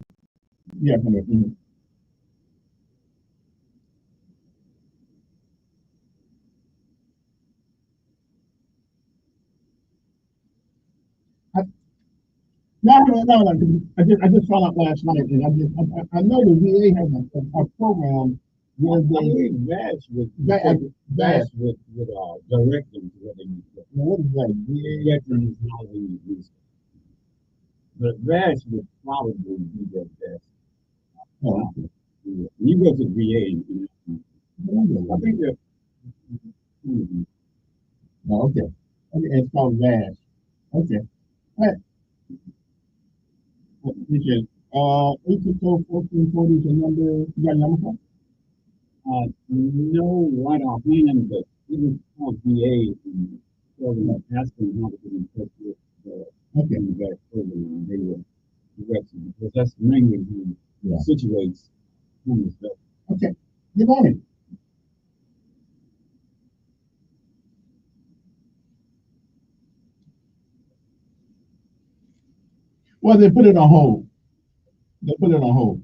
yeah, for the, I, no. I just found out last night, and I know the VA has a program where I they believe VASH would direct them to what they need to do. what is that? VA Veterans Housing Use. But VASH would probably be their best. Oh, okay. You go to VA, I think that. Oh, okay. Okay, it's called VASH. Okay. All right. Appreciate it. 864-1440 is the number. You got a number for? No right offhand, but it was called VA and so asking how to get in touch with the VASH program, and they were directed because that's mainly who situates homeless veterans. Okay. Good morning. Well, they put it on hold. They put it on hold.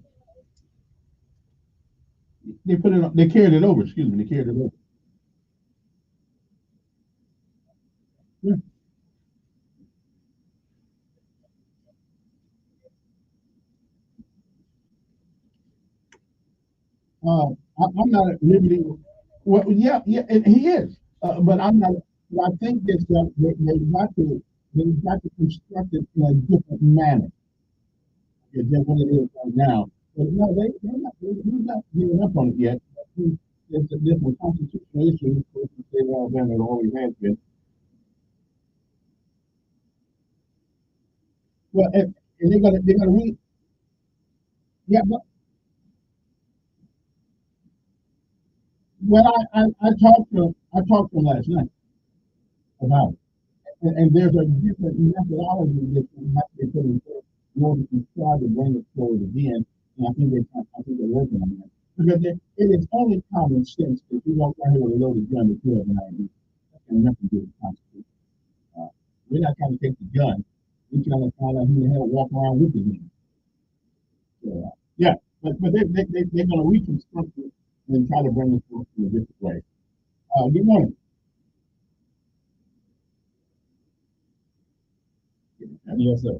They put it on, they carried it over, excuse me, they carried it over. Yeah. I'm not at liberty. Well, yeah, and he is. But I'm not. I think it's that they've got to construct it in a different manner than what it is right now. But no, they're not giving up on it yet. It's a different constitutional issue, of course, the state of Alabama, it always has been. Well, and they're gonna read. Yeah, but well, I talked to him last night about it. And there's a different methodology that can have to be put in place in order to try to bring it forward again. And I think they're working on that. Because it is only common sense that you walk out here with a loaded gun to kill an ID. That can nothing to do with the Constitution. We're not trying to take the gun. We're trying to find out who the hell walk around with the gun. So, yeah, but they're going to reconstruct it and try to bring it forward in a different way. Good morning. Yes, sir.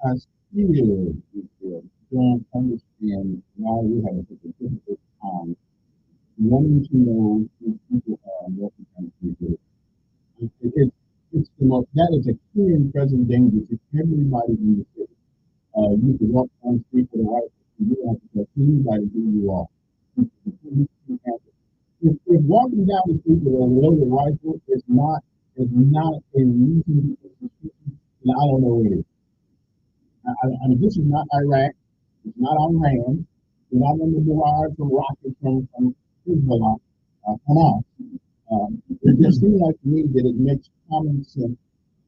I still don't understand why we have such a difficult time wanting to know who people are and what the country is. It's the most, that is a clear and present danger to everybody in the city. You can walk down the street with a rifle, and you don't have to tell anybody who you are. If walking down the street with a loaded rifle is not a reason, then I don't know what it is. I mean, this is not Iraq. It's not Iran. We're not going to derive from rockets from Hezbollah, Hamas. It just seems like to me that it makes common sense.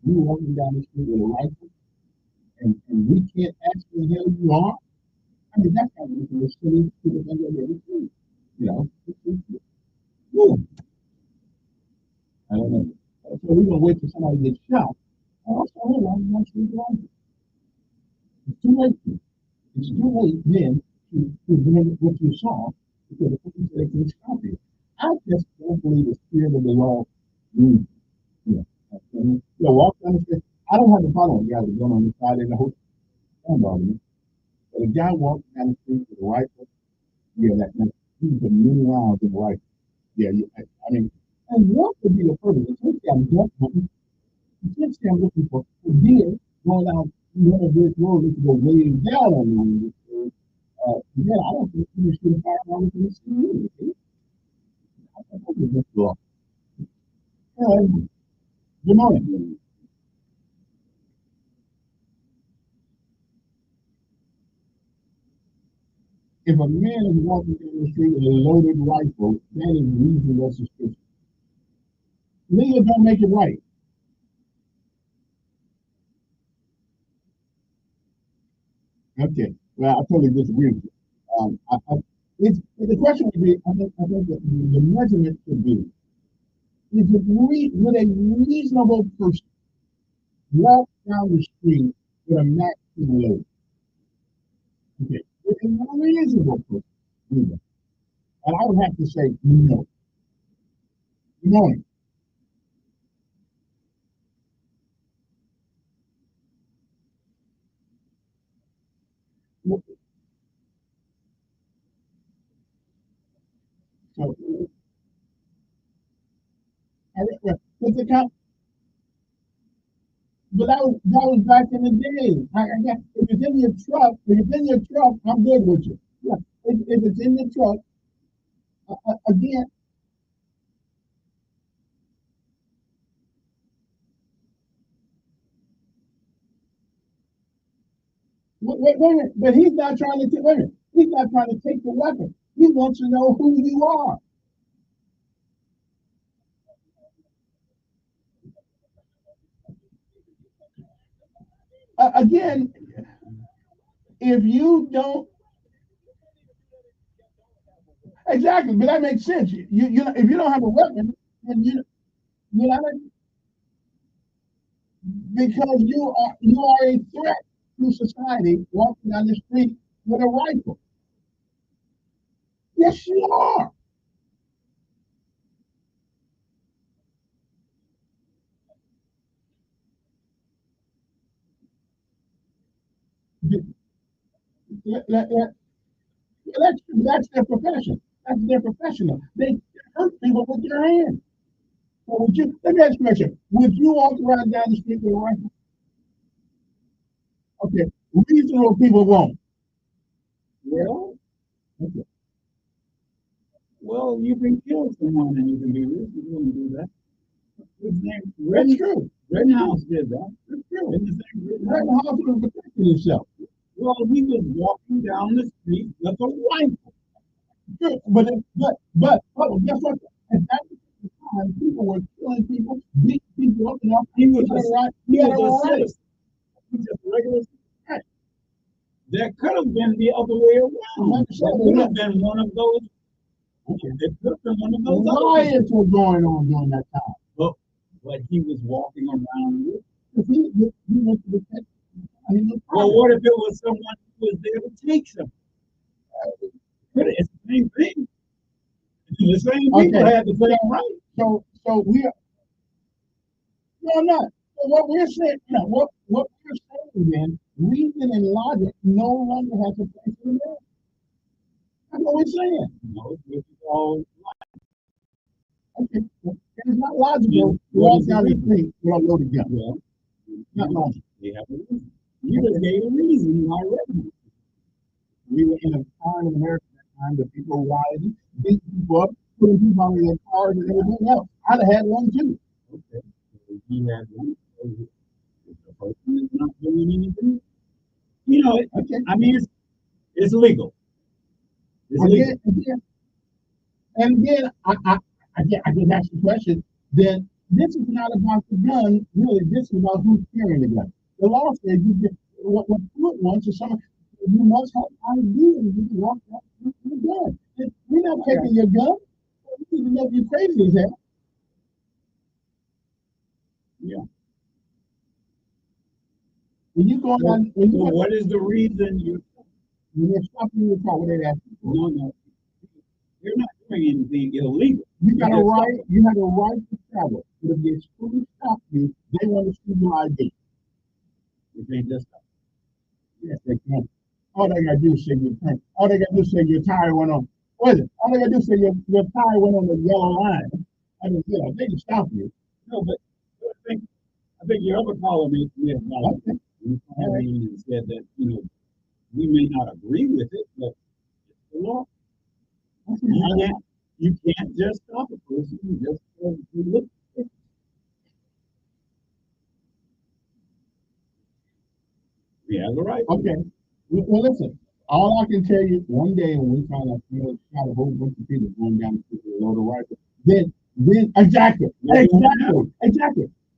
You walking down the street with a rifle, and we can't ask who the hell you are. I mean, that's kind of the silly people think of everything. You know, yeah. I don't know. So we're gonna wait till somebody gets shot. Also, it's too late. It's too late then to bring what you saw because the person said they can stop it. I just don't believe the spirit of the law. Yeah. Walk down the street. I don't have a problem with guys going on the side of the hotel. Don't bother me. But a guy walking down the street with a rifle, yeah, he's a many rounds in a rifle. Yeah, I mean, and what would be the purpose? It's just got gun hunting. You can't say I'm looking for deer going out one of this road to go way down on me. Yeah, I don't think you should have fired in the school. I think it's just law. Good morning. If a man is walking down the street with a loaded rifle, that is reasonable suspicion. Legal don't make it right. Okay. Well, I totally disagree with you. The question would be, I think the measurement should be, would a reasonable person walk down the street with a maximum load? Okay. Would a reasonable person do that? And I would have to say no. Good morning. So, but that was back in the day. If it's in your truck, I'm good with you. Yeah. If it's in the truck, again. Wait a minute, but he's not trying to wait a minute. He's not trying to take the weapon. He wants to know who you are. Again, if you don't exactly, but that makes sense. If you don't have a weapon, then you're not because you are a threat to society walking down the street with a rifle. Yes, you are. That's their profession. That's their professional. They hurt people with their hands. So let me ask you a question. Would you walk around down the street with a rifle? Okay. Reasonable people won't. Well, okay. Well, you can kill someone and you can be rich. You wouldn't do that. That's true. Rittenhouse did that. That's true. Rittenhouse was protecting himself. Well, he was walking down the street with a rifle. Good. But guess what? At that time, people were killing people, beating people up and up. He was a citizen. He was just a regular citizen. There could have been the other way around. There could have been one of those. Okay, there could have been one of those. Riots were going on during that time. But he was walking around with. He went to the tech. Well, what if it was someone who was there to take something? It's the same thing. The same people had the same right. So we are. No, I'm not. So what we're saying, what we're saying then, reason and logic no longer has a place in there. That's what we're saying. No, it's all okay. It's not logical to walk down the street with a loaded gun. Well, not logical. They have a reason. You just gave a reason why we were in a time in America at that time that people rioting, beating people up, putting people on their cars and everything else. I'd have had one too. Okay. So he had one. If the person is not doing anything, I mean, it's legal. It's legal. And again, I can ask the question, then this is not about the gun, really, this is about who's carrying the gun. The law says what Pruitt wants is someone, you must have ID and you can walk out with your gun. We're not taking your gun. We need to know if you're crazy as hell. Yeah. When you go on, what is the reason when you're stopping your car, what they ask you for? No. You're not doing anything illegal. You have a right to travel. But if they truly stop you, they want to see your ID. You can't just stop. Yes, they can. All they gotta do is say your tank. All they gotta do is say your tire went on. What is it? All they gotta do is say your tire went on the yellow line. I mean, they can stop you. No, but I think your other caller made me about it. And said that, we may not agree with it, but it's the law. You can't just stop a person. You just you look. Yeah, the right. Okay. Well, listen. All I can tell you, one day when we kind of shot a whole bunch of people going down the street with a load of rifles, then exactly.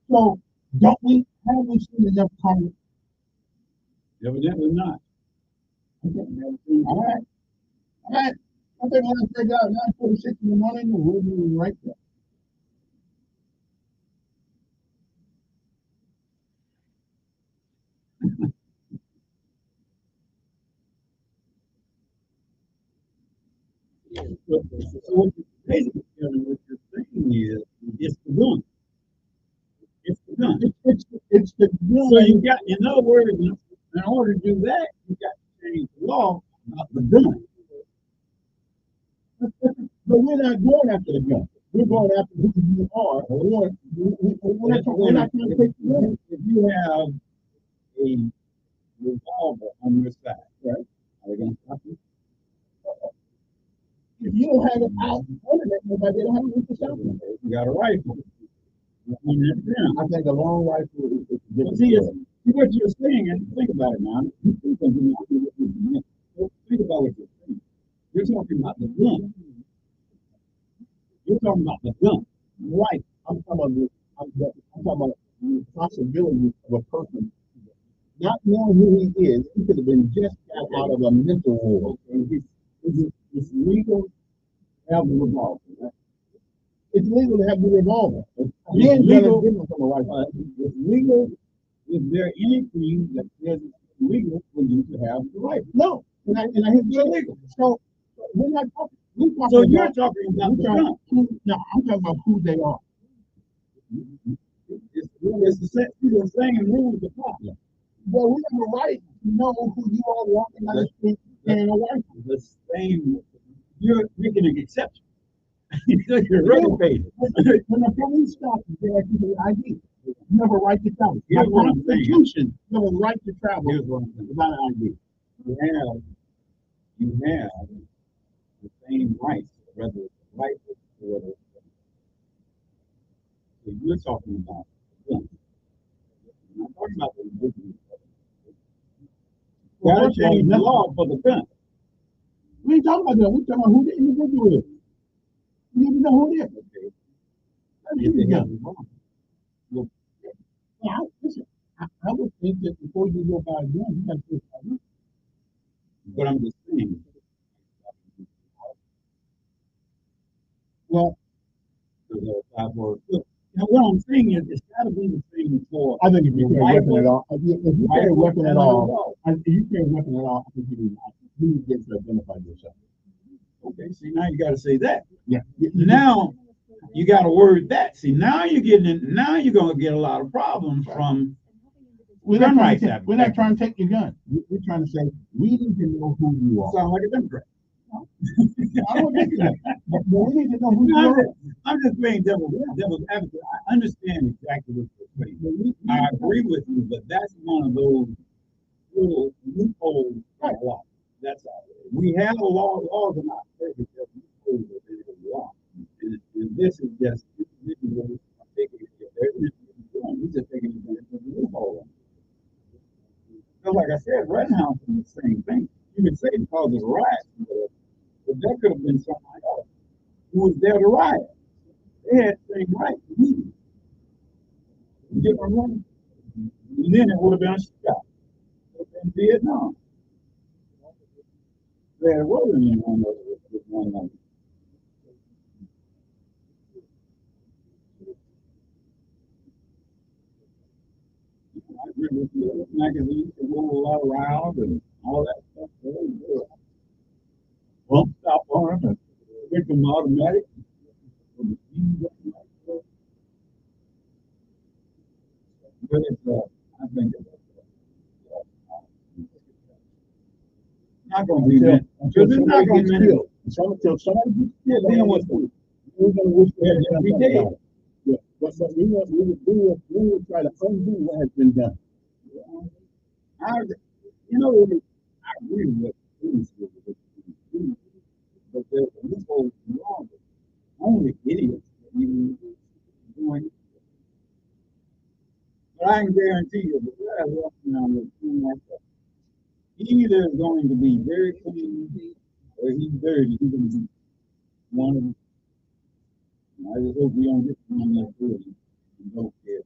So don't we have we seen enough Congress? Evidently not. Okay. All right. I think when I figure out 9:46 in the morning, we'll be right there. So basically, what you're saying is it's the gun. It's the gun. It's the gun. So you got, in other words, in order to do that, you got to change the law about the gun. But we're not going after the gun. We're going after who you are. We're not trying to take the gun. If you have a revolver on your side, right? Are they going to stop you? If you don't have it out, nobody don't have it with the shotgun. You got a rifle. I think a long rifle is different. See what you're saying, and think about it now. Think about what you're saying. You're talking about the gun. You're talking about the gun. Right. I'm talking about the possibility of a person not knowing who he is. He could have been just got out of a mental ward. Okay. It's legal to have a revolver. Right? It's legal to have the revolver. It's legal. It's legal. Is there anything that says it's legal for you to have the rifle? No. And I think it's illegal. So we're not talking. So you're talking about the gun. No, I'm talking about who they are. It's the same rules apply. Well, we have a right to know who you are walking down the street carrying a rifle. The same. You're making an exception. You're relocated. When the police stop you, they ask you for your ID. You have a right to travel. Here's what I'm saying. Constitution, you have a right to travel. Here's what I'm saying. Without an ID. You have the same rights, whether it's a rifle or whether it's a gun. So you're talking about guns. I'm not talking about the individual. You gotta change the law for the gun. We ain't talking about that. We're talking about who the individual is. You need to know who it is. Okay. Listen, I would think that before you go buy a gun, you got to think about it. But I'm just saying. Well, what I'm saying is it's got to be the same for. I think if you carry a weapon at all, if you carry a weapon at all, I think you need to get to identify yourself. Okay, see, now you got to say that. Yeah. Now you got to word that. See, now you're getting in. Now you're going to get a lot of problems from. We're not trying to take your gun. We're trying to say we need to know who you are. Sound like a Democrat. I don't think that. But we need to know who you are. I'm just being devil's advocate. I understand exactly what you're saying. I agree with you, but that's one of those little loopholes. Right. That's all. We have a law. Laws are not perfect. There's loopholes within the law. And this is just this is what I'm taking it. He's just taking advantage of the loophole. So, like I said, Red House is the same thing. You can say because it's riot, but that could have been somebody else who was there to riot. They had the same right to leave. You get what I'm saying? And then it would have been a shootout in Vietnam. There wasn't anyone with one another. I agree with you. Magazines can roll a lot around and all that stuff. Well, stop on them and make them automatic. But it's, I think it's not going to be meant. Because it's not going to be meant. Until somebody gets killed, then what's going to be dead. Yeah, we will try to undo what has been done. I, I agree with what but there's a loophole in law that only idiots can even doing. But I can guarantee you that we're walking around with thing like that. He either is going to be very clean or he's dirty. He's going to be one of them. I just hope we don't get one that good and don't care.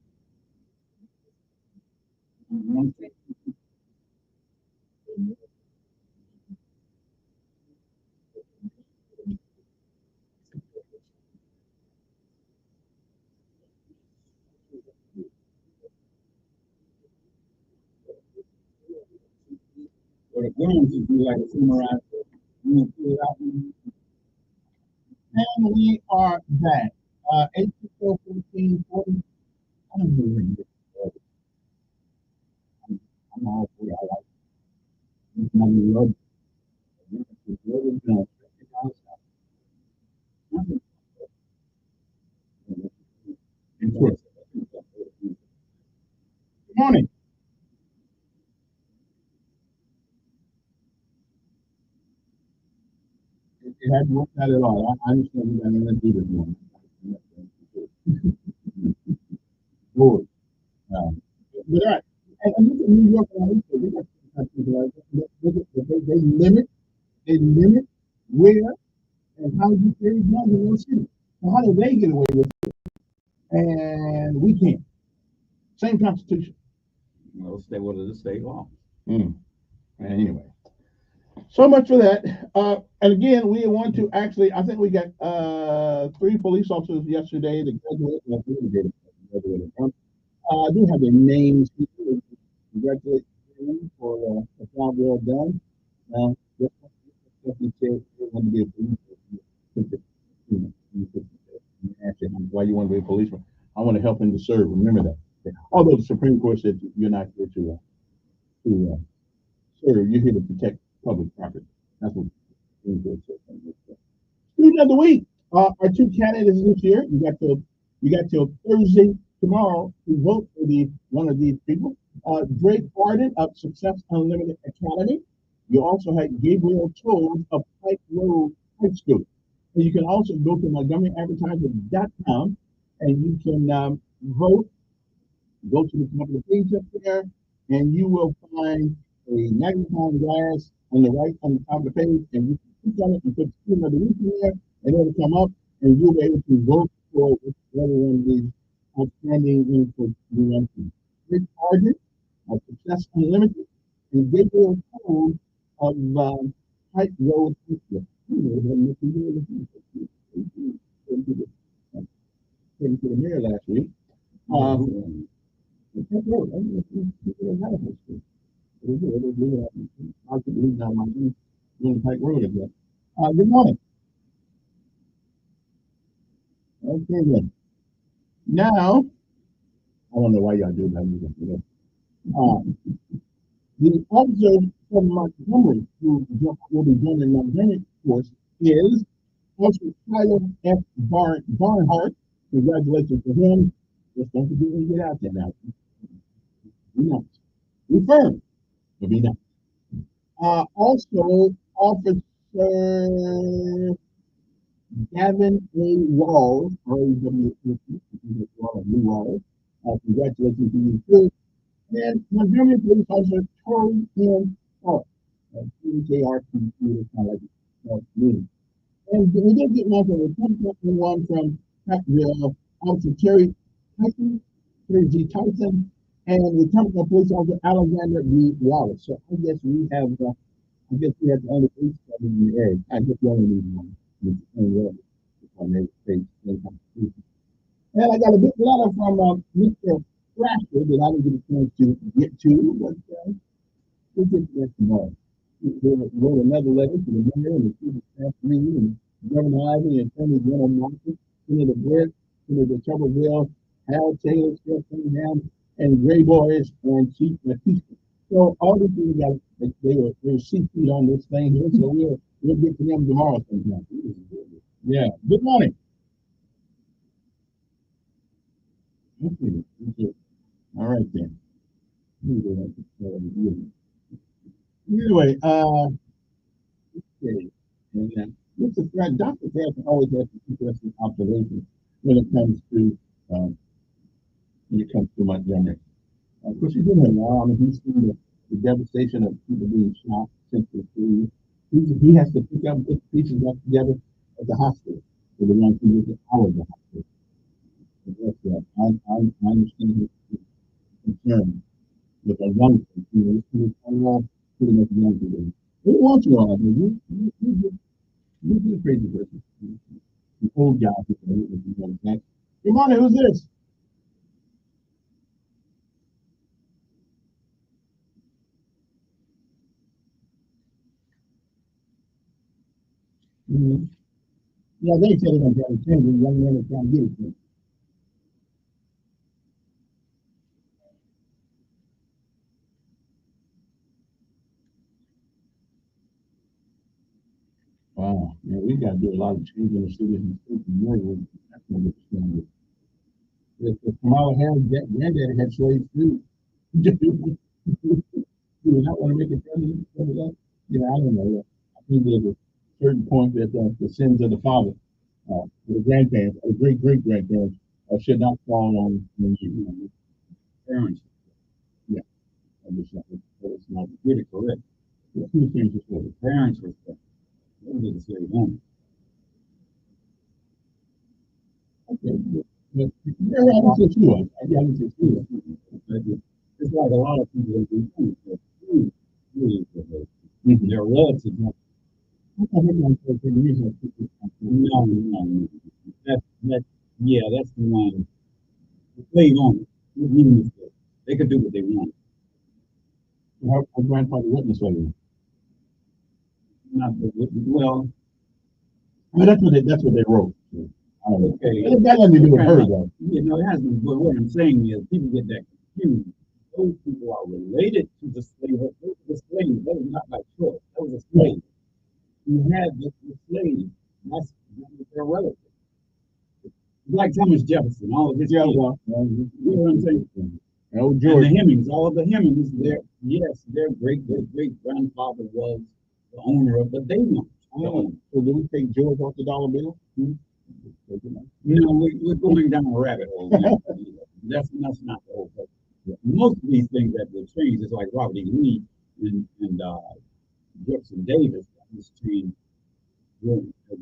But if going to be like a summarize, you know, pull it out. And we are back. 8-14-40. I don't know where you get. I'm all for it. I like it. It's not even love. It's really good. Good morning. It hadn't worked out at all. I understand we got nothing to do this morning. Lord. But all right. And look at New York and Alaska. We got people like that. Look at, they limit where and how you carry guns in those cities. So how do they get away with it? And we can't. Same Constitution. Well, stay with the state law. Anyway, so much for that. And again, we want to actually, I think we got 3 police officers yesterday that graduated. I do have their names here. Congratulate them for a job well done. Definitely said they want to be a policeman. Ask him why you want to be a policeman. I want to help him to serve. Remember that. Although the Supreme Court said you're not here to serve, you're here to protect public property. That's what the Supreme Court said. Student of the week. Our 2 candidates this year. You got till Thursday tomorrow to vote for one of these people. Drake Arden of Success Unlimited Academy. You also had Gabriel Toles of Pike Road High School. And you can also go to MontgomeryAdvertiser.com and you can vote. Go to the top of the page up there, and you will find a magnifying glass on the top of the page, and you can click on it and put student of the week in there, and it'll come up, and you'll be able to vote for whichever one of these outstanding inputs you want to. Rick Argent of Success Unlimited, and Gabriel Cole of Pike Road High School. Came to the mayor last week. Good morning. Okay, then. Now, I don't know why y'all do that. The officer from Montgomery who will be joining Montgomery course is Officer Tyler F. Barnhart. Congratulations to him. Just don't forget when you get out there now. Be nice. Be firm, but be nice. Also, Officer Gavin A. Walls, Walls. Congratulations to you too. And Montgomery Police Officer Tori M. Park. CJRP, kind of like me. And we did get one from Prattville, Officer Terry G. Tyson, and the Temple Police Officer Alexander B. Wallace. So I guess we have the only police in the area. I guess we only need one. And I got a big letter from Mr. Thrasher that I didn't get a chance to get to, but we'll get to that tomorrow. We wrote another letter to the mayor and the chief of staff and Governor Ivy and Attorney General Martin, Senator Britt, Senator Tuberville, Hal Taylor, Steph Cunningham, and Gray Boys and Chief Batista. So all these people they were CC'd on this thing here, so we'll get to them tomorrow sometime. Yeah. Good morning. Okay. Okay. All right then. Anyway, okay. And then, Mr. Fred, Dr. Fred always has some interesting observations when it comes to Montgomery. Of course, he's been there now. I mean, he's seen the devastation of people being shot since the school. He has to pick up and put pieces back together at the hospital for the ones who live out of the hospital. I understand his concern with our young people. You know, it's all pretty much young people. Every once in a while, you be a crazy person. The old guy who that. Good morning, who's this? Mm-hmm. Yeah, they said it on Johnny Kennedy, young men are trying to get it. Wow, yeah, we got to do a lot of change in the city and state and more. That's going to get stronger. If Kamala Harris' granddaddy had slaves too, do we not want to make it president? You know, I don't know. I think there's a certain point that the sins of the father, the grandparents, or great grandparents, should not fall on you. Parents. Yeah, it's not really correct. The two things is for the parents respect. Those are the slave owners. Okay. Yeah, I can say true. I can say true. It's like a lot of people that do things. Their relatives. No. That's the one. The slave owners. They could do what they want. Her grandfather witnessed slavery. Not well. I mean, that's what they wrote. Okay. That has to do with her, though. You know, it has. But what I'm saying is, people get that confused. Those people are related to the slave. The slave. That was not by choice. That was a slave. You had the slave. That's their relative. Like Thomas Jefferson, all of his kids. You know what I'm saying? And the Hemings, all of the Hemings, their great grandfather was the owner of, but they weren't. So do we take George off the dollar bill? No, we're going down a rabbit hole. That's not the whole thing. Yeah. Most of these things that will change is like Robert E. Lee and Jefferson Davis. This change really as a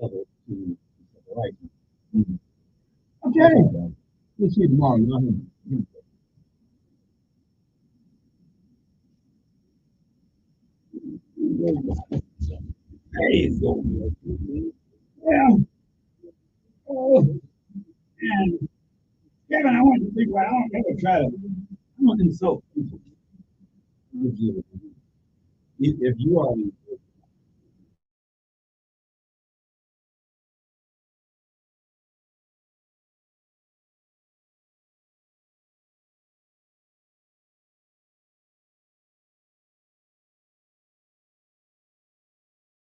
other to the right. Mm-hmm. Okay. We'll see you tomorrow. Hey, so yeah. Oh, and Kevin, I want you to think about. I don't ever try to. I don't insult people. If you are